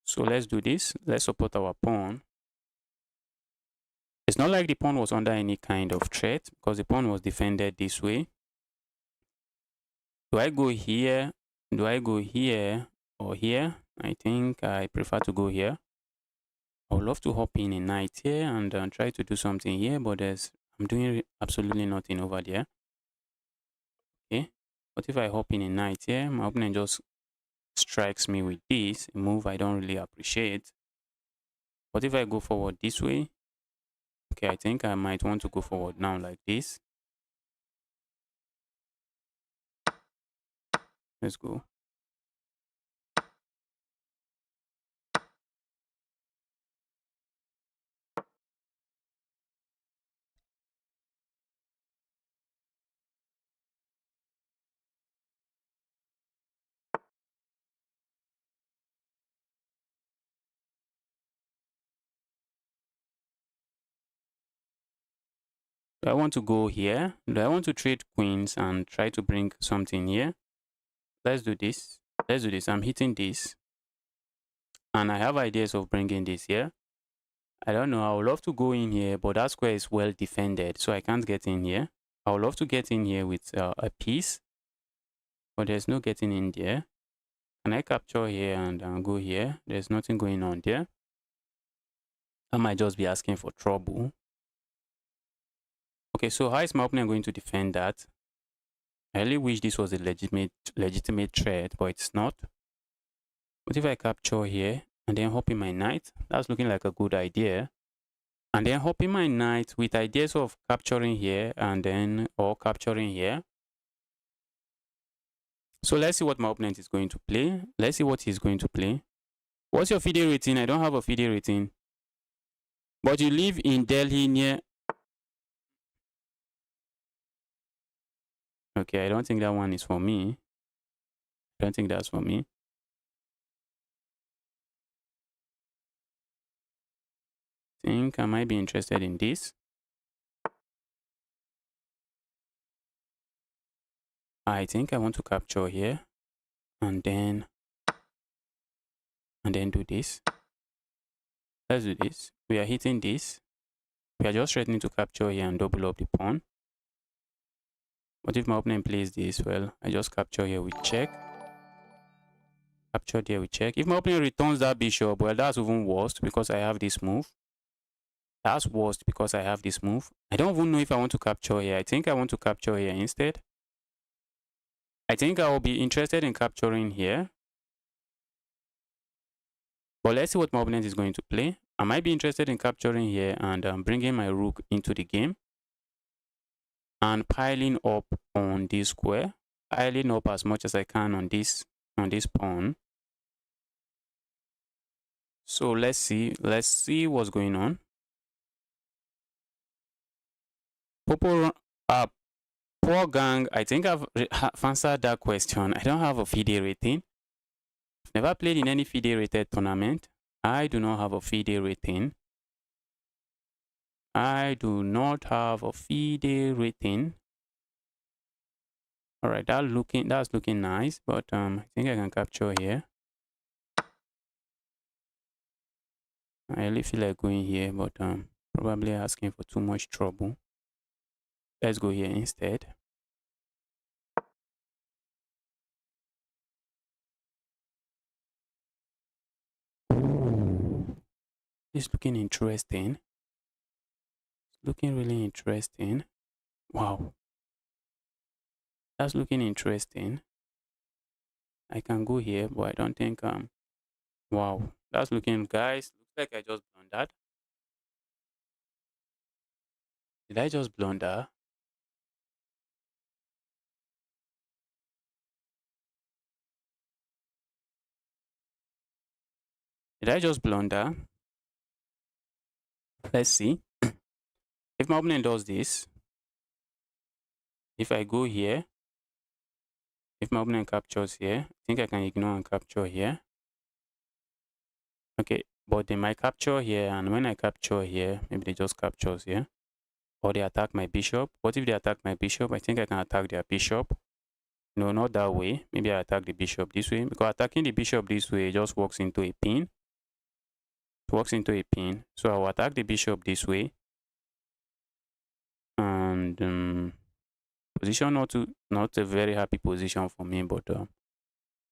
So let's do this. Let's support our pawn. It's not like the pawn was under any kind of threat, because the pawn was defended this way. Do I go here? Do I go here or here? I think I prefer to go here. I would love to hop in a knight here and try to do something here, but I'm doing absolutely nothing over there. Okay, but if I hop in a knight here, my opponent just strikes me with this, a move I don't really appreciate. But if I go forward this way, okay, I think I might want to go forward now like this. Let's go. Do I want to go here? Do I want to trade queens and try to bring something here? Let's do this. Let's do this. I'm hitting this. And I have ideas of bringing this here. I don't know. I would love to go in here, but that square is well defended, so I can't get in here. I would love to get in here with a piece, but there's no getting in there. Can I capture here and go here? There's nothing going on there. I might just be asking for trouble. Okay, so how is my opponent going to defend that? I really wish this was a legitimate threat, but it's not. What if I capture here and then hop in my knight? That's looking like a good idea. And then hop in my knight with ideas of capturing here and then or capturing here. So let's see what my opponent is going to play. Let's see what he's going to play. What's your FIDE rating? I don't have a FIDE rating. But you live in Delhi near... Okay, I don't think that one is for me. I don't think that's for me. Think I might be interested in this. I think I want to capture here and then do this. Let's do this. We are hitting this. We are just threatening to capture here and double up the pawn. What if my opponent plays this? Well, I just capture here with check. Capture there with check. If my opponent returns that bishop, well, that's even worse because I have this move. That's worst because I have this move. I don't even know if I want to capture here. I think I want to capture here instead. I think I will be interested in capturing here. But let's see what my opponent is going to play. I might be interested in capturing here and bringing my rook into the game. And piling up on this square. Piling up as much as I can on this pawn. So let's see what's going on. Poor gang, I think I've answered that question. I don't have a FIDE rating. I've never played in any FIDE rated tournament. I do not have a FIDE rating. I do not have a FIDE rating. All right, that's looking nice, but I think I can capture here. I really feel like going here, but probably asking for too much trouble. Let's go here instead. Ooh, it's looking interesting. It's looking really interesting. Wow. That's looking interesting. I can go here, but I don't think wow. That's looking, guys. Looks like I just blundered. Did I just blunder? Did I just blunder? Let's see. If my opponent does this, if I go here, if my opponent captures here, I think I can ignore and capture here. Okay, but they might capture here, and when I capture here, maybe they just captures here. Or they attack my bishop. What if they attack my bishop? I think I can attack their bishop. No, not that way. Maybe I attack the bishop this way. Because attacking the bishop this way just walks into a pin. It walks into a pin. So I will attack the bishop this way. And position not a very happy position for me, but I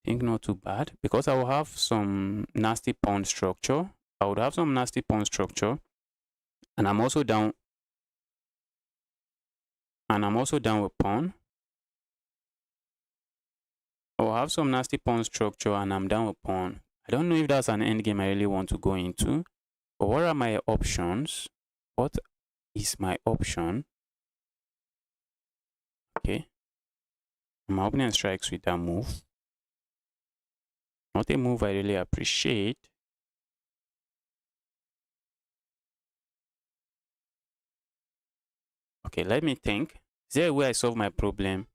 think not too bad. Because I will have some nasty pawn structure. I would have some nasty pawn structure. And I'm also down. And I'm also down with pawn. I'll have some nasty pawn structure and I'm down with pawn. I don't know if that's an endgame I really want to go into. But what are my options? What is my option? Okay. My opponent strikes with that move. Not a move I really appreciate. Okay, let me think. Is there a way I solve my problem?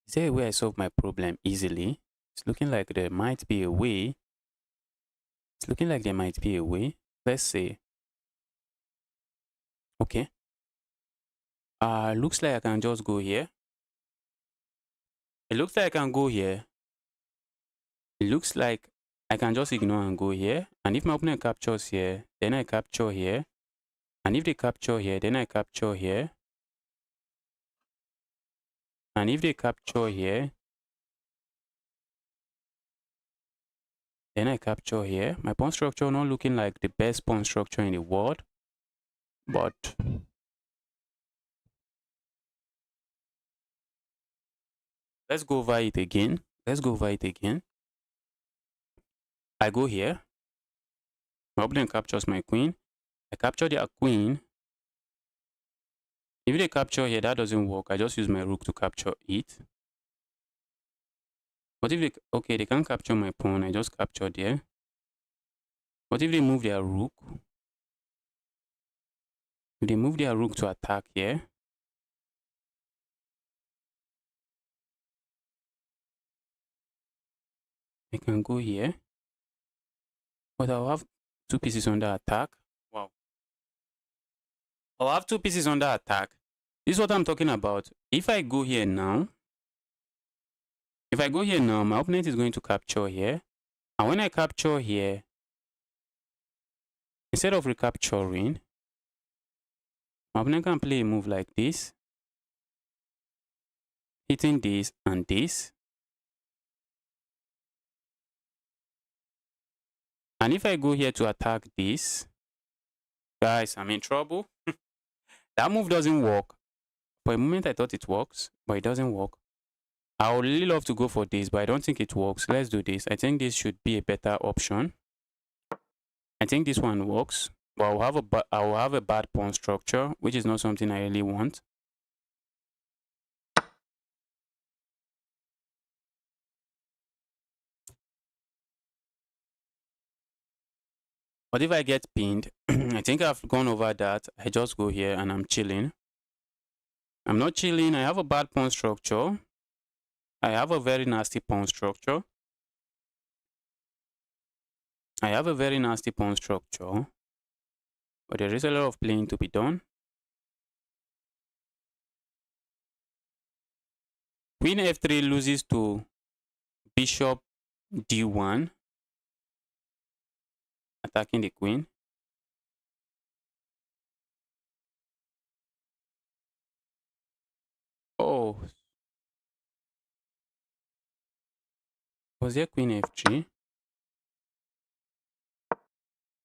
Is there a way I solve my problem easily? It's looking like there might be a way. It's looking like there might be a way. Let's see. Okay. Looks like I can just go here. It looks like I can go here. It looks like I can just ignore and go here. And if my opponent captures here, then I capture here. And if they capture here, then I capture here. And if they capture here, then I capture here. My pawn structure not looking like the best pawn structure in the world, but let's go over it again. Let's go over it again. I go here. My opponent captures my queen. I capture their queen. If they capture here, that doesn't work. I just use my rook to capture it. But if they, okay, they can't capture my pawn, I just capture there. But if they move their rook, if they move their rook to attack here, I can go here. But I'll have two pieces under attack. Wow. I'll have two pieces under attack. This is what I'm talking about. If I go here now, my opponent is going to capture here. And when I capture here, instead of recapturing, my opponent can play a move like this, hitting this and this. And if I go here to attack this, guys, I'm in trouble. That move doesn't work. For a moment, I thought it works, but it doesn't work. I would really love to go for this, but I don't think it works. Let's do this. I think this should be a better option. I think this one works, but I'll have a bad pawn structure, which is not something I really want. But if I get pinned, I think I've gone over that. I just go here and I'm chilling. I'm not chilling. I have a bad pawn structure. I have a very nasty pawn structure. I have a very nasty pawn structure. But there is a lot of playing to be done. Queen f3 loses to bishop d1. Attacking the queen. Oh. Was there queen f3?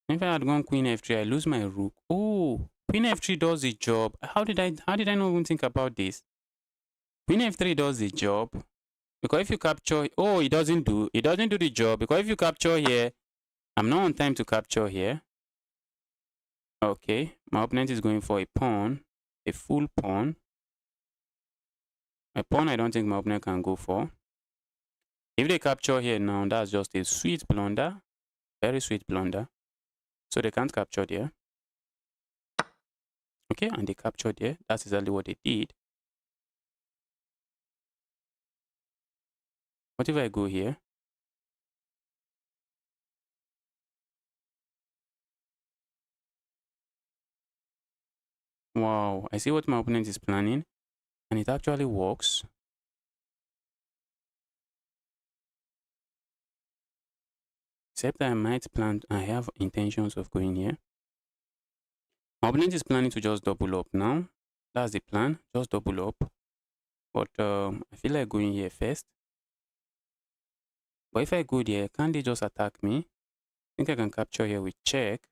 If I had gone queen f3, I lose my rook. Oh, queen f3 does the job. How did I not even think about this? Queen f3 does the job. Because if you capture, oh, it doesn't do the job. Because if you capture here, I'm not on time to capture here. Okay, my opponent is going for a pawn, a full pawn. A pawn I don't think my opponent can go for. If they capture here now, that's just a sweet blunder. Very sweet blunder. So they can't capture there. Okay, and they captured there. That's exactly what they did. What if I go here? Wow, I see what my opponent is planning, and it actually works. Except I might plan, I have intentions of going here. My opponent is planning to just double up now. That's the plan, just double up. But I feel like going here first. But if I go there, can't they just attack me? I think I can capture here with check.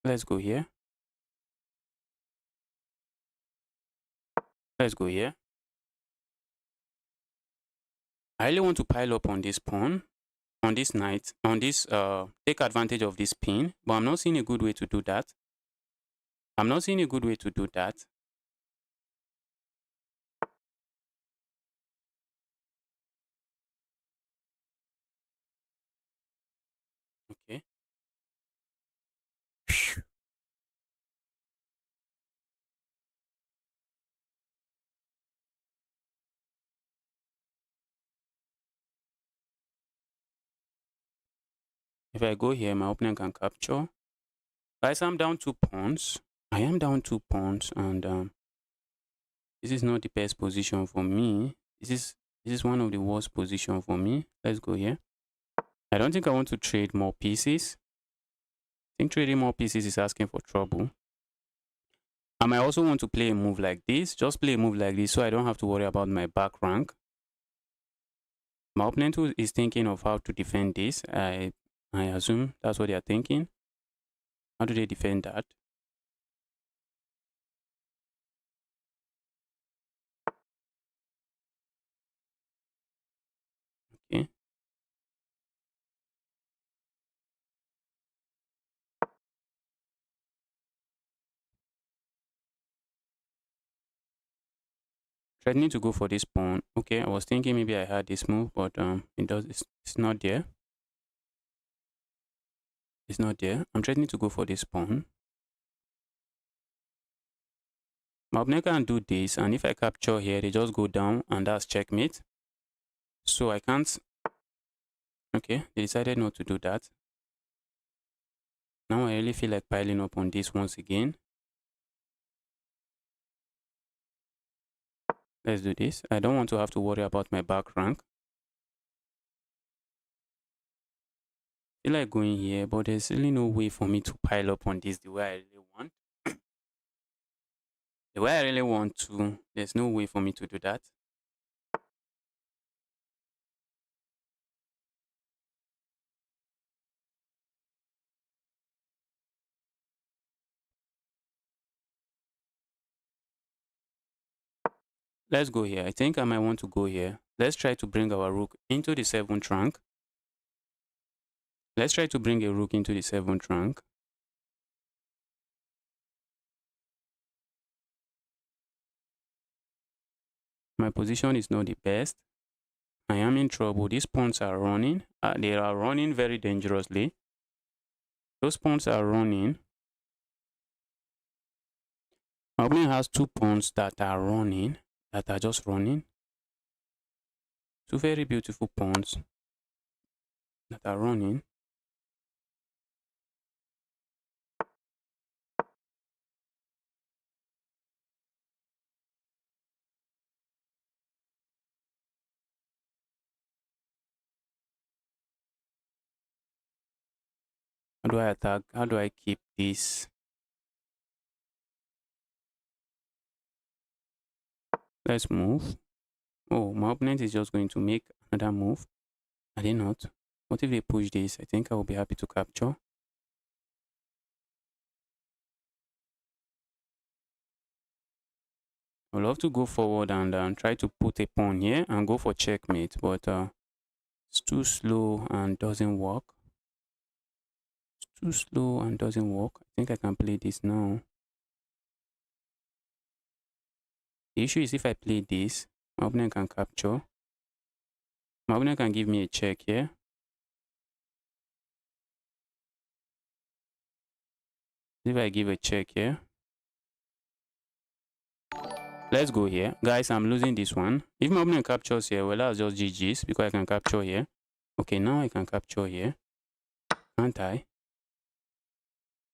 Let's go here. Let's go here. I really want to pile up on this pawn, on this knight, on this, take advantage of this pin, but I'm not seeing a good way to do that. I'm not seeing a good way to do that. Okay. If I go here, my opponent can capture. Guys, I'm down 2 pawns. I am down 2 pawns, and this is not the best position for me. This is one of the worst position for me. Let's go here. I don't think I want to trade more pieces. I think trading more pieces is asking for trouble. I might also want to play a move like this. Just play a move like this so I don't have to worry about my back rank. My opponent is thinking of how to defend this. I assume that's what they are thinking. How do they defend that? Okay. Threatening to go for this pawn. Okay, I was thinking maybe I had this move, but it's not there. It's not there. I'm threatening to go for this pawn. My opponent can do this, and if I capture here, they just go down, and that's checkmate. So I can't. Okay, they decided not to do that. Now I really feel like piling up on this once again. Let's do this. I don't want to have to worry about my back rank. I feel like going here, but there's really no way for me to pile up on this the way I really want. The way I really want to, there's no way for me to do that. Let's go here. I think I might want to go here. Let's try to bring our rook into the 7th rank. Let's try to bring a rook into the 7th rank. My position is not the best. I am in trouble. These pawns are running. They are running very dangerously. Those pawns are running. My opponent has 2 pawns that are running, that are just running. 2 very beautiful pawns that are running. How do I attack? How do I keep this? Let's move. Oh, my opponent is just going to make another move. Are they not? What if they push this? I think I will be happy to capture. I would love to go forward and try to put a pawn here and go for checkmate, but it's too slow and doesn't work. It's too slow and doesn't work. I think I can play this now. The issue is if I play this, my opponent can capture. My opponent can give me a check here. If I give a check here, let's go here. Guys, I'm losing this one. If my opponent captures here, well, that's just GG's because I can capture here. Okay, now I can capture here. Can't I?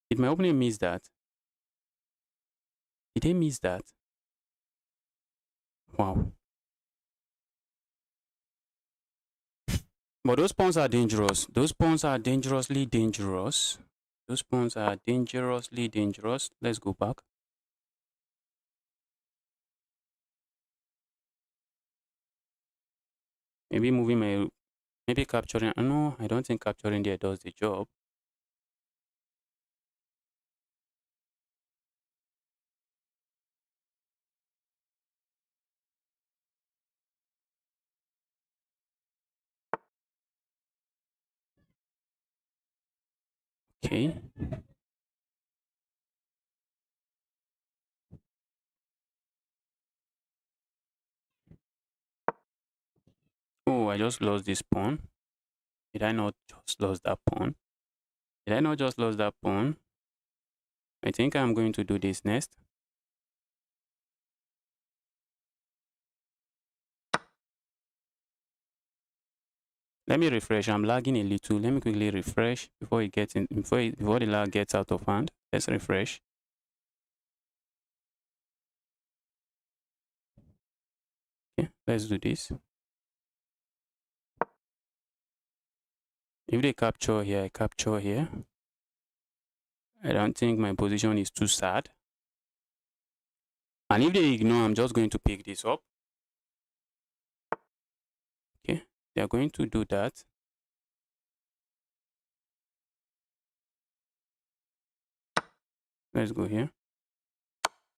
Did my opponent miss that? Did they miss that? Wow. But those pawns are dangerous. Those pawns are dangerously dangerous. Those pawns are dangerously dangerous. Let's go back. Maybe moving my... Maybe capturing... No, I don't think capturing there does the job. Okay. Oh, I just lost this pawn. Did I not just lose that pawn? Did I not just lose that pawn? I think I'm going to do this next. Let me refresh. I'm lagging a little. Let me quickly refresh before it gets in, before the lag gets out of hand. Let's refresh. Okay, let's do this. If they capture here, I capture here. I don't think my position is too sad. And if they ignore, I'm just going to pick this up. Okay, they are going to do that. Let's go here.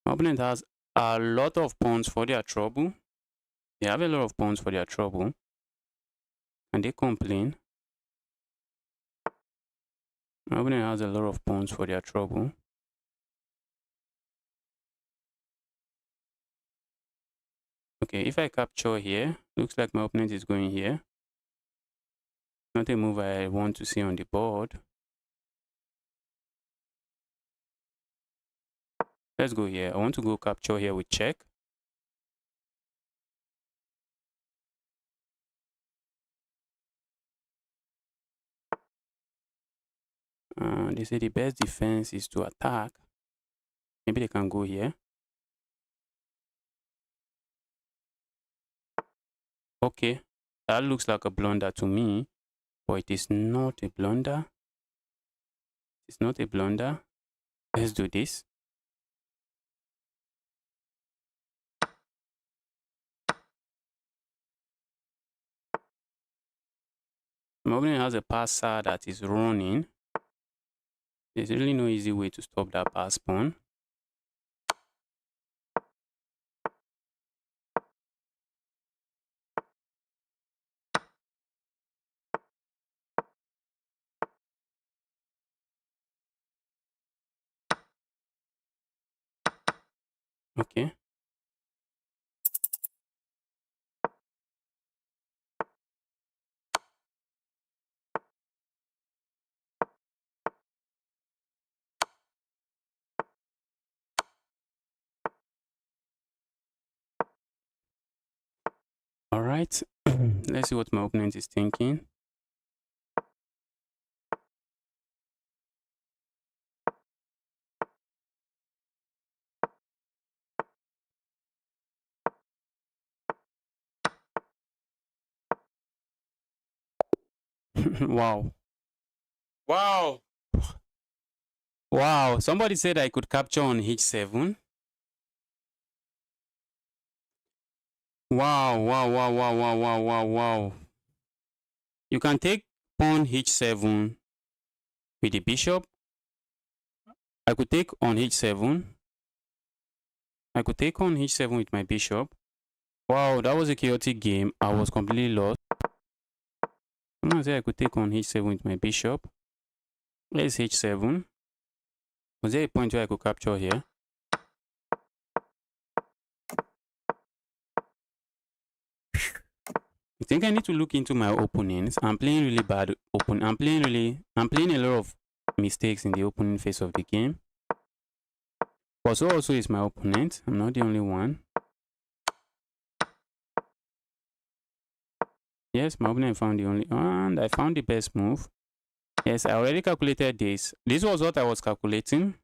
My opponent has a lot of pawns for their trouble. They have a lot of pawns for their trouble. And they complain. My opponent has a lot of pawns for their trouble. Okay, if I capture here, looks like my opponent is going here. Not a move I want to see on the board. Let's go here. I want to go capture here with check. They say the best defense is to attack. Maybe they can go here. Okay, that looks like a blunder to me, but it is not a blunder. It's not a blunder. Let's do this. My opponent has a passer that is running. There's really no easy way to stop that pass pawn. Okay. All right. Let's see what my opponent is thinking. Wow. Wow. Wow. Somebody said I could capture on h7. Wow, wow, wow, wow, wow, wow, wow, wow. You can take pawn h7 with the bishop. I could take on h7. I could take on h7 with my bishop. Wow, that was a chaotic game. I was completely lost. I'm gonna say I could take on h7 with my bishop. Where's h7? Was there a point where I could capture here? I think I need to look into my opponents. I'm playing really bad I'm playing a lot of mistakes in the opening phase of the game. But so also is my opponent. I'm not the only one. Yes, my opponent found the only and I found the best move. Yes, I already calculated this. This was what I was calculating.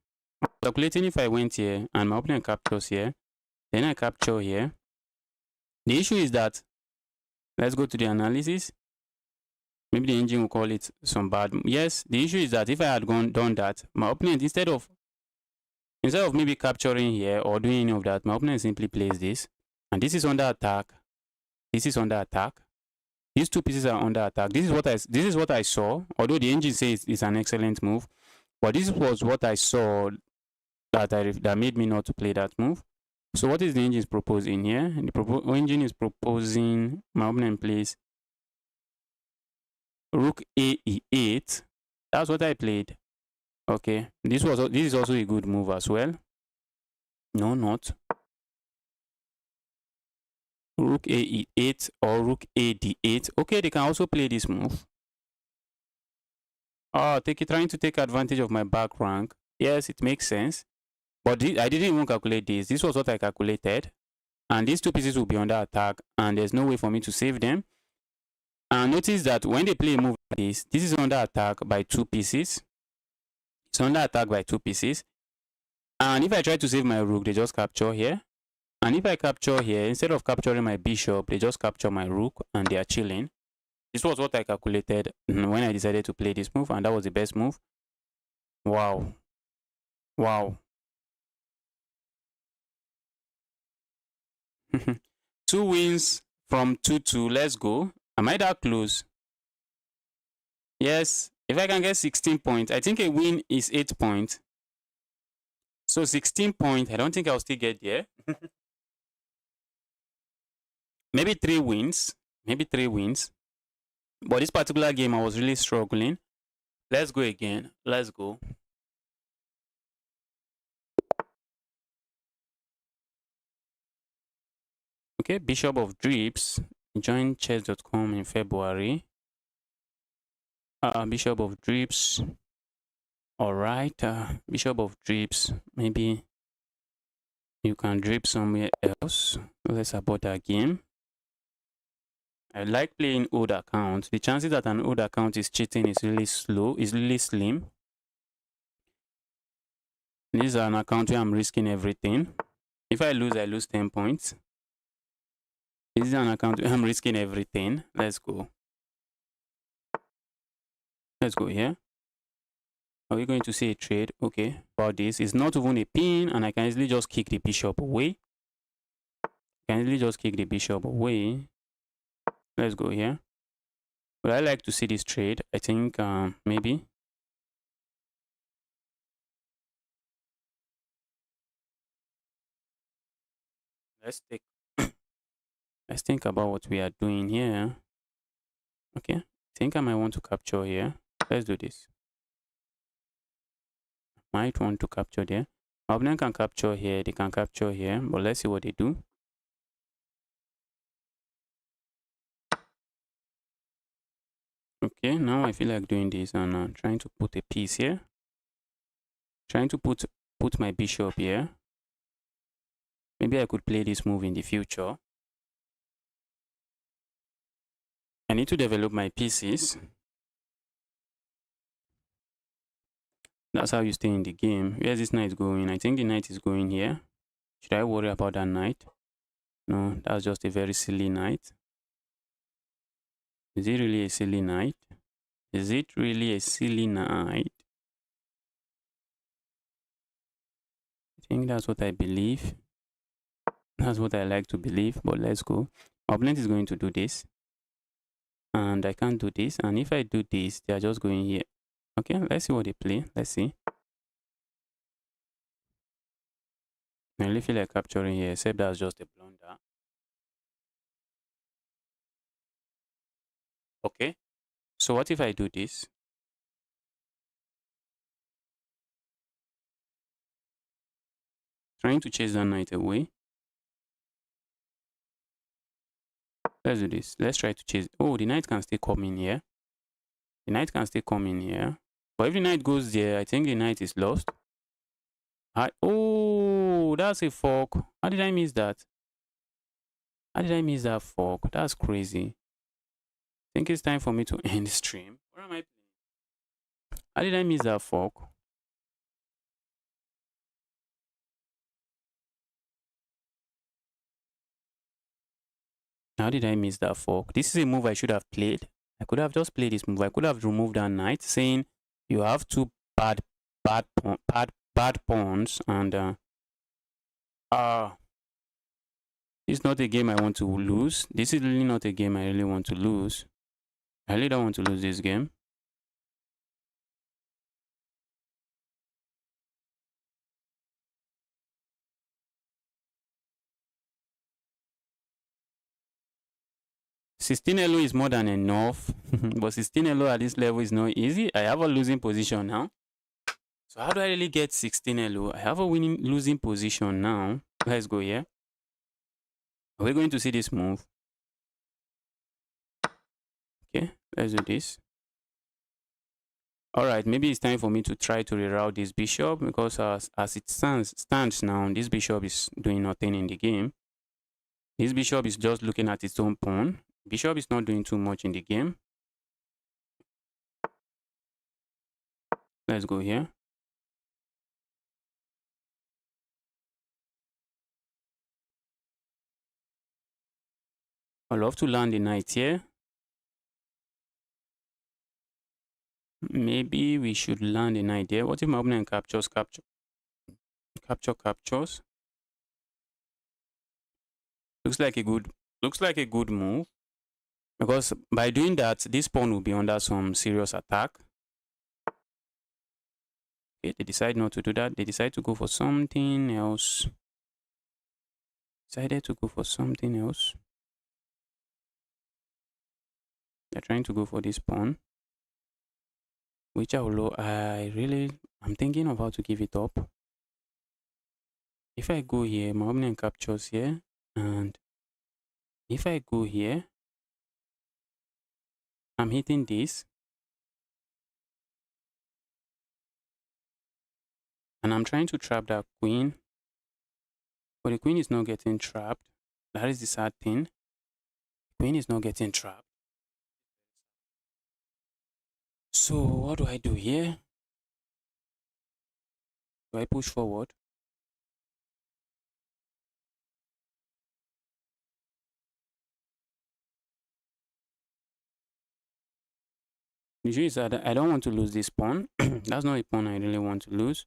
Calculating if I went here and my opponent captures here, then I capture here. The issue is that, let's go to the analysis. Maybe the engine will call it some bad. Yes, the issue is that if I had done that, my opponent, instead of maybe capturing here or doing any of that, my opponent simply plays this. And this is under attack. This is under attack. These two pieces are under attack. This is what I saw. Although the engine says it's an excellent move, but this was what I saw that made me not to play that move. So what is the engine proposing here? The engine is proposing my opponent plays rook a e8. That's what I played. Okay, this is also a good move as well. No, not rook a e8 or rook a d8. Okay, they can also play this move. Oh, trying to take advantage of my back rank. Yes, it makes sense. But I didn't even calculate this. This was what I calculated. And these two pieces will be under attack. And there's no way for me to save them. And notice that when they play a move like this is under attack by 2 pieces. It's under attack by 2 pieces. And if I try to save my rook, they just capture here. And if I capture here, instead of capturing my bishop, they just capture my rook and they are chilling. This was what I calculated when I decided to play this move, and that was the best move. Wow. Wow. 2 wins from 2-2. Let's go. Am I that close? Yes. If I can get 16 points, I think a win is 8 points. So 16 points, I don't think I'll still get there. Maybe 3 wins. Maybe 3 wins. But this particular game, I was really struggling. Let's go again. Let's go. Okay, Bishop of Drips. Join chess.com in February. Bishop of Drips. Alright, Bishop of Drips. Maybe you can drip somewhere else. Let's abort that game. I like playing old accounts. The chances that an old account is cheating is really slow, is really slim. This is an account where I'm risking everything. If I lose 10 points. This is an account where I'm risking everything. Let's go. Let's go here. Are we going to see a trade? Okay, about this. It's not even a pin, and I can easily just kick the bishop away. Let's go here. But I like to see this trade. I think maybe. Let's think about what we are doing here. Okay, I think I might want to capture here. Let's do this. Might want to capture there. My opponent can capture here, they can capture here, but let's see what they do. Okay, now I feel like doing this and trying to put a piece here. Trying to put my bishop here. Maybe I could play this move in the future. I need to develop my pieces. That's how you stay in the game. Where's this knight going? I think the knight is going here. Should I worry about that knight? No, that's just a very silly knight. Is it really a silly knight? Is it really a silly knight? I think that's what I believe. That's what I like to believe, but let's go. My opponent is going to do this. And I can't do this. And if I do this, they are just going here. Okay, let's see what they play. Let's see. I really feel like capturing here, except that's just a blunder. Okay, so what if I do this? Trying to chase that knight away. Let's do this. Let's try to chase. Oh, the knight can still come in here. The knight can still come in here. But if the knight goes there, I think the knight is lost. Oh, that's a fork. How did I miss that? How did I miss that fork? That's crazy. I think it's time for me to end the stream. Where am I playing? How did I miss that fork? How did I miss that fork? This is a move I should have played. I could have just played this move. I could have removed that knight, saying you have two bad pawns, and it's not a game I want to lose. This is really not a game I really want to lose. I really don't want to lose this game. $16 elo is more than enough, but 16 elo at this level is not easy. I have a losing position now. So how do I really get 16 elo? I have a losing position now. Let's go here. Are we going to see this move? Okay, let's do this. All right, maybe it's time for me to try to reroute this bishop, because as it stands now, this bishop is doing nothing in the game. This bishop is just looking at its own pawn. Bishop is not doing too much in the game. Let's go here. I love to land the knight here. Maybe we should land the knight here. What if my opponent captures? Looks like a good move. Because by doing that, this pawn will be under some serious attack. Okay, they decide not to do that. They decide to go for something else. Decided to go for something else. They're trying to go for this pawn. Which I'm thinking of how to give it up. If I go here, my opponent captures here. And if I go here, I'm hitting this. And I'm trying to trap that queen. But the queen is not getting trapped. That is the sad thing. The queen is not getting trapped. So what do I do here? Do I push forward? The issue is that I don't want to lose this pawn. That's not a pawn I really want to lose.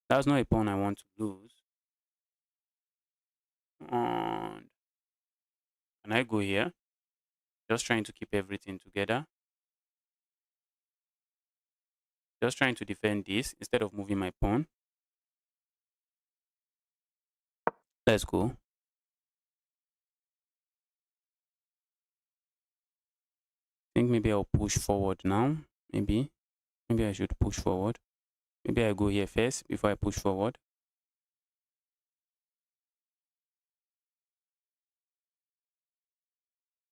That's not a pawn I want to lose. And can I go here? Just trying to keep everything together. Just trying to defend this instead of moving my pawn. Let's go. I think maybe I'll push forward now. Maybe I should push forward. Maybe I go here first before I push forward.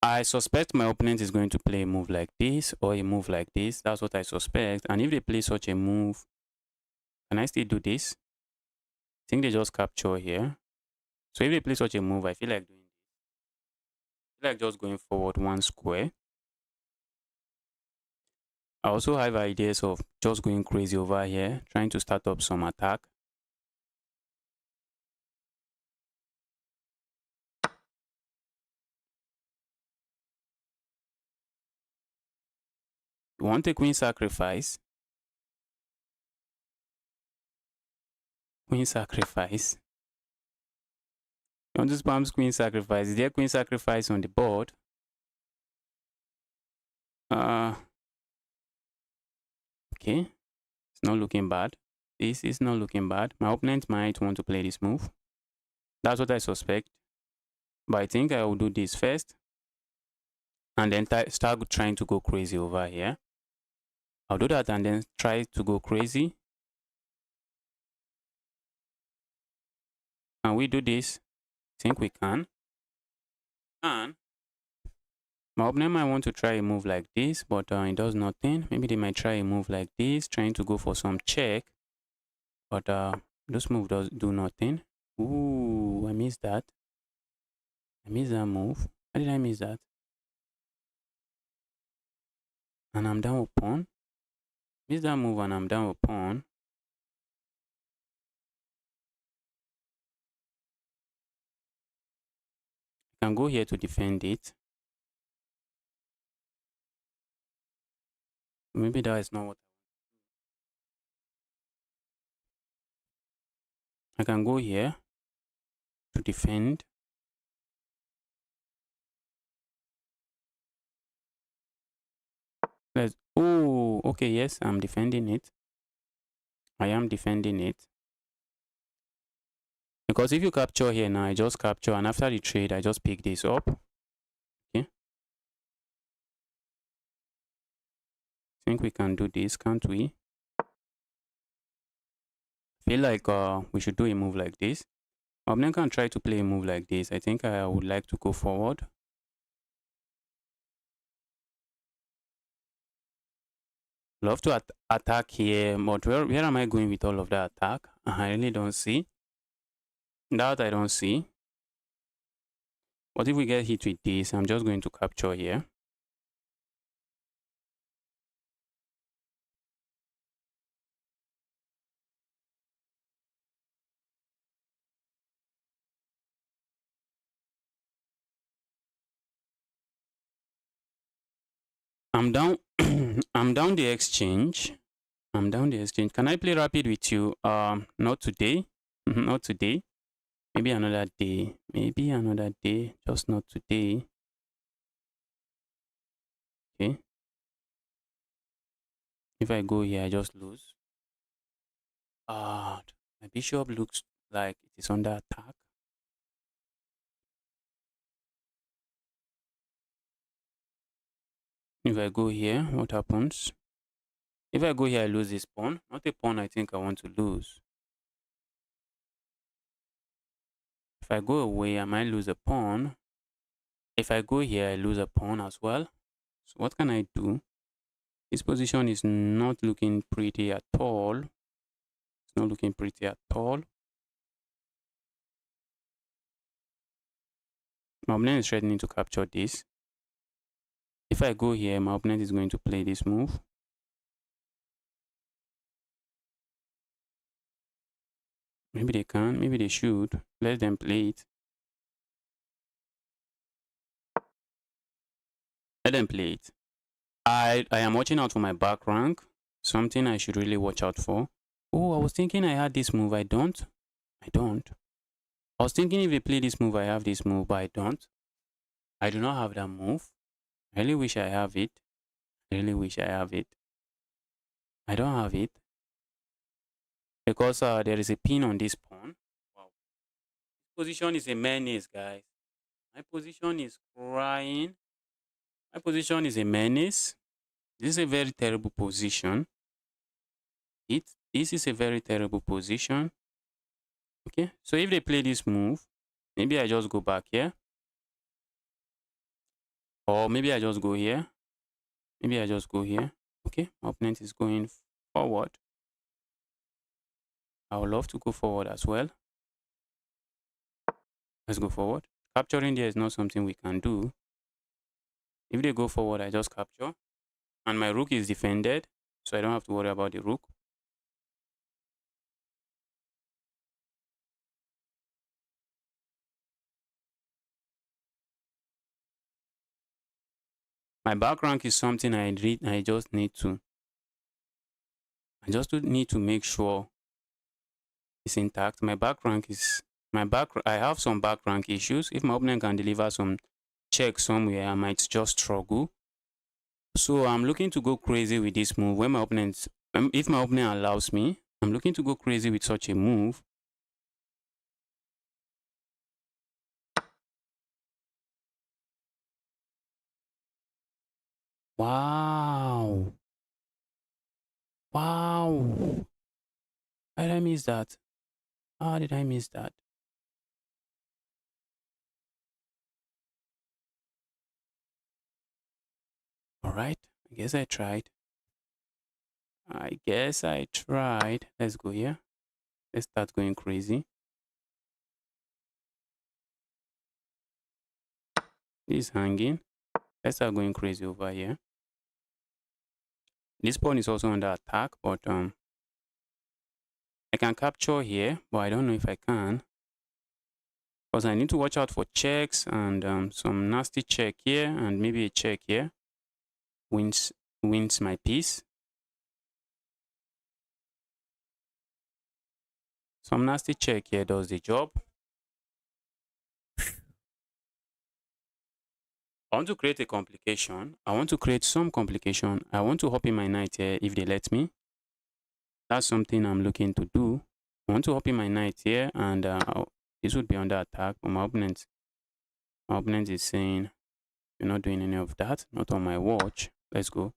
I suspect my opponent is going to play a move like this or a move like this. That's what I suspect. And if they play such a move, can I still do this? I think they just capture here. So if they play such a move, I feel like doing this. I feel like just going forward one square. I also have ideas of just going crazy over here, trying to start up some attack. You want a queen sacrifice? Queen sacrifice. You want to spam queen sacrifice? Is there queen sacrifice on the board? Okay. It's not looking bad. This is not looking bad. My opponent might want to play this move. That's what I suspect. But I think I will do this first. And then start trying to go crazy over here. I'll do that and then try to go crazy. Can we do this? I think we can. And my opponent might want to try a move like this, but it does nothing. Maybe they might try a move like this, trying to go for some check. But this move does do nothing. Ooh, I missed that. I missed that move. How did I miss that? And I'm down with pawn. Missed that move and I'm down with pawn. I can go here to defend it. Maybe that is not what I can go here to defend. Oh, okay, yes, I'm defending it. I am defending it. Because if you capture here now, I just capture, and after the trade, I just pick this up. Okay. I think we can do this, can't we? I feel like we should do a move like this. I'm not going to try to play a move like this. I think I would like to go forward. Love to attack here, but where am I going with all of that attack? I really don't see. That I don't see. But if we get hit with this, I'm just going to capture here. I'm down. I'm down the exchange. I'm down the exchange. Can I play rapid with you? Not today. Not today. Maybe another day. Maybe another day. Just not today. Okay. If I go here, I just lose. My bishop looks like it is under attack. If I go here, what happens? If I go here, I lose this pawn. Not a pawn I think I want to lose. If I go away, I might lose a pawn. If I go here, I lose a pawn as well. So what can I do? This position is not looking pretty at all. It's not looking pretty at all. My opponent is threatening to capture this. If I go here, my opponent is going to play this move. Maybe they can, maybe they should. Let them play it. Let them play it. I am watching out for my back rank. Something I should really watch out for. Oh, I was thinking I had this move. I don't. I don't. I was thinking if they play this move, I have this move, but I don't. I do not have that move. I really wish I have it. I really wish I have it. I don't have it. Because there is a pin on this pawn. Wow. This position is a menace, guys. My position is crying. My position is a menace. This is a very terrible position. This is a very terrible position. Okay, so if they play this move, maybe I just go back here. Or maybe I just go here. Maybe I just go here. Okay, my opponent is going forward. I would love to go forward as well. Let's go forward. Capturing there is not something we can do. If they go forward, I just capture. And my rook is defended, so I don't have to worry about the rook. My back rank is something I just need to. I just need to make sure it's intact. My back rank is I have some back rank issues. If my opponent can deliver some check somewhere, I might just struggle. So I'm looking to go crazy with this move. When my opponent, if my opponent allows me, I'm looking to go crazy with such a move. Wow. Wow. How did I miss that? How did I miss that? All right. I guess I tried. Let's go here. Let's start going crazy. This is hanging. Let's start going crazy over here. This pawn is also under attack, but I can capture here, but I don't know if I can. Because I need to watch out for checks and some nasty check here and maybe a check here. Wins my piece. Some nasty check here does the job. I want to create a complication. I want to create some complication. I want to hop in my knight here if they let me. That's something I'm looking to do. I want to hop in my knight here and this would be under attack. But my opponent is saying, you're not doing any of that. Not on my watch. Let's go.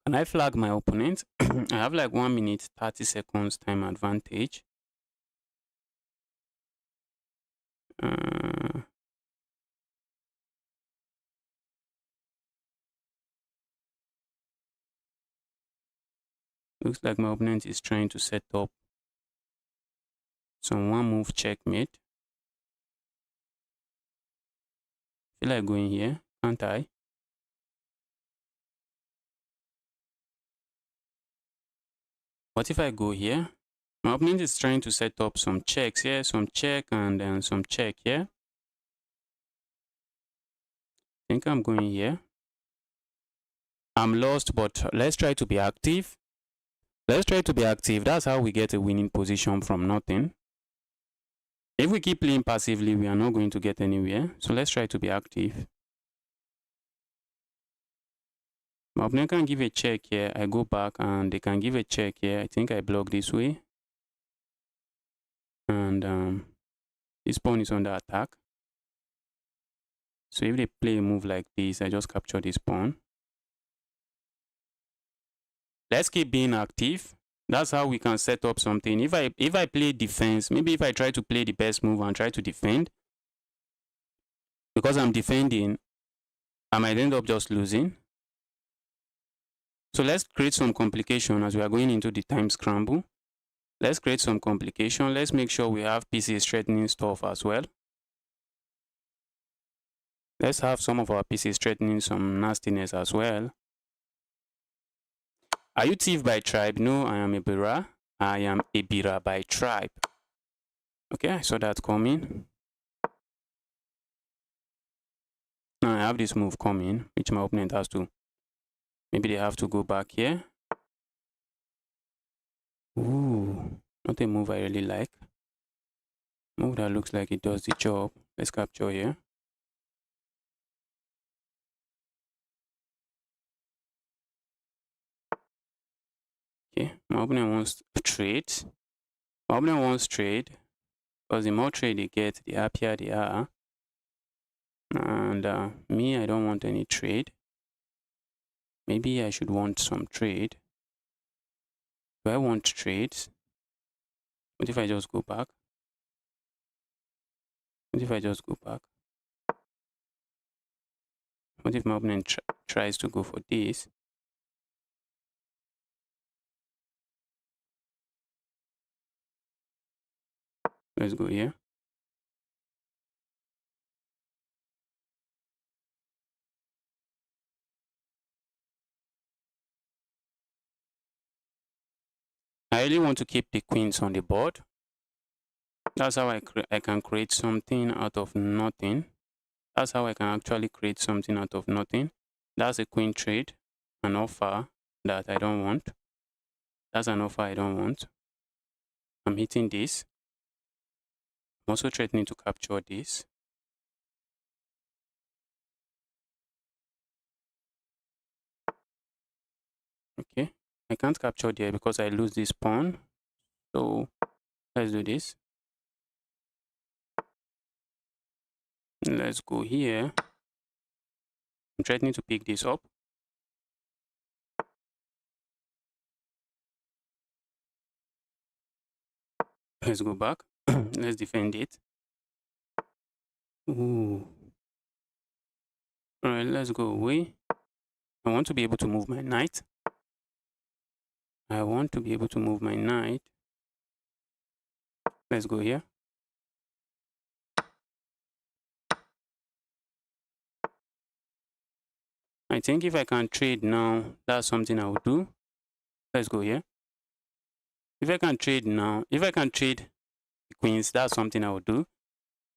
Can I flag my opponent? I have like 1 minute, 30 seconds time advantage. Looks like my opponent is trying to set up some one move checkmate. Feel like going here, can't I? What if I go here? My opponent is trying to set up some checks here, some check and then some check here. I think I'm going here. I'm lost, but let's try to be active. Let's try to be active. That's how we get a winning position from nothing. If we keep playing passively, we are not going to get anywhere. So let's try to be active. My opponent can give a check here. I go back and they can give a check here. I think I block this way. And this pawn is under attack. So if they play a move like this, I just capture this pawn. Let's keep being active. That's how we can set up something. If I play defense, maybe if I try to play the best move and try to defend, because I'm defending, I might end up just losing. So let's create some complication as we are going into the time scramble. Let's create some complication. Let's make sure we have pieces threatening stuff as well. Let's have some of our pieces threatening some nastiness as well. Are you thief by tribe? No, I am a Bira. I am a Bira by tribe. Okay, I saw that coming. Now I have this move coming, which my opponent has to. Maybe they have to go back here. Ooh, not a move I really like. Move that looks like it does the job. Let's capture here. Okay, my opponent wants to trade. My opponent wants trade because the more trade they get, the happier they are. And me, I don't want any trade. Maybe I should want some trade. Do I want trades? What if I just go back? What if I just go back? What if my opponent tries to go for this? Let's go here. I really want to keep the queens on the board. That's how I can create something out of nothing. That's how I can actually create something out of nothing. That's a queen trade, an offer that I don't want. That's an offer I don't want. I'm hitting this. I'm also threatening to capture this. Okay, I can't capture there because I lose this pawn. So let's do this. Let's go here. I'm threatening to pick this up. Let's go back. Let's defend it. Ooh. All right, let's go away. I want to be able to move my knight. I want to be able to move my knight. Let's go here. I think if I can trade now, that's something I will do. Let's go here. If I can trade now, if I can trade the queens, that's something I will do.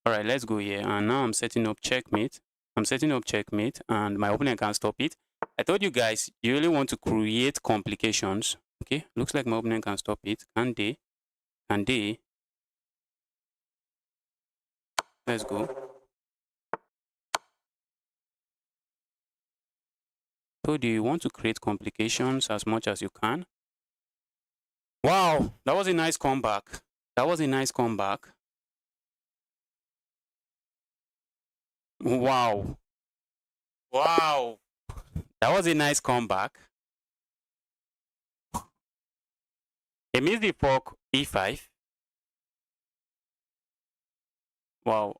All right, let's go here. And now I'm setting up checkmate. I'm setting up checkmate and my opponent can't stop it. I told you guys, you really want to create complications. Okay, looks like my opponent can stop it. Can they? Can they? Let's go. So do you want to create complications as much as you can? Wow, that was a nice comeback. That was a nice comeback. Wow. Wow. That was a nice comeback. He missed the fork e5. Wow.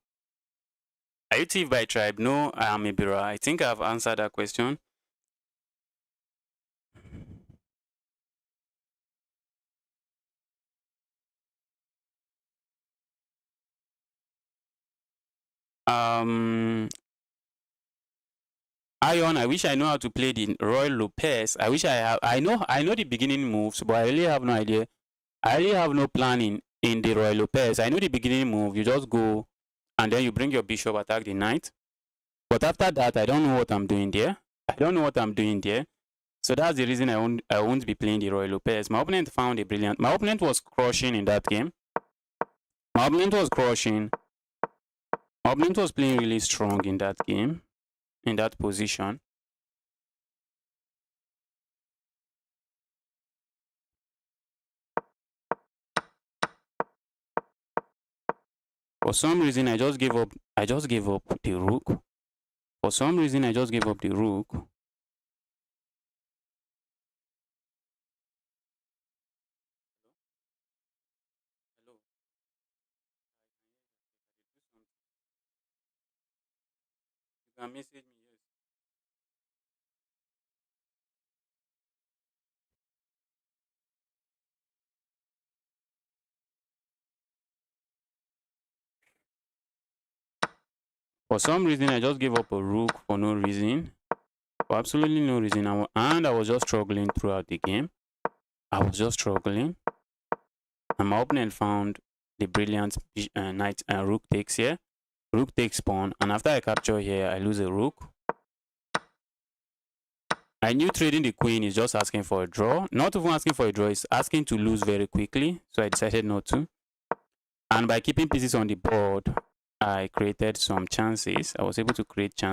Are you thief by tribe? No, I am a Bira. I think I've answered that question. Ion, I wish I know how to play the Royal Lopez. I wish I have. I know the beginning moves, but I really have no idea. I really have no plan in the Royal Lopez. I know the beginning move. You just go and then you bring your bishop, attack the knight. But after that, I don't know what I'm doing there. I don't know what I'm doing there. So that's the reason I won't be playing the Royal Lopez. My opponent found a brilliant. My opponent was crushing in that game. My opponent was crushing. My opponent was playing really strong in that game, in that position. For some reason, I just gave up. I just gave up the rook. For some reason, I just gave up the rook. Hello. You can message me. Yes. For some reason, I just gave up a rook for no reason. For absolutely no reason. And I was just struggling throughout the game. I was just struggling. And my opponent found the brilliant knight and rook takes here. Rook takes pawn. And after I capture here, I lose a rook. I knew trading the queen is just asking for a draw. Not even asking for a draw, it's asking to lose very quickly. So I decided not to. And by keeping pieces on the board, I created some chances. I was able to create chances.